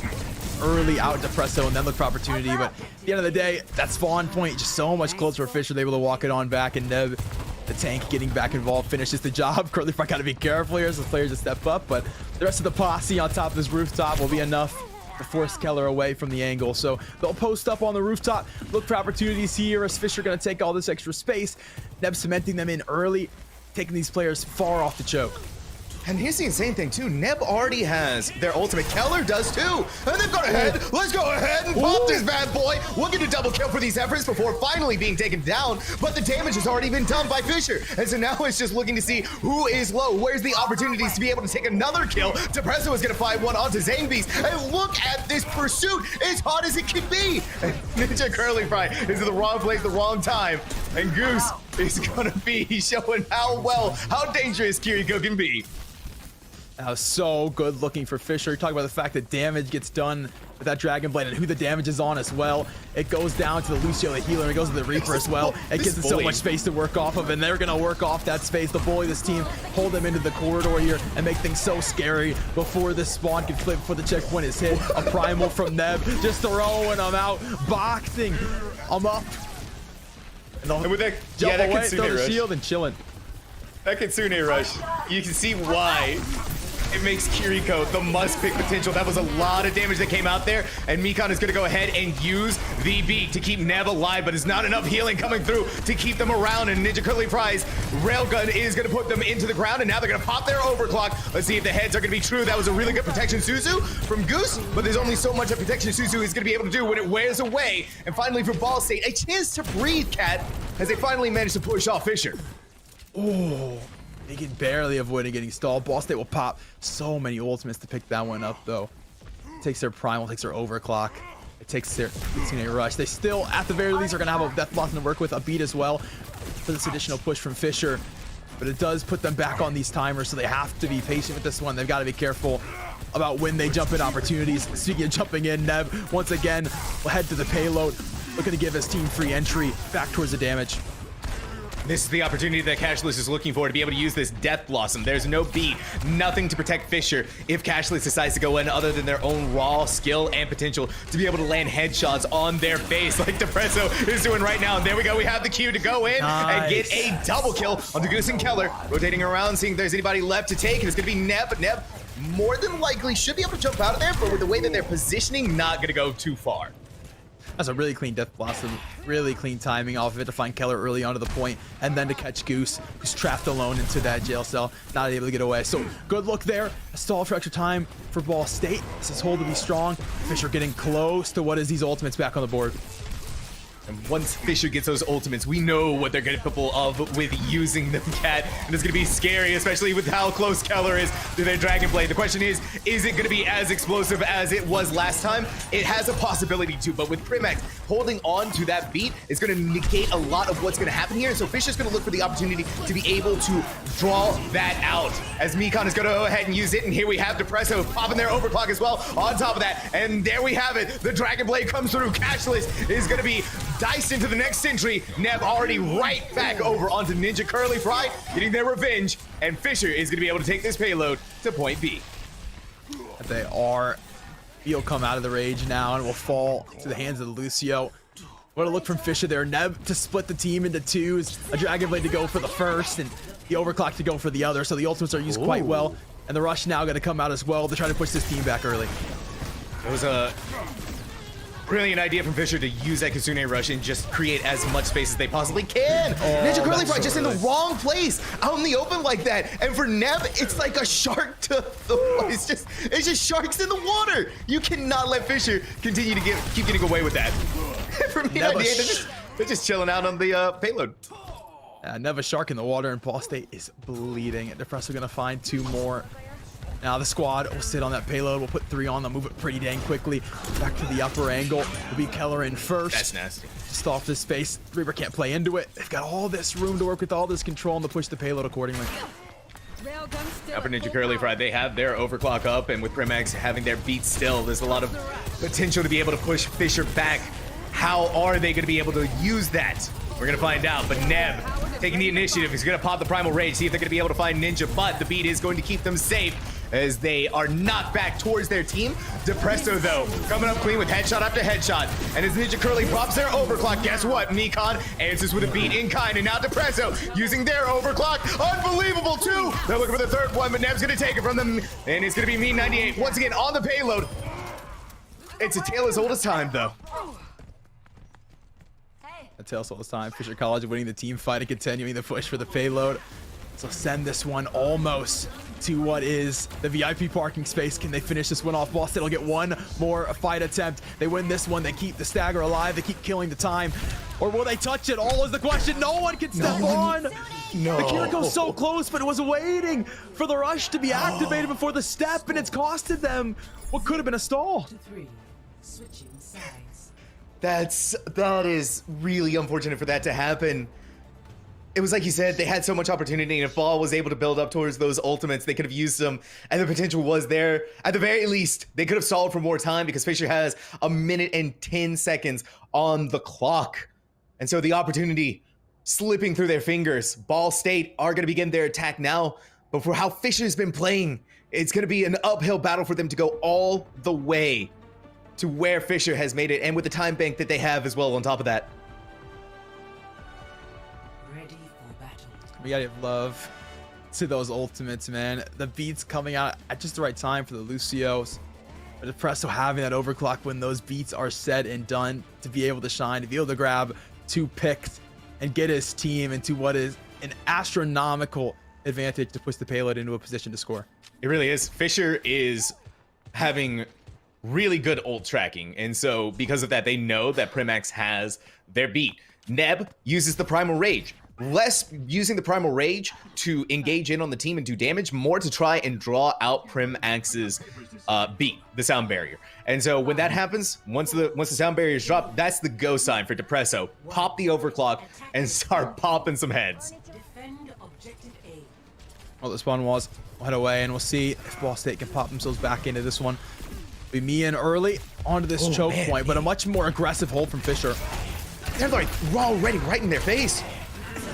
early out Depresso and then look for opportunity. But at the end of the day, that spawn point just so much closer for Fisher. They're able to walk it on back, and Neb, the tank, getting back involved, finishes the job. Curly Fry got to be careful here as the players to step up, but the rest of the posse on top of this rooftop will be enough to force Keller away from the angle. So they'll post up on the rooftop, look for opportunities here as Fisher going to take all this extra space. Neb cementing them in early, taking these players far off the choke. And here's the insane thing too, Neb already has their ultimate. Keller does too. And they've gone ahead. Let's go ahead and pop this bad boy. We'll get a double kill for these efforts before finally being taken down. But the damage has already been done by Fisher. And so now it's just looking to see who is low. Where's the opportunities to be able to take another kill? Depresso is gonna find one onto Zanebeast. And look at this pursuit, as hot as it can be. And Ninja Curly Fry is in the wrong place, the wrong time. And Goose is gonna be showing how dangerous Kiriko can be. That was so good looking for Fisher. You talk about the fact that damage gets done with that Dragon Blade and who the damage is on as well. It goes down to the Lucio, the healer. It goes to the Reaper as well. It gives them so much space to work off of, and they're going to work off that space. The bully this team, hold them into the corridor here and make things so scary before this spawn can flip, before the checkpoint is hit. A primal from Neb, just throwing them out, boxing them up. And with that, jump away, throw the shield and chilling. That Kitsune rush, you can see why it makes Kiriko the must-pick potential. That was a lot of damage that came out there, and Mikan is going to go ahead and use the beat to keep Neb alive, but it's not enough healing coming through to keep them around, and Ninja Curly Fry's Railgun is going to put them into the ground, and now they're going to pop their overclock. Let's see if the heads are going to be true. That was a really good protection Suzu from Goose, but there's only so much of protection Suzu is going to be able to do when it wears away. And finally for Ball State, a chance to breathe, Cat, as they finally managed to push off Fisher. Oh, they can barely avoid getting stalled. Ball State will pop so many ultimates to pick that one up, though. Takes their primal, takes their overclock. It takes their Kitsune rush. They still, at the very least, are going to have a death blossom to work with, a beat as well for this additional push from Fisher. But it does put them back on these timers, so they have to be patient with this one. They've got to be careful about when they jump in opportunities. Speaking of jumping in, Neb, once again, will head to the payload, looking to give his team free entry back towards the damage. This is the opportunity that Cashless is looking for to be able to use this Death Blossom. There's no beat, nothing to protect Fisher if Cashless decides to go in other than their own raw skill and potential to be able to land headshots on their face like Depresso is doing right now. And there we go, we have the cue to go in and get a double kill on the Goose and Keller. Rotating around, seeing if there's anybody left to take, and it's gonna be Neb, but Neb more than likely should be able to jump out of there, but with the way that they're positioning, not gonna go too far. That's a really clean Death Blossom, really clean timing off of it to find Keller early onto the point, and then to catch Goose, who's trapped alone into that jail cell, not able to get away. So good look there. A stall for extra time for Ball State. This is hold to be strong. Fisher getting close to what is these ultimates back on the board. And once Fisher gets those ultimates, we know what they're capable of with using them, Cat. And it's going to be scary, especially with how close Keller is to their Dragon Blade. The question is it going to be as explosive as it was last time? It has a possibility to, but with Primax holding on to that beat is going to negate a lot of what's going to happen here. And so Fisher's going to look for the opportunity to be able to draw that out. As Mikan is going to go ahead and use it. And here we have Depresso popping their overclock as well on top of that. And there we have it. The Dragon Blade comes through. Cashless is going to be diced into the next century. Neb already right back over onto Ninja Curly Fry, getting their revenge, and Fisher is going to be able to take this payload to point B. They are. He'll come out of the rage now and will fall to the hands of Lucio. What a look from Fisher there. Neb to split the team into twos, a Dragon Blade to go for the first, and the overclock to go for the other, so the ultimates are used quite well. And the rush now going to come out as well to try to push this team back early. It was a brilliant idea from Fisher to use that Kitsune rush and just create as much space as they possibly can. Ninja Curly Fry just in the wrong place, out in the open like that. And for Neb, it's like a shark to it's just sharks in the water. You cannot let Fisher continue to keep getting away with that. For me, they're just chilling out on the payload. Neb a shark in the water, and Ball State is bleeding. Depresso gonna find two more. Now the squad will sit on that payload. We'll put 3 on them, move it pretty dang quickly. Back to the upper angle. Will be Keller in first. That's nasty. Just off this space. Reaper can't play into it. They've got all this room to work with, all this control, and to push the payload accordingly. Upper Ninja Curly Fry, they have their overclock up, and with Primax having their beat still, there's a lot of potential to be able to push Fisher back. How are they going to be able to use that? We're going to find out, but Neb taking the initiative. He's going to pop the Primal Rage, see if they're going to be able to find Ninja, but the beat is going to keep them safe as they are knocked back towards their team. Depresso, though, coming up clean with headshot after headshot. And as Ninja Curly pops their overclock, guess what? Mikan answers with a beat in kind, and now Depresso using their overclock. Unbelievable, too! They're looking for the third one, but Neb's going to take it from them, and it's going to be Mean98 once again on the payload. It's a tale as old as time, though. A tale as old as time. Fisher College winning the team fight and continuing the push for the payload. So send this one almost to what is the VIP parking space. Can they finish this one off? Ball State will get one more fight attempt. They win this one. They keep the stagger alive. They keep killing the time. Or will they touch it? All is the question. No one can step on. No. The Kiriko's so close, but it was waiting for the rush to be activated before the step, and it's costed them what could have been a stall. That is really unfortunate for that to happen. it was like you said, they had so much opportunity, and if Ball was able to build up towards those ultimates, they could have used them, and the potential was there. At the very least, they could have stalled for more time because Fisher has 1 minute and 10 seconds on the clock. And so the opportunity slipping through their fingers. Ball State are going to begin their attack now, but for how Fisher's been playing, it's going to be an uphill battle for them to go all the way to where Fisher has made it, and with the time bank that they have as well on top of that. We gotta give love to those ultimates, man. The beats coming out at just the right time for the Lucios. The Depresso having that overclock when those beats are said and done, to be able to shine, to be able to grab 2 picks and get his team into what is an astronomical advantage to push the payload into a position to score. It really is. Fisher is having really good ult tracking, and so because of that, they know that Primax has their beat. Neb uses the Primal Rage. Less using the Primal Rage to engage in on the team and do damage, more to try and draw out Primax's beat, the sound barrier. And so when that happens, once the sound barrier is dropped, that's the go sign for Depresso. Pop the overclock and start popping some heads. Well, the spawn walls head away, and we'll see if Ball State can pop themselves back into this one. Be me in early onto this choke point, but a much more aggressive hold from Fisher. They're like already right in their face,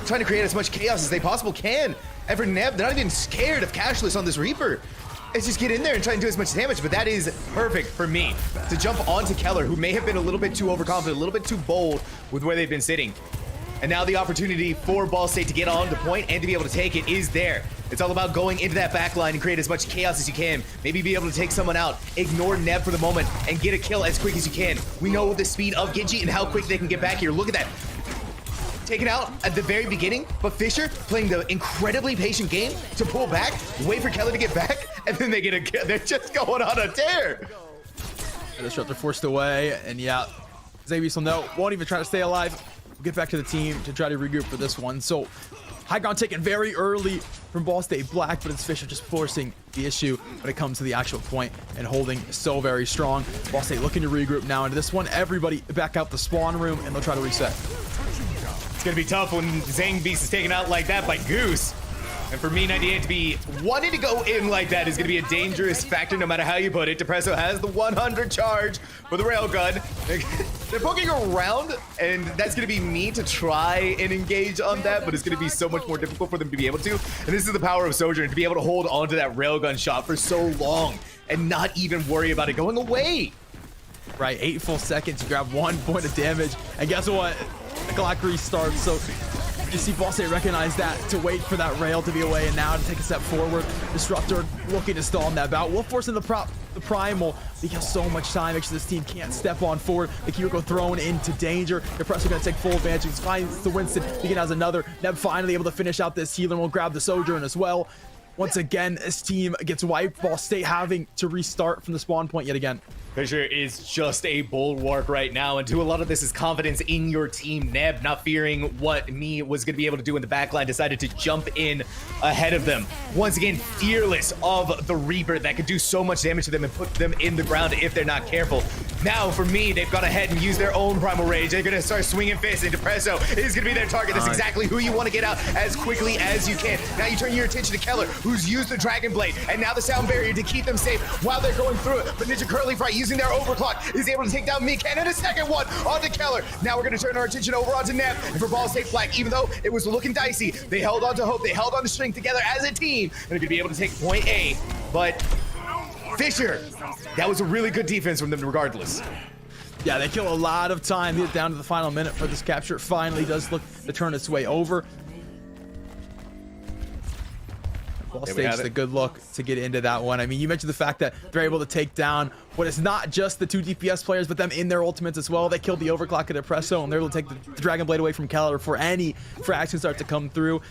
trying to create as much chaos as they possibly can. And for Neb, they're not even scared of Cashless on this Reaper. It's just get in there and try and do as much damage, but that is perfect for me to jump onto Keller, who may have been a little bit too overconfident, a little bit too bold with where they've been sitting. And now the opportunity for Ball State to get on the point and to be able to take it is there. It's all about going into that back line and create as much chaos as you can. Maybe be able to take someone out, ignore Neb for the moment, and get a kill as quick as you can. We know the speed of Genji and how quick they can get back here. Look at that. Taken out at the very beginning, but Fisher playing the incredibly patient game to pull back, wait for Keller to get back, and then they get a kill. They're just going on a tear. The Disruptor forced away, and yeah, Xavier will know, won't even try to stay alive. We'll get back to the team to try to regroup for this one. So high ground taken very early from Ball State Black, but it's Fisher just forcing the issue when it comes to the actual point and holding so very strong. Ball State looking to regroup now into this one. Everybody back out the spawn room, and they'll try to reset. It's going to be tough when Zang Beast is taken out like that by Goose. And for me, 98 to be wanting to go in like that is going to be a dangerous factor no matter how you put it. Depresso has the 100 charge for the railgun. They're poking around, and that's going to be me to try and engage on that, but it's going to be so much more difficult for them to be able to. And this is the power of Sojourn, to be able to hold onto that railgun shot for so long and not even worry about it going away. Right, 8 full seconds, you grab 1 point of damage, and guess what? The clock restarts, so you see Ball State recognize that to wait for that rail to be away, and now to take a step forward. Disruptor looking to stall in that bout. Wolf forcing the primal because so much time. Make sure this team can't step on forward. The Kiriko thrown into danger. Depresso gonna take full advantage. He finds the Winston. He has another. Neb finally able to finish out this healer. Will grab the Sojourn as well. Once again, this team gets wiped. Ball State having to restart from the spawn point yet again. Fisher is just a bulwark right now, and to a lot of this is confidence in your team. Neb, not fearing what me was going to be able to do in the backline, decided to jump in ahead of them. Once again, fearless of the Reaper that could do so much damage to them and put them in the ground if they're not careful. Now, for me, they've gone ahead and used their own Primal Rage. They're going to start swinging fists, and Depresso is going to be their target. That's exactly who you want to get out as quickly as you can. Now you turn your attention to Keller, who's used the Dragon Blade, and now the sound barrier to keep them safe while they're going through it. But Ninja Curly Fry, using their overclock, is able to take down Meek, and in a second one onto Keller. Now we're going to turn our attention over onto Neb, and for Ball State Black, even though it was looking dicey, they held on to hope, they held on to strength together as a team, and they're going to be able to take point A. But Fisher, that was a really good defense from them regardless. Yeah, they kill a lot of time. Get down to the final minute for this capture. Finally does look to turn its way over. Ball State's a good look to get into that one. I mean, you mentioned the fact that they're able to take down what is not just the 2 DPS players, but them in their ultimates as well. They killed the overclock of Depresso, and they're able to take the Dragon Blade away from Keller before any frags can start to come through,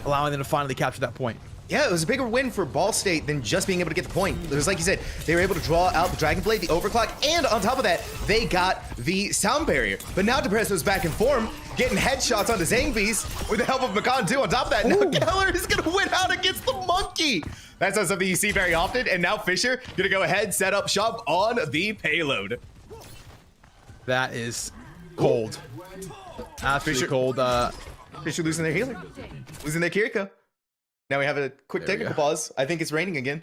allowing them to finally capture that point. Yeah, it was a bigger win for Ball State than just being able to get the point. It was like you said, they were able to draw out the Dragon Blade, the overclock, and on top of that, they got the sound barrier. But now Depresso's back in form, getting headshots onto Zangbeast with the help of Makan too. On top of that, now Keller is gonna win out against the monkey. That's not something you see very often. And now Fisher gonna go ahead, set up shop on the payload. That is cold. Absolutely cold. Fisher losing their healer, losing their Kiriko. Now we have a quick technical pause. I think it's raining again.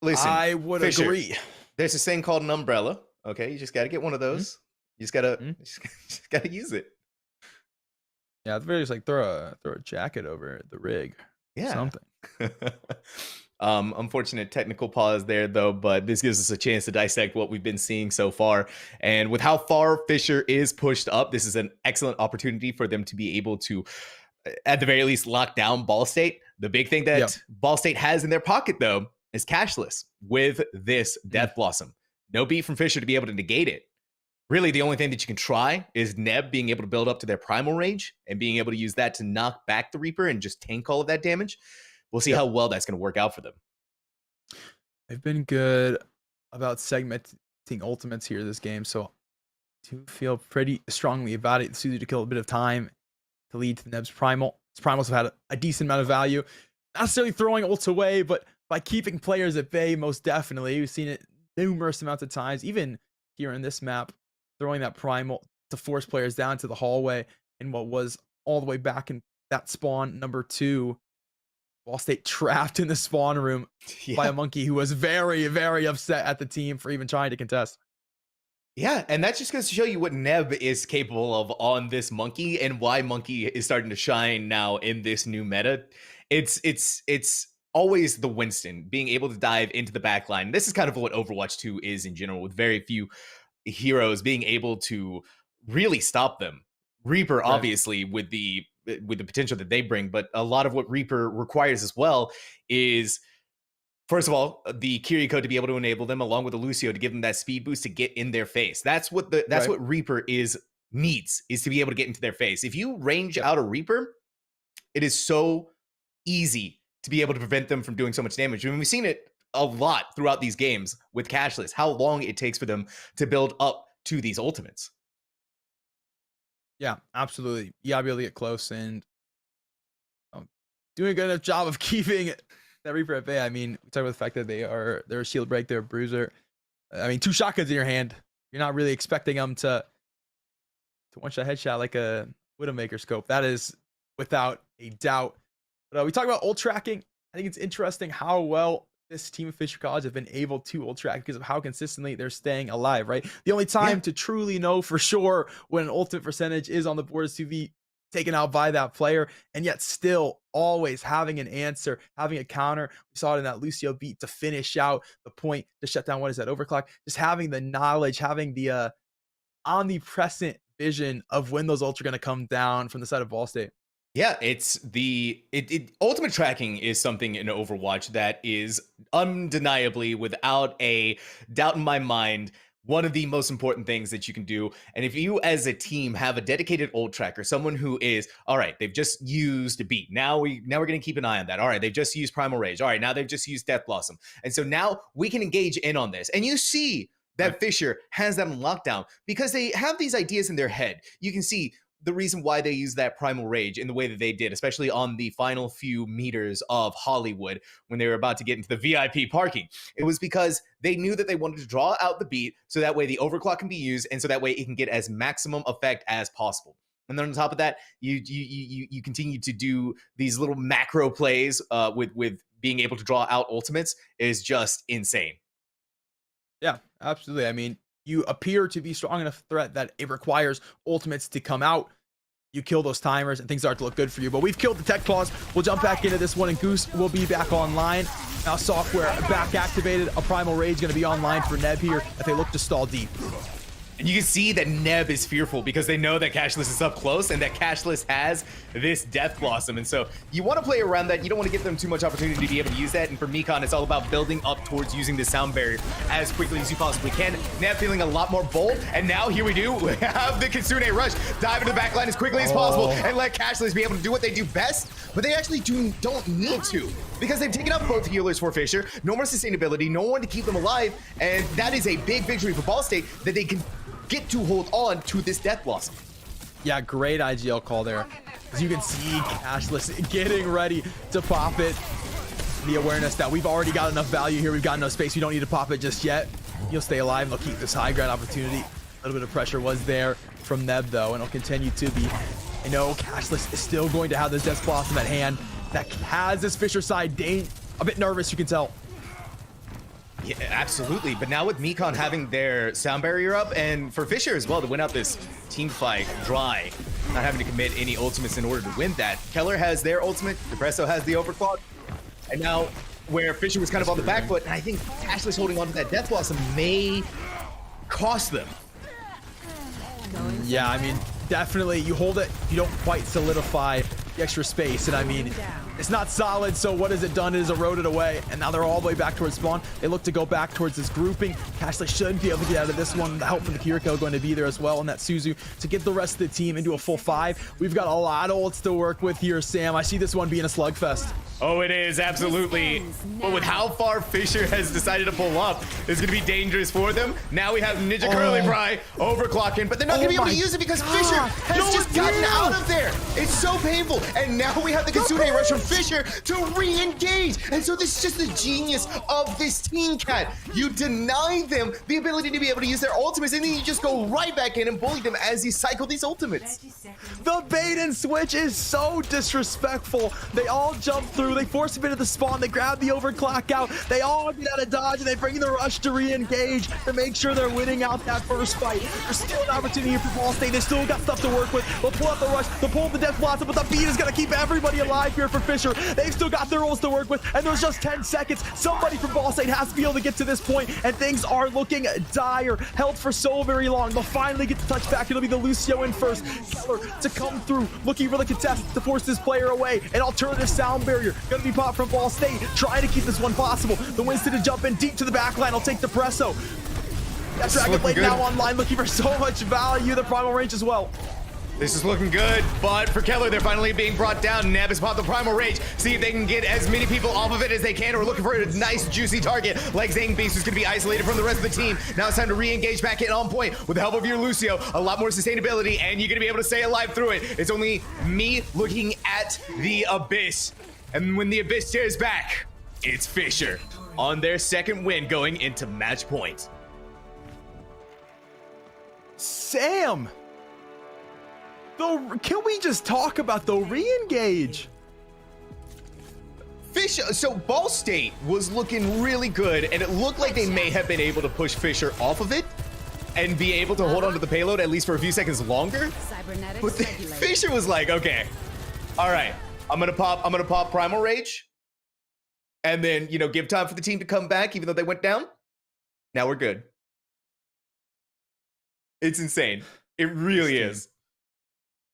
Listen, I would Fisher, agree. There's this thing called an umbrella. Okay, you just got to get one of those. You just gotta use it. Yeah, at the very least, like throw a jacket over the rig. Yeah. Something. Unfortunate technical pause there, though, but this gives us a chance to dissect what we've been seeing so far. And with how far Fisher is pushed up, this is an excellent opportunity for them to be able to, at the very least, lock down Ball State. The big thing that Ball State has in their pocket, though, is cashless with this Death Blossom. No beat from Fisher to be able to negate it. Really, the only thing that you can try is Neb being able to build up to their primal rage and being able to use that to knock back the Reaper and just tank all of that damage. We'll see how well that's going to work out for them. They've been good about segmenting ultimates here this game, so I do feel pretty strongly about it. Suited to kill a bit of time to lead to Neb's primal. His primals have had a decent amount of value. Not necessarily throwing ults away, but by keeping players at bay, most definitely. We've seen it numerous amounts of times, even here in this map, throwing that primal to force players down to the hallway in what was all the way back in that spawn number 2. Ball State trapped in the spawn room by a monkey who was very, very upset at the team for even trying to contest. Yeah, and that just goes to show you what Neb is capable of on this monkey and why monkey is starting to shine now in this new meta. It's always the Winston being able to dive into the backline. This is kind of what Overwatch 2 is in general, with very few heroes being able to really stop them. Reaper, obviously, with the potential that they bring, but a lot of what Reaper requires as well is, first of all, the Kiriko to be able to enable them, along with the Lucio to give them that speed boost to get in their face. That's what what Reaper needs is to be able to get into their face. If you range out a Reaper, it is so easy to be able to prevent them from doing so much damage. I mean, we've seen it a lot throughout these games with cashless, how long it takes for them to build up to these ultimates. Yeah, absolutely. You gotta be able to get close and doing a good enough job of keeping that Reaper at bay. I mean, we talk about the fact that they're a shield break, they're a bruiser. I mean, 2 shotguns in your hand. You're not really expecting them to one-shot headshot like a Widowmaker scope. That is without a doubt. But we talk about ult tracking. I think it's interesting how well this team of Fisher College have been able to ult track because of how consistently they're staying alive, right? The only time to truly know for sure when an ultimate percentage is on the board is to be taken out by that player, and yet still always having an answer, having a counter. We saw it in that Lucio beat to finish out the point, to shut down, what is that, overclock? Just having the knowledge, having the omnipresent vision of when those ults are going to come down from the side of Ball State. Yeah, it's ultimate tracking is something in Overwatch that is undeniably, without a doubt in my mind, one of the most important things that you can do. And if you as a team have a dedicated ult tracker, someone who is, all right, they've just used a beat. Now we're going to keep an eye on that. All right, they've just used Primal Rage. All right, now they've just used Death Blossom. And so now we can engage in on this. And you see that Fisher has that on lockdown because they have these ideas in their head. You can see the reason why they use that Primal Rage in the way that they did, especially on the final few meters of Hollywood when they were about to get into the VIP parking. It was because they knew that they wanted to draw out the beat so that way the overclock can be used and so that way it can get as maximum effect as possible. And then on top of that, you continue to do these little macro plays with being able to draw out ultimates is just insane. Yeah, absolutely. I mean, you appear to be strong enough threat that it requires ultimates to come out. You kill those timers and things start to look good for you. But we've killed the tech claws. We'll jump back into this one and Goose will be back online. Now software back activated. A Primal Rage going to be online for Neb here if they look to stall deep. And you can see that Neb is fearful because they know that Cashless is up close and that Cashless has this Death Blossom. And so you want to play around that. You don't want to give them too much opportunity to be able to use that. And for Mekon, it's all about building up towards using the sound barrier as quickly as you possibly can. Neb feeling a lot more bold. And now here we do have the Kitsune Rush. Dive into the backline as quickly as possible and let Cashless be able to do what they do best. But they actually don't need to because they've taken up both healers for Fisher. No more sustainability, no one to keep them alive. And that is a big victory for Ball State that they can get to hold on to this Death Blossom. Yeah, great IGL call there. As you can see, Cashless getting ready to pop it. The awareness that we've already got enough value here. We've got enough space. We don't need to pop it just yet. You'll stay alive and they'll keep this high ground opportunity. A little bit of pressure was there from Neb though, and it'll continue to be I know Cashless is still going to have this Death Blossom at hand. That has this Fisher side a bit nervous, you can tell. Yeah, absolutely. But now with Mekon having their sound barrier up, and for Fisher as well to win out this team fight dry, not having to commit any ultimates in order to win that. Keller has their ultimate, Depresso has the overclock, and now where Fisher was kind of on the back foot, and I think Cashless holding on to that Death Blossom may cost them. Yeah, I mean, definitely you hold it, you don't quite solidify the extra space, and I mean, it's not solid, so what has it done? It has eroded away, and now they're all the way back towards spawn. They look to go back towards this grouping. Cashless should be able to get out of this one. The help from the Kiriko going to be there as well, and that Suzu to get the rest of the team into a full 5. We've got a lot of ults to work with here, Sam. I see this one being a slugfest. Oh, it is, absolutely. But with how far Fisher has decided to pull up, it's going to be dangerous for them. Now we have Ninja Curly Fry overclocking, but they're not going to be able to use it because Fisher has just gotten out of there. It's so painful. And now we have the Kitsune Rush from Fisher to re-engage. And so this is just the genius of this team, Cat. You deny them the ability to be able to use their ultimates, and then you just go right back in and bully them as you cycle these ultimates. The bait and switch is so disrespectful. They all jump through. They force him into the spawn. They grab the overclock out. They all get out of dodge, and they bring the rush to re-engage to make sure they're winning out that first fight. There's still an opportunity for Ball State. They still got stuff to work with. They'll pull out the rush. They'll pull up the Death Blossom, but the beat is going to keep everybody alive here for Fisher. They've still got their rolls to work with, and there's just 10 seconds. Somebody from Ball State has to be able to get to this point, and things are looking dire. Held for so very long. They'll finally get the touch back. It'll be the Lucio in first. Keller to come through, looking for the contest to force this player away. An alternative sound barrier going to be popped from Ball State, trying to keep this one possible. The Winston to jump in deep to the back line. I'll take the Presso. That Dragon Blade now online, looking for so much value. The Primal Range as well. This is looking good, but for Keller, they're finally being brought down. Neb has popped the Primal Rage. See if they can get as many people off of it as they can. We're looking for a nice, juicy target like Zang Beast, who's going to be isolated from the rest of the team. Now it's time to re-engage back in on point with the help of your Lucio. A lot more sustainability, and you're going to be able to stay alive through it. It's only me looking at the Abyss. And when the Abyss stares back, it's Fisher on their second win going into match point. Sam! Can we just talk about the re-engage? Fisher, so Ball State was looking really good, and it looked like they may have been able to push Fisher off of it and be able to hold on to the payload at least for a few seconds longer. But Fisher was like, okay, all right, I'm gonna pop Primal Rage, and then give time for the team to come back, even though they went down. Now we're good. It's insane. It really is.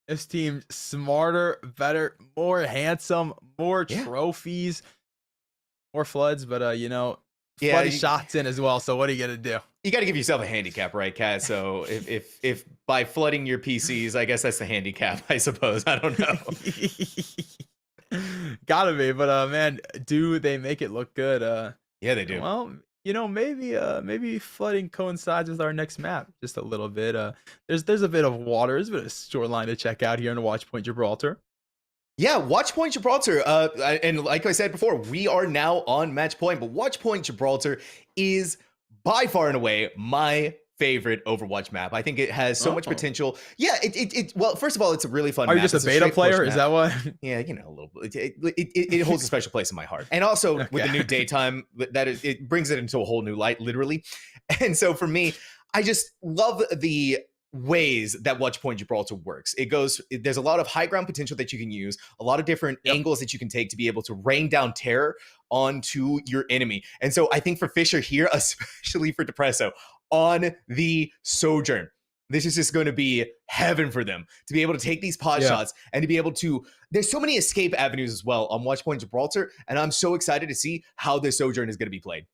This team smarter, better, more handsome, more trophies, more floods, but flooding shots in as well. So what are you gonna do? You got to give yourself a handicap, right, Kat? So if by flooding your PCs, I guess that's the handicap, I suppose. I don't know. Gotta be, but man, do they make it look good? Yeah, they do. Well, maybe flooding coincides with our next map just a little bit. There's a bit of water, there's a bit of shoreline to check out here in Watch Point Gibraltar. Yeah, Watch Point Gibraltar, and like I said before, we are now on match point, but Watch Point Gibraltar is by far and away my favorite Overwatch map. I think it has so much potential. Yeah, well, first of all, it's a really fun map. Are you just a beta player? Is that what? Yeah, a little bit. It holds a special place in my heart. And also with the new daytime, it brings it into a whole new light, literally. And so for me, I just love the ways that Watch Point Gibraltar works. There's a lot of high ground potential that you can use, a lot of different angles that you can take to be able to rain down terror onto your enemy. And so I think for Fisher here, especially for Depresso, on the Sojourn, this is just going to be heaven for them to be able to take these pot shots and to be able to, there's so many escape avenues as well on Watch Point Gibraltar, and I'm so excited to see how this Sojourn is going to be played.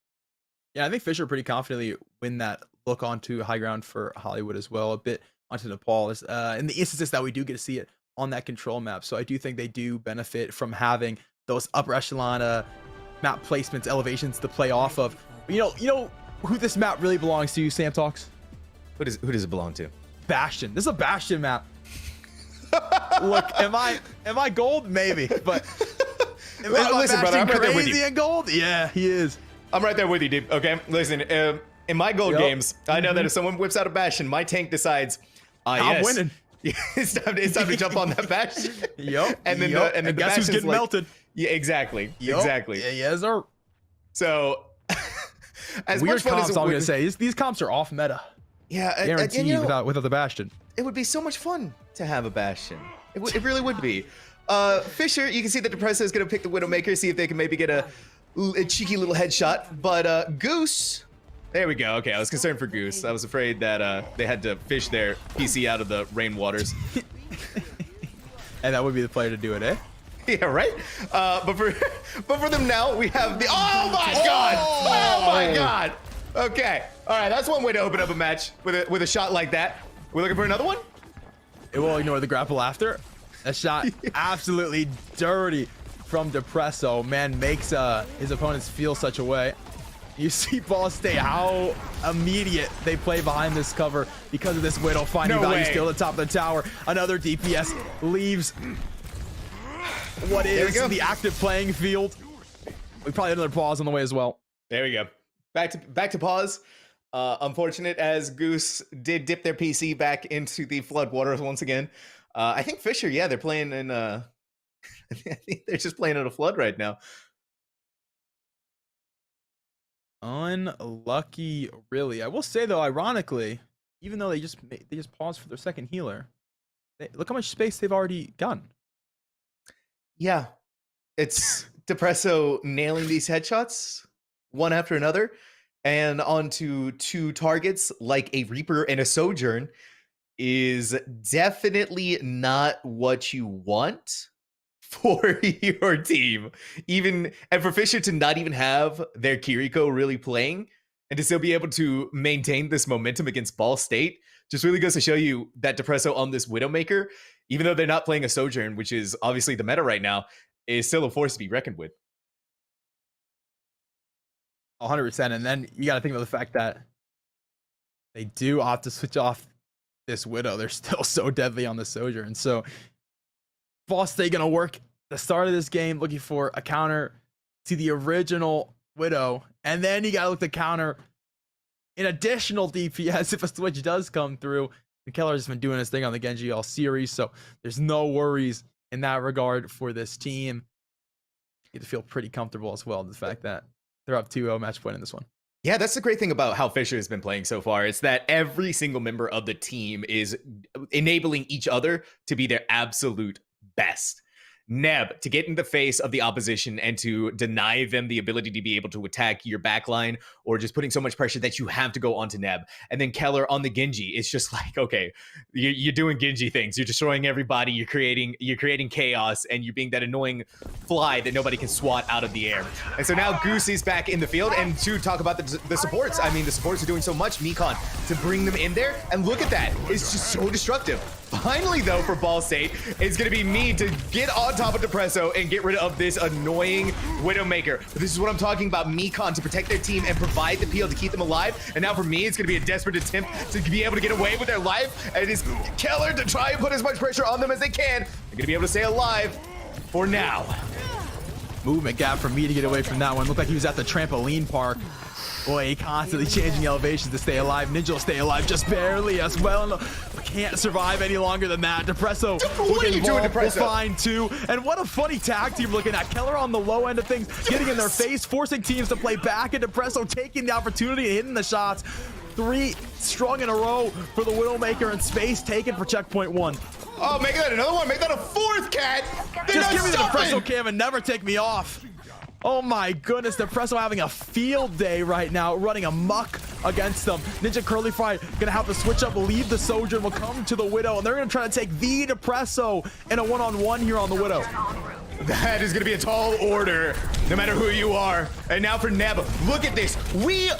Yeah, I think Fisher pretty confidently win that look onto high ground for Hollywood as well, a bit onto Nepal. In the instances that we do get to see it on that control map. So I do think they do benefit from having those upper echelon map placements, elevations to play off of. You know who this map really belongs to, Sam Talks? Who does it belong to? Bastion. This is a Bastion map. Look, am I gold? Maybe, but listen, brother, I'm right there with you. And gold? Yeah, he is. I'm right there with you, dude. Okay, listen. In my gold games, I know that if someone whips out a Bastion, my tank decides, I'm winning. it's time to jump on that Bastion. Yep. And then and the guess who's Bastion's getting like, melted? Yeah, exactly. Yep. Exactly. Yeah, yes, sir. So as Weird much fun comps, as I'm gonna say. These comps are off meta. Yeah, Guaranteed without the Bastion. It would be so much fun to have a Bastion. It really would be. Fisher, you can see that Depresso is going to pick the Widowmaker, see if they can maybe get a cheeky little headshot. But Goose, there we go. Okay, I was concerned for Goose. I was afraid that they had to fish their PC out of the rainwaters. And that would be the player to do it, eh? Yeah, right. But for them now, we have the. Oh my god! Oh my god! Okay, all right. That's one way to open up a match with a shot like that. We're looking for another one. It will ignore the grapple after. That shot absolutely dirty from Depresso. Man, makes his opponents feel such a way. You see Ball State, how immediate they play behind this cover because of this Widow finding value still at the top of the tower. Another DPS leaves what is the active playing field. We probably had another pause on the way as well. There we go. Back to pause. Unfortunate as Goose did dip their PC back into the flood waters once again. I think Fisher, yeah, they're playing in I think they're just playing in a flood right now. Unlucky, really. I will say though, ironically, even though they just paused for their second healer, look how much space they've already gotten. Yeah, it's Depresso nailing these headshots one after another, and onto two targets like a Reaper and a Sojourn is definitely not what you want for your team. And for Fisher to not even have their Kiriko really playing and to still be able to maintain this momentum against Ball State just really goes to show you that Depresso on this Widowmaker, even though they're not playing a Sojourn, which is obviously the meta right now, is still a force to be reckoned with. 100%. And then you got to think about the fact that they do opt to switch off this Widow. They're still so deadly on the Sojourn. So Ball State gonna work the start of this game looking for a counter to the original Widow, and then you gotta look to counter an additional DPS if a switch does come through. Keller's been doing his thing on the Genji all series, so there's no worries in that regard for this team. You get to feel pretty comfortable as well, the fact that they're up 2-0 match point in this one. Yeah, that's the great thing about how Fisher has been playing so far. It's that every single member of the team is enabling each other to be their absolute best. Neb, to get in the face of the opposition and to deny them the ability to be able to attack your backline, or just putting so much pressure that you have to go onto Neb. And then Keller on the Genji. It's just like, okay, you're doing Genji things. You're destroying everybody. You're creating chaos, and you're being that annoying fly that nobody can swat out of the air. And so now Goose is back in the field. And to talk about the supports, I mean, the supports are doing so much. Mekon, to bring them in there. And look at that. It's just so destructive. Finally, though, for Ball State, it's going to be me to get on top of Depresso and get rid of this annoying Widowmaker. But this is what I'm talking about. Mekon to protect their team and provide the peel to keep them alive. And now for me, it's going to be a desperate attempt to be able to get away with their life. And it is Keller to try and put as much pressure on them as they can. They're going to be able to stay alive for now. Movement gap for me to get away from that one. Looked like he was at the trampoline park. Boy, he constantly changing elevations to stay alive. Ninja will stay alive just barely as well. Can't survive any longer than that. Depresso, what are you doing, Depresso? Will find two. And what a funny tag team looking at. Keller on the low end of things, getting in their face, forcing teams to play back, and Depresso taking the opportunity and hitting the shots. 3 strong in a row for the Widowmaker, and space taken for checkpoint 1. Oh, make that another one. Make that a 4th, Cat. Just give me the Depresso cam and never take me off. Oh my goodness, Depresso having a field day right now, running amok against them. Ninja Curly Fry gonna have to switch up, leave the Sojourn, will come to the Widow, and they're gonna try to take the Depresso in a one-on-one here on the Widow. That is gonna be a tall order, no matter who you are. And now for Neb, look at this. We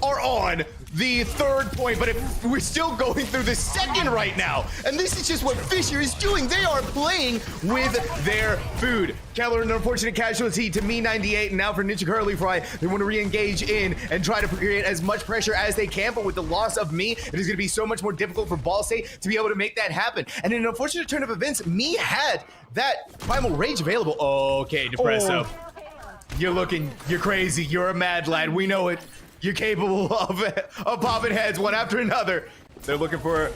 are on the 3rd point, but we're still going through the 2nd right now. And this is just what Fisher is doing. They are playing with their food. Keller, an unfortunate casualty to me 98, and now for Ninja Curly Fry, they want to re-engage in and try to create as much pressure as they can, but with the loss of me, it is going to be so much more difficult for Ball State to be able to make that happen. And in an unfortunate turn of events, me had that Primal Rage available. Okay, Depresso. You're crazy. You're a mad lad. We know it. You're capable of popping heads one after another. They're looking for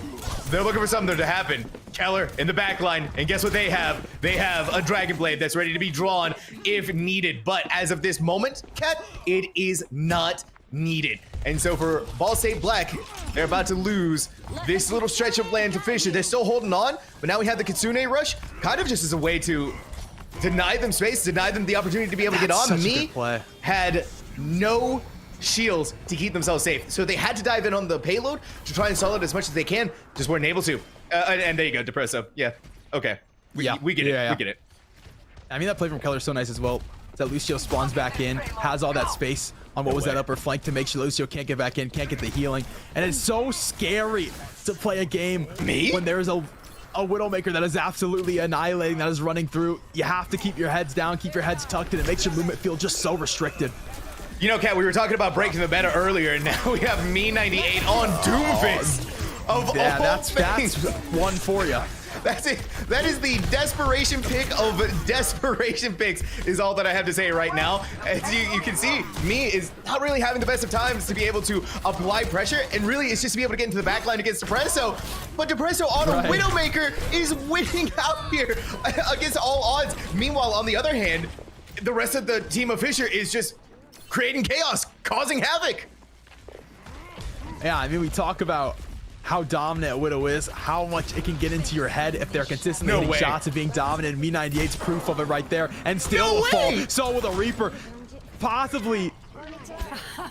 something to happen. Keller in the back line, and guess what they have? They have a Dragon Blade that's ready to be drawn if needed. But as of this moment, Cat, it is not needed. And so for Ball State Black, they're about to lose this little stretch of land to Fisher. They're still holding on, but now we have the Kitsune Rush, kind of just as a way to deny them space, deny them the opportunity to be able to get on. Me had no shields to keep themselves safe, so they had to dive in on the payload to try and stall it as much as they can, just weren't able to. And there you go, Depresso. Yeah, okay. We get it, we get it. I mean, that play from Keller is so nice as well. That Lucio spawns back in, has all that space on what was that upper flank to make sure Lucio can't get back in, can't get the healing. And it's so scary to play a game when there's a Widowmaker that is absolutely annihilating, that is running through. You have to keep your heads down, keep your heads tucked, and it makes your movement feel just so restricted. You know, Kat, we were talking about breaking the meta earlier, and now we have Me 98 on Doomfist. Yeah, that's one for you. That's it. That is the desperation pick of desperation picks is all that I have to say right now. As you can see, Me is not really having the best of times to be able to apply pressure, and really it's just to be able to get into the back line against Depresso. But Depresso on a Widowmaker is winning out here against all odds. Meanwhile, on the other hand, the rest of the team of Fisher is just creating chaos, causing havoc. Yeah, I mean, we talk about how dominant Widow is, how much it can get into your head if they're consistently hitting shots of being dominant. Me 98's proof of it right there, and still will fall. So with a Reaper, possibly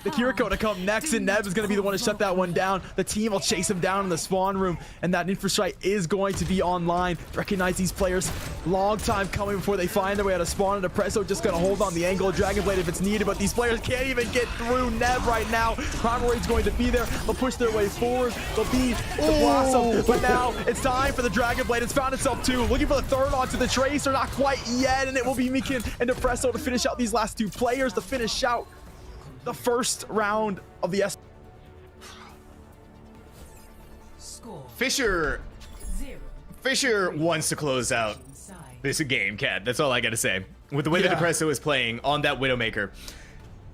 the Kiriko to come next, and Neb is going to be the one to shut that one down. The team will chase him down in the spawn room, and that infrastrike is going to be online. Recognize these players, long time coming before they find their way out of spawn, and Depresso just going to hold on the angle of Dragon Blade if it's needed, but these players can't even get through Neb right now. Primary's going to be there. They'll push their way forward. They'll be the Blossom, but now it's time for the Dragon Blade. It's found itself too. Looking for the third onto the Tracer, not quite yet, and it will be Mikin and Depresso to finish out these last two players to finish out the first round of the Fisher wants to close out this game, Cat. That's all I gotta say. With the way that Depresso is playing on that Widowmaker.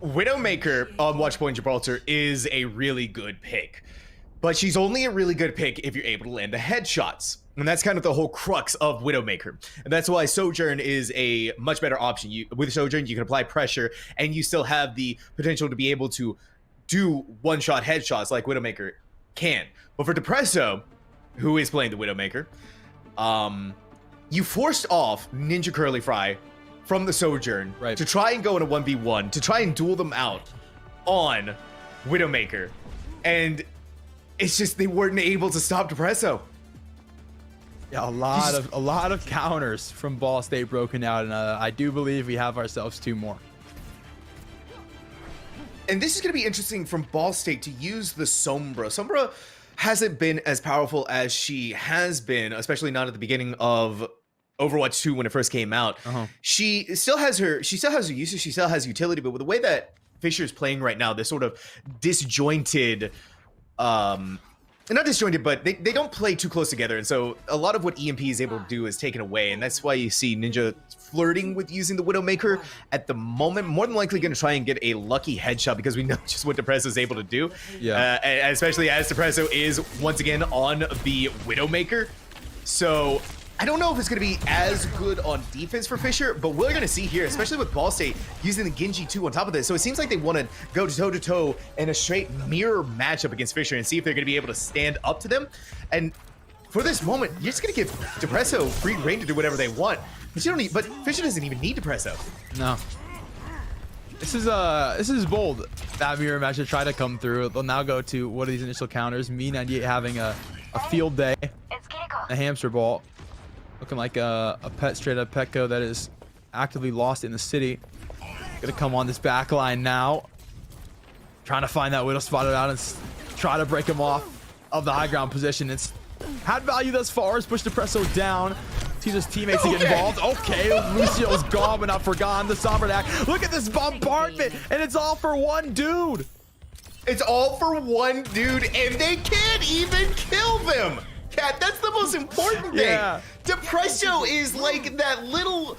Widowmaker on Watchpoint Gibraltar is a really good pick. But she's only a really good pick if you're able to land the headshots. And that's kind of the whole crux of Widowmaker. And that's why Sojourn is a much better option. With Sojourn, you can apply pressure, and you still have the potential to be able to do one-shot headshots like Widowmaker can. But for Depresso, who is playing the Widowmaker, you forced off Ninja Curly Fry from the Sojourn to try and go in a 1v1, to try and duel them out on Widowmaker. And it's just they weren't able to stop Depresso. Yeah, a lot of counters from Ball State broken out, and I do believe we have ourselves two more. And this is going to be interesting from Ball State to use the Sombra. Sombra hasn't been as powerful as she has been, especially not at the beginning of Overwatch 2 when it first came out. She still has her usage, she still has utility, but with the way that Fisher is playing right now, this sort of disjointed, not disjointed, but they don't play too close together. And so a lot of what EMP is able to do is taken away. And that's why you see Ninja flirting with using the Widowmaker at the moment. More than likely going to try and get a lucky headshot because we know just what Depresso is able to do. Especially as Depresso is once again on the Widowmaker. So I don't know if it's going to be as good on defense for Fisher, but we're going to see here, especially with Ball State using the Genji 2 on top of this. So it seems like they want to go toe-to-toe in a straight mirror matchup against Fisher and see if they're going to be able to stand up to them. And for this moment, you're just going to give Depresso free reign to do whatever they want. But you don't need, but Fisher doesn't even need Depresso. No. This is bold. That mirror match to try to come through. They'll now go to what are these initial counters? Me 98 having a field day, a hamster ball. Looking like a pet, straight up Petco that is actively lost in the city. Gonna come on this back line now. Trying to find that Widow spotted out and try to break him off of the high ground position. It's had value thus far. It's pushed Depresso down. Sees his teammates to get involved. Okay, Lucio's gone but not forgotten. The Sombradak. Look at this bombardment, and it's all for one dude. It's all for one dude, and they can't even kill them. Cat, that's the most important thing. Depresso is like that little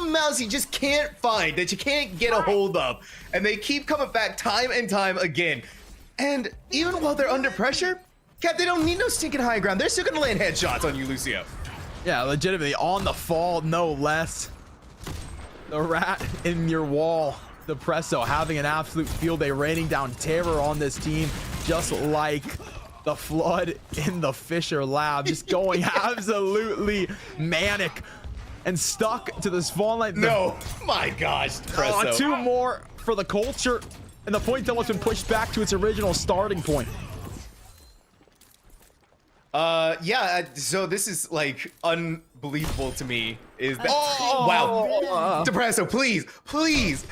mouse you just can't find, that you can't get a hold of. And they keep coming back time and time again. And even while they're under pressure, Cat, they don't need no stinking high ground. They're still gonna land headshots on you, Lucio. Yeah, legitimately on the fall, no less. The rat in your wall, Depresso having an absolute field day, raining down terror on this team, just like the flood in the Fisher lab, just going absolutely manic and stuck to this fall line. No, my gosh, Depresso. 2 more for the culture, and the point total has been pushed back to its original starting point. Yeah, so this is like unbelievable to me. Is that wow? Depresso, please.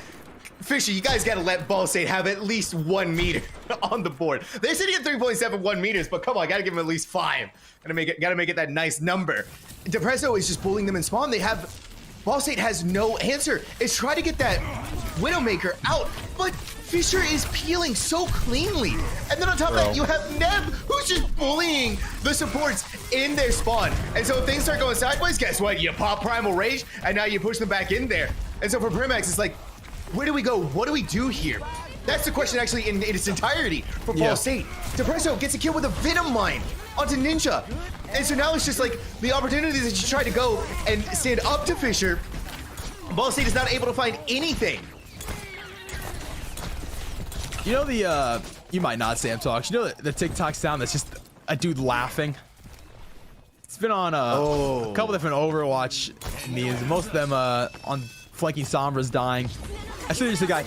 Fisher, you guys gotta let Ball State have at least 1 meter on the board. They're sitting at 3.71 meters, but come on, gotta give them at least 5. Gotta make it that nice number. Depresso is just bullying them in spawn. Ball State has no answer. It's trying to get that Widowmaker out, but Fisher is peeling so cleanly. And then on top of that, you have Neb, who's just bullying the supports in their spawn. And so if things start going sideways, guess what? You pop Primal Rage, and now you push them back in there. And so for Primax, it's like, where do we go? What do we do here? That's the question actually in its entirety for Ball State. Depresso gets a kill with a Venom Mine onto Ninja. And so now it's just like the opportunities that you try to go and stand up to Fisher. Ball State is not able to find anything. You know the, you might not, Sam Talks. You know the TikTok sound that's just a dude laughing? It's been on a couple different Overwatch memes. Most of them on flanking Sombra's dying. I see there's a guy.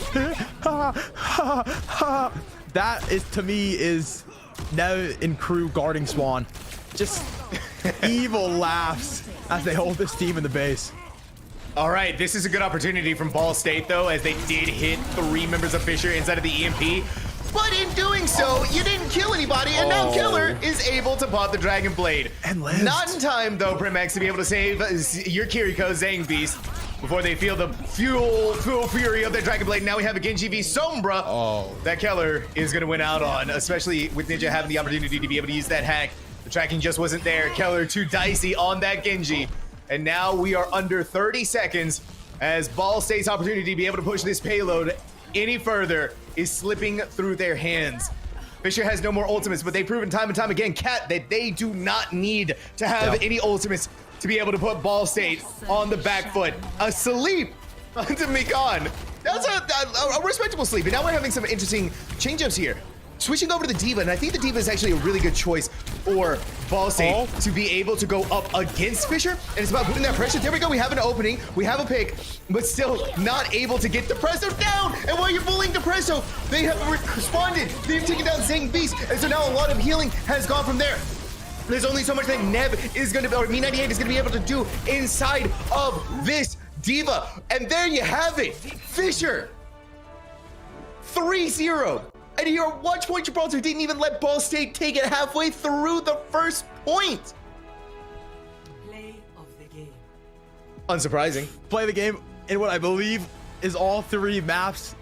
That is, to me, is Nev and crew guarding spawn. Just evil laughs as they hold this team in the base. All right, this is a good opportunity from Ball State, though, as they did hit 3 members of Fisher inside of the EMP. But in doing so, you didn't kill anybody, and now Killer is able to pop the Dragon Blade. And lived. Not in time, though, Primax, to be able to save your Kiriko Zang Beast before they feel the full fury of their Dragon Blade. Now we have a Genji v Sombra that Keller is going to win out on, especially with Ninja having the opportunity to be able to use that hack. The tracking just wasn't there. Keller too dicey on that Genji. And now we are under 30 seconds as Ball State's opportunity to be able to push this payload any further is slipping through their hands. Fisher has no more ultimates, but they've proven time and time again, Cat, that they do not need to have any ultimates to be able to put Ball State on the back foot. A sleep onto Mikan. That's a respectable sleep. And now we're having some interesting change-ups here. Switching over to the D.Va, and I think the D.Va is actually a really good choice for Ball State to be able to go up against Fisher. And it's about putting that pressure. There we go. We have an opening. We have a pick, but still not able to get Depresso down. And while you're bullying Depresso, they have responded. They've taken down Zang Beast. And so now a lot of healing has gone from there. There's only so much that Neb is going to, or Me98 is going to be able to do inside of this D.Va. And there you have it. Fisher, 3-0. And your watch point Gibraltar didn't even let Ball State take it halfway through the first point. Play of the game. Unsurprising. Play the game in what I believe is all 3 maps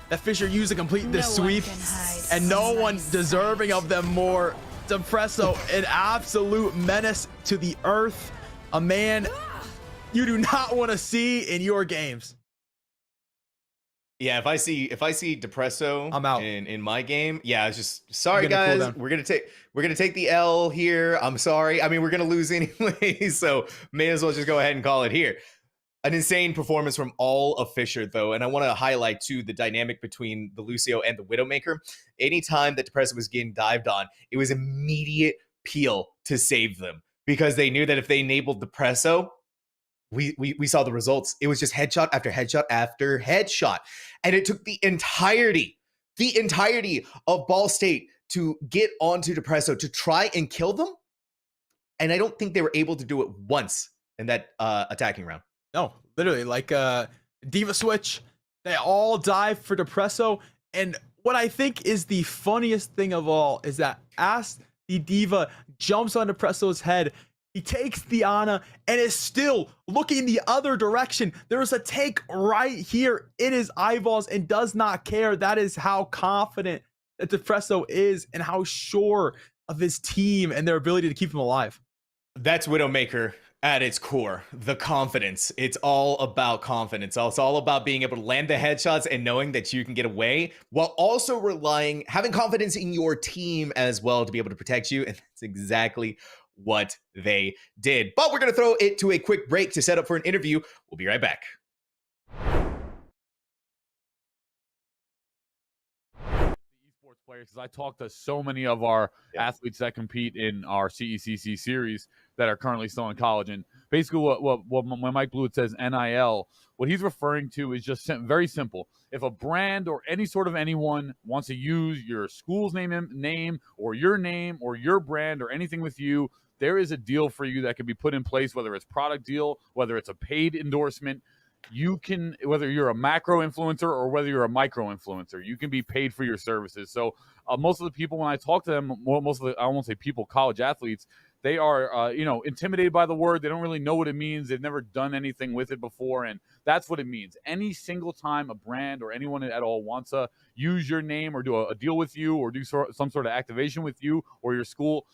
that Fisher used to complete this sweep. And no one deserving of them more. Depresso, an absolute menace to the earth. A man you do not want to see in your games. Yeah, if I see Depresso, I'm out in my game. Yeah, it's just sorry guys. We're gonna take the L here. I'm sorry. I mean, we're gonna lose anyway, so may as well just go ahead and call it here. An insane performance from all of Fisher, though, and I want to highlight too the dynamic between the Lucio and the Widowmaker. Anytime that Depresso was getting dived on, it was immediate peel to save them because they knew that if they enabled Depresso, we saw the results. It was just headshot after headshot after headshot. And it took the entirety of Ball State to get onto Depresso to try and kill them. And I don't think they were able to do it once in that attacking round. No, literally, like D.Va switch, they all dive for Depresso. And what I think is the funniest thing of all is that as the D.Va jumps on Depresso's head, he takes the Ana and is still looking the other direction. There is a take right here in his eyeballs and does not care. That is how confident that Depresso is and how sure of his team and their ability to keep him alive. That's Widowmaker at its core. The confidence. It's all about confidence. It's all about being able to land the headshots and knowing that you can get away while also having confidence in your team as well to be able to protect you. And that's exactly what they did. But we're going to throw it to a quick break to set up for an interview. We'll be right back. Esports players, because I talk to so many of our athletes that compete in our CECC series that are currently still in college. And basically what when Mike Blewett says NIL, what he's referring to is just very simple. If a brand or any sort of anyone wants to use your school's name or your brand or anything with you, there is a deal for you that can be put in place, whether it's product deal, whether it's a paid endorsement. You can, whether you're a macro influencer or whether you're a micro influencer, you can be paid for your services. So most of the people, when I talk to them, most of the, I won't say people, college athletes, they are, intimidated by the word. They don't really know what it means. They've never done anything with it before. And that's what it means. Any single time a brand or anyone at all wants to use your name or do a deal with you or do some sort of activation with you or your school,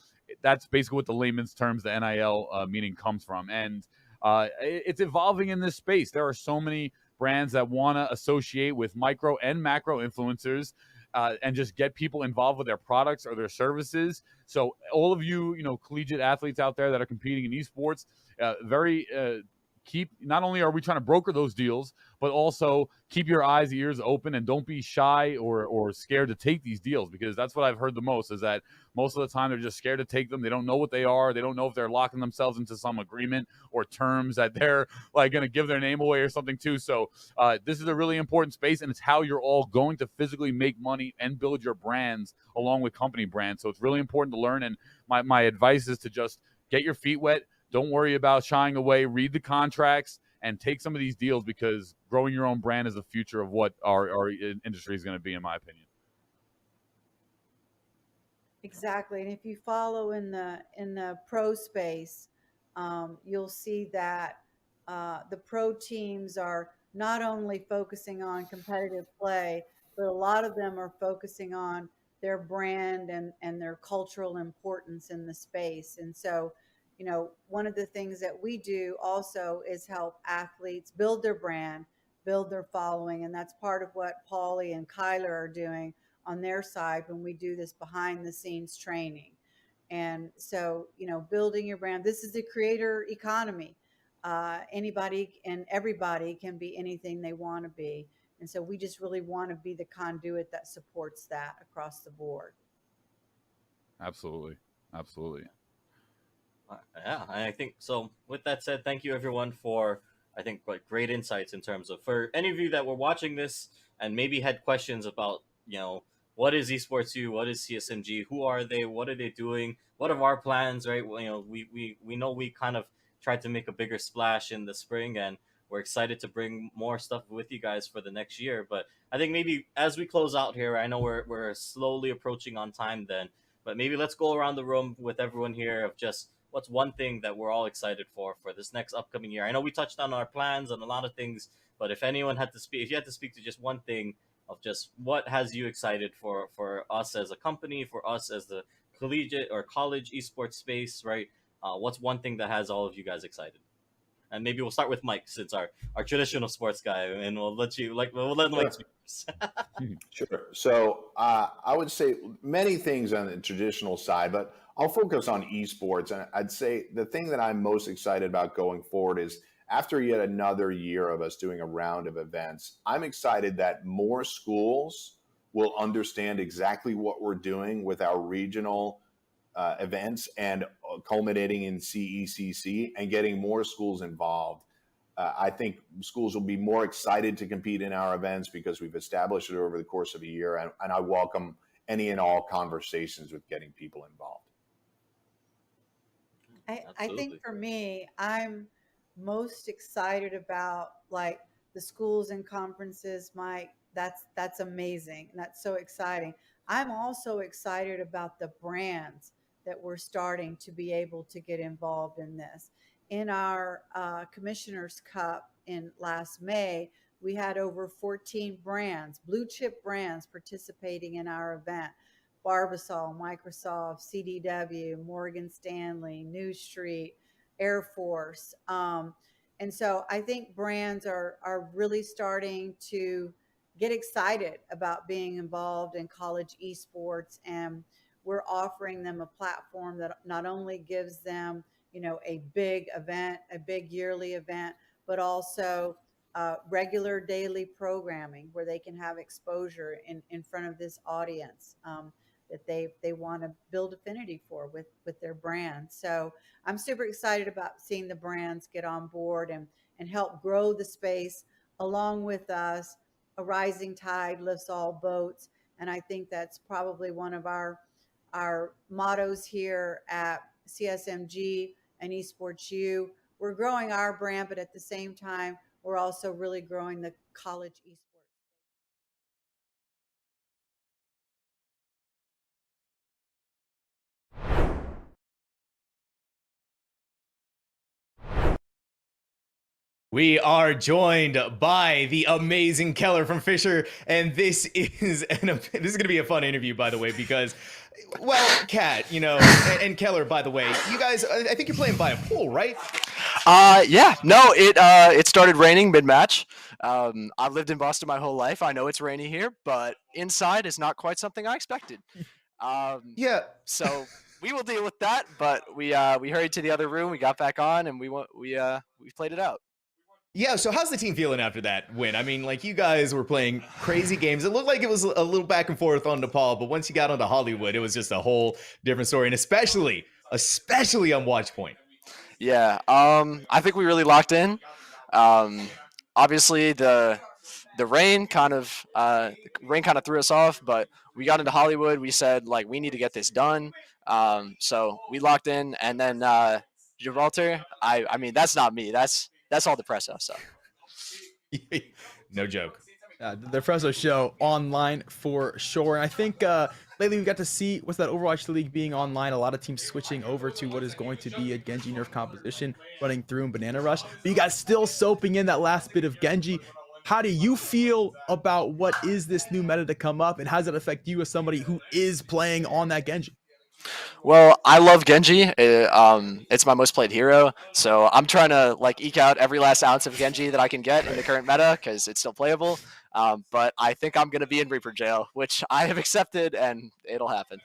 that's basically what the layman's terms, the NIL meaning comes from. And it's evolving in this space. There are so many brands that want to associate with micro and macro influencers and just get people involved with their products or their services. So all of you, collegiate athletes out there that are competing in esports, not only are we trying to broker those deals, but also keep your eyes, ears open, and don't be shy or scared to take these deals, because that's what I've heard the most, is that most of the time they're just scared to take them. They don't know what they are. They don't know if they're locking themselves into some agreement or terms that they're like going to give their name away or something too. So this is a really important space, and it's how you're all going to physically make money and build your brands along with company brands. So it's really important to learn. And my advice is to just get your feet wet. Don't worry about shying away. Read the contracts and take some of these deals, because growing your own brand is the future of what our industry is going to be, in my opinion. Exactly, and if you follow in the pro space, you'll see that the pro teams are not only focusing on competitive play, but a lot of them are focusing on their brand and their cultural importance in the space. And so, one of the things that we do also is help athletes build their brand, build their following, and that's part of what Paulie and Kyler are doing on their side when we do this behind the scenes training. And so, building your brand, this is the creator economy. Anybody and everybody can be anything they want to be. And so we just really want to be the conduit that supports that across the board. Absolutely. Yeah, I think so. With that said, thank you everyone for, I think, great insights in terms of, for any of you that were watching this and maybe had questions about, what is Esports U, what is CSMG, who are they, what are they doing, what are our plans, right? Well, we know we kind of tried to make a bigger splash in the spring, and we're excited to bring more stuff with you guys for the next year. But I think maybe as we close out here, I know we're slowly approaching on time then, but maybe let's go around the room with everyone here of just what's one thing that we're all excited for this next upcoming year. I know we touched on our plans and a lot of things, but if anyone had to speak, if you had to speak to just one thing of just what has you excited for us as a company, for us as the collegiate or college esports space, right? What's one thing that has all of you guys excited? And maybe we'll start with Mike, since our traditional sports guy, and we'll let Mike speak first. Sure. So I would say many things on the traditional side, but I'll focus on esports. And I'd say the thing that I'm most excited about going forward is, after yet another year of us doing a round of events, I'm excited that more schools will understand exactly what we're doing with our regional events and culminating in CECC and getting more schools involved. I think schools will be more excited to compete in our events because we've established it over the course of a year, and I welcome any and all conversations with getting people involved. I think for me, I'm most excited about the schools and conferences. Mike, that's amazing. That's so exciting. I'm also excited about the brands that we're starting to be able to get involved in this. In our Commissioner's Cup in last May, we had over 14 brands, blue chip brands, participating in our event. Barbasol, Microsoft, CDW, Morgan Stanley, New Street, Air Force. And so I think brands are really starting to get excited about being involved in college esports, and we're offering them a platform that not only gives them, a big event, a big yearly event, but also regular daily programming where they can have exposure in front of this audience that they want to build affinity for with their brand. So I'm super excited about seeing the brands get on board and help grow the space along with us. A rising tide lifts all boats, and I think that's probably one of our mottos here at CSMG and Esports U. We're growing our brand, but at the same time, we're also really growing the college esports. We are joined by the amazing Keller from Fisher, and this is going to be a fun interview, by the way, because, well, Kat, and Keller, by the way, you guys, I think you're playing by a pool, right? Yeah, no, it started raining mid-match. I've lived in Boston my whole life. I know it's rainy here, but inside is not quite something I expected. Yeah. So we will deal with that, but we hurried to the other room. We got back on, and we played it out. Yeah, so how's the team feeling after that win? I mean, like, you guys were playing crazy games. It looked like it was a little back and forth on Nepal, but once you got onto Hollywood, it was just a whole different story, and especially on Watch Point. Yeah, I think we really locked in. Obviously, the rain kind of threw us off, but we got into Hollywood. We said, like, we need to get this done. So we locked in, and then Gibraltar. I mean, that's not me. That's all the Presso. So no joke. The Presso show online for sure. And I think lately we got to see what's that Overwatch League being online. A lot of teams switching over to what is going to be a Genji nerf composition running through in Banana Rush. But you guys still soaping in that last bit of Genji. How do you feel about what is this new meta to come up, and how does it affect you as somebody who is playing on that Genji? Well, I love Genji. It's my most played hero, so I'm trying to eke out every last ounce of Genji that I can get in the current meta because it's still playable. But I think I'm going to be in Reaper jail, which I have accepted, and it'll happen.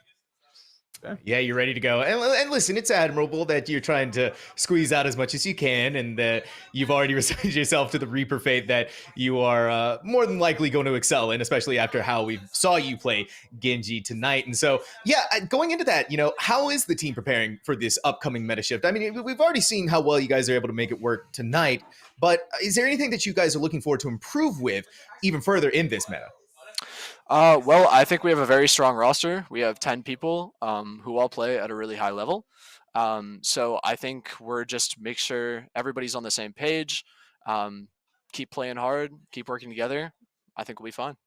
Yeah, you're ready to go. And listen, it's admirable that you're trying to squeeze out as much as you can, and that you've already resigned yourself to the Reaper fate that you are more than likely going to excel in, especially after how we saw you play Genji tonight. And so, yeah, going into that, how is the team preparing for this upcoming meta shift? I mean, we've already seen how well you guys are able to make it work tonight, but is there anything that you guys are looking forward to improve with even further in this meta? Well, I think we have a very strong roster. We have 10 people who all play at a really high level. So I think we're just make sure everybody's on the same page, keep playing hard, keep working together. I think we'll be fine.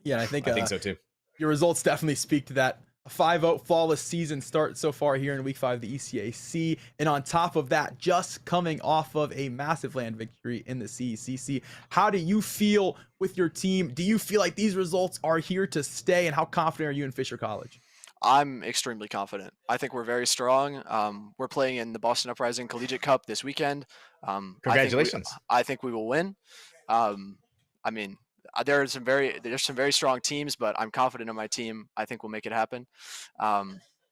Yeah, and I think so too. Your results definitely speak to that. A 5-0 flawless season start so far here in week 5 of the ECAC, and on top of that, just coming off of a massive land victory in the CECC. How do you feel with your team? Do you feel like these results are here to stay, and how confident are you in Fisher College? I'm extremely confident. I think we're very strong. We're playing in the Boston Uprising Collegiate Cup this weekend. Congratulations. I think we will win. I mean, there's some very strong teams, but I'm confident in my team. I think we'll make it happen.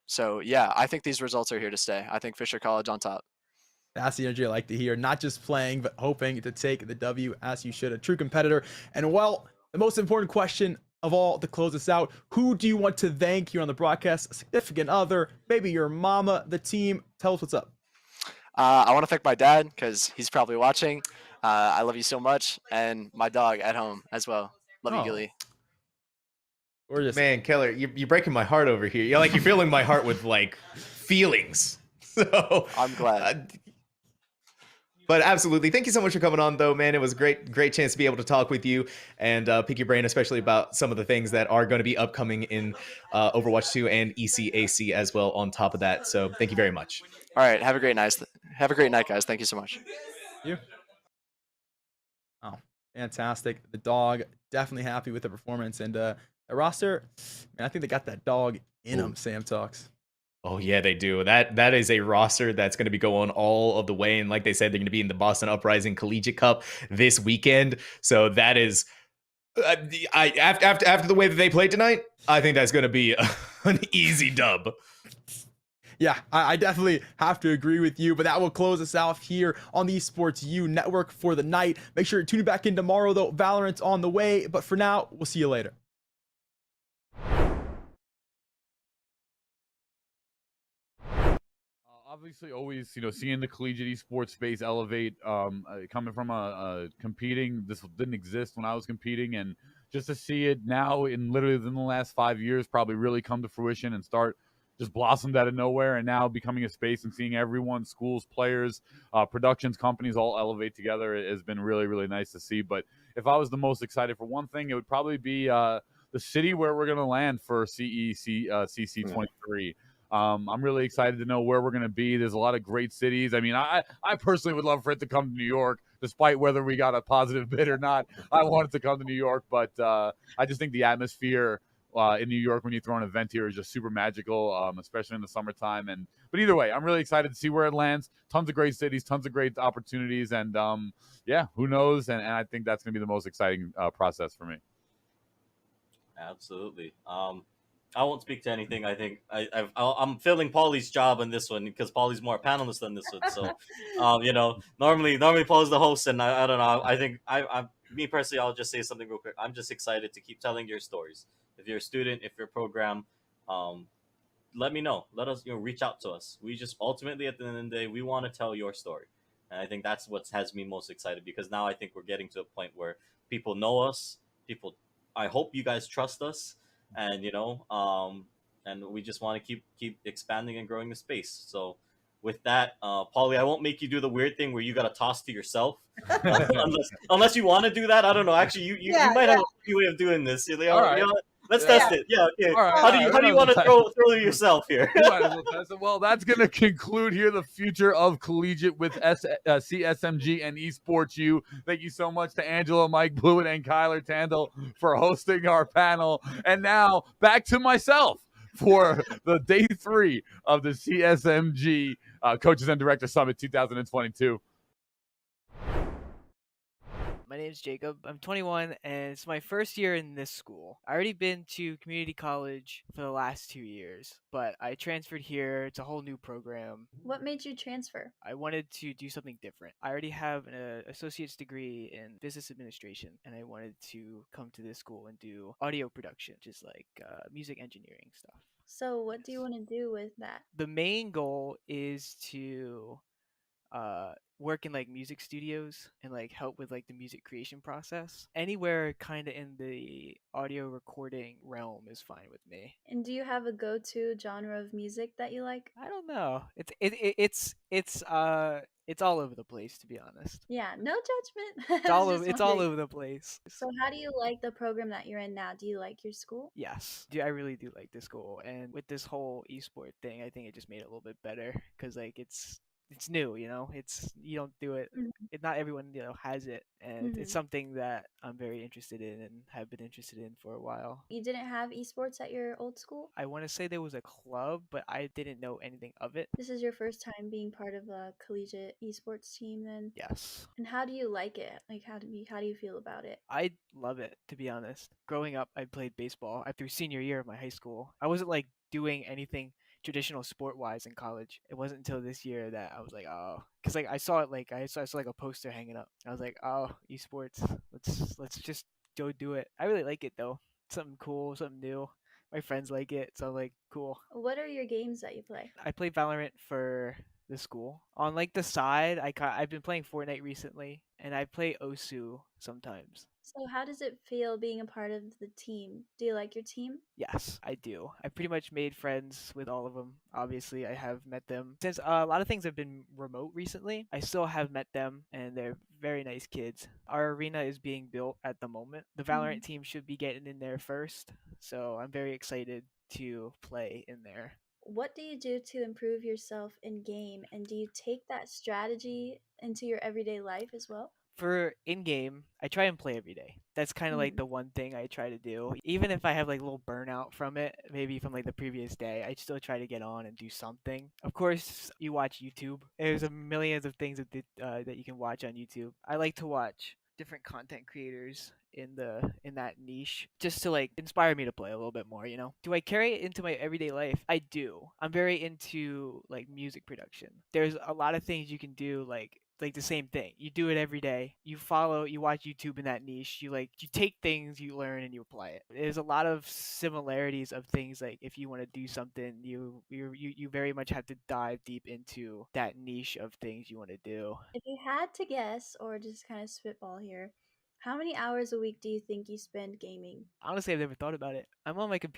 So yeah, I think these results are here to stay. I think Fisher College on top. That's the energy I like to hear. Not just playing, but hoping to take the W as you should. A true competitor. And well, the most important question of all to close us out: who do you want to thank here on the broadcast? A significant other, maybe your mama, the team. Tell us what's up. I want to thank my dad because he's probably watching. I love you so much, and my dog at home as well. Love you, Gilly. Man, Keller, you're breaking my heart over here. You're filling my heart with feelings. So I'm glad. But absolutely, thank you so much for coming on, though, man. It was a great chance to be able to talk with you and pick your brain, especially about some of the things that are going to be upcoming in Overwatch 2 and ECAC as well. On top of that, so thank you very much. All right, have a great night. Have a great night, guys. Thank you so much. You. Oh, fantastic! The dog definitely happy with the performance, and The roster, man, I think they got that dog in Ooh. them, Sam Talks. Oh yeah, they do. That is a roster that's going to be going all of the way, and like they said, they're going to be in the Boston Uprising Collegiate Cup this weekend. So that is, after the way that they played tonight, I think that's going to be an easy dub. Yeah, I definitely have to agree with you, but that will close us out here on the Esports U Network for the night. Make sure to tune back in tomorrow, though. Valorant's on the way, but for now, we'll see you later. Obviously, always seeing the collegiate esports space elevate. Coming from a competing, this didn't exist when I was competing, and just to see it now in literally within the last 5 years, probably really come to fruition and start just blossomed out of nowhere, and now becoming a space and seeing everyone, schools, players, productions, companies all elevate together has been really, really nice to see. But if I was the most excited for one thing, it would probably be the city where we're going to land for CC23. I'm really excited to know where we're going to be. There's a lot of great cities. I mean, I personally would love for it to come to New York, despite whether we got a positive bid or not. I want it to come to New York, but I just think the atmosphere in New York when you throw an event here is just super magical, especially in the summertime. But either way, I'm really excited to see where it lands. Tons of great cities, tons of great opportunities, and yeah, who knows? And I think that's going to be the most exciting process for me. Absolutely. I won't speak to anything. I think I'm filling Paulie's job on this one because Paulie's more a panelist than this one. So, normally Paulie's the host, and I don't know. I think me personally, I'll just say something real quick. I'm just excited to keep telling your stories. If you're a student, if you're a program, let me know. Let us, reach out to us. We just ultimately at the end of the day, we want to tell your story, and I think that's what has me most excited because now I think we're getting to a point where people know us. I hope you guys trust us. And and we just want to keep expanding and growing the space. So with that, Paulie, I won't make you do the weird thing where you got to toss to yourself, unless you want to do that. I don't know. Actually, you might have a way of doing this. All right. Let's test it. Yeah. Okay. All right, How do you want to throw yourself here? Well, that's going to conclude here the future of collegiate with CSMG and Esports U. Thank you so much to Angela, Mike Blewett, and Kyler Tandle for hosting our panel. And now back to myself for the day 3 of the CSMG Coaches and Director Summit 2022. My name is Jacob. I'm 21 and it's my first year in this school. I already been to community college for the last 2 years, but I transferred here. It's a whole new program. What made you transfer? I wanted to do something different. I already have an associate's degree in business administration, and I wanted to come to this school and do audio production, just like music engineering stuff. So what do you want to do with that? The main goal is to work in like music studios and like help with like the music creation process. Anywhere kind of in the audio recording realm is fine with me. And do you have a go-to genre of music that you like? I don't know. It's all over the place, to be honest. Yeah, no judgment. It's all over the place. So how do you like the program that you're in now? Do you like your school? Yes, I really do like this school, and with this whole esport thing, I think it just made it a little bit better because like it's new, it's you don't do it, not everyone has it, and it's something that I'm very interested in and have been interested in for a while. You didn't have esports at your old school? I want to say there was a club, but I didn't know anything of it. This is your first time being part of a collegiate esports team then? Yes. And how do you like it? Like how do you feel about it? I love it, to be honest. Growing up, I played baseball through senior year of my high school. I wasn't like doing anything traditional sport wise in college. It wasn't until this year that I was like, oh, because like I saw it, like I saw like a poster hanging up. I was like, oh, esports, let's just go do it. I really like it though. Something cool, something new. My friends like it, so I'm like, cool. What are your games that you play? I play Valorant for the school. On like the side, I've been playing Fortnite recently, and I play Osu sometimes. So how does it feel being a part of the team? Do you like your team? Yes, I do. I pretty much made friends with all of them. Obviously, I have met them. Since a lot of things have been remote recently, I still have met them, and they're very nice kids. Our arena is being built at the moment. The Valorant team should be getting in there first, so I'm very excited to play in there. What do you do to improve yourself in game, and do you take that strategy into your everyday life as well? For in game, I try and play every day. That's kind of like the one thing I try to do. Even if I have like a little burnout from it, maybe from like the previous day, I still try to get on and do something. Of course, you watch YouTube. There's a millions of things that you can watch on YouTube. I like to watch different content creators in that niche just to like inspire me to play a little bit more, you know. Do I carry it into my everyday life? I do. I'm very into like music production. There's a lot of things you can do like the same thing. You do it every day. You watch YouTube in that niche. You take things you learn and you apply it. There's a lot of similarities of things like if you want to do something, you very much have to dive deep into that niche of things you want to do. If you had to guess or just kind of spitball here, how many hours a week do you think you spend gaming? Honestly, I've never thought about it. I'm on my computer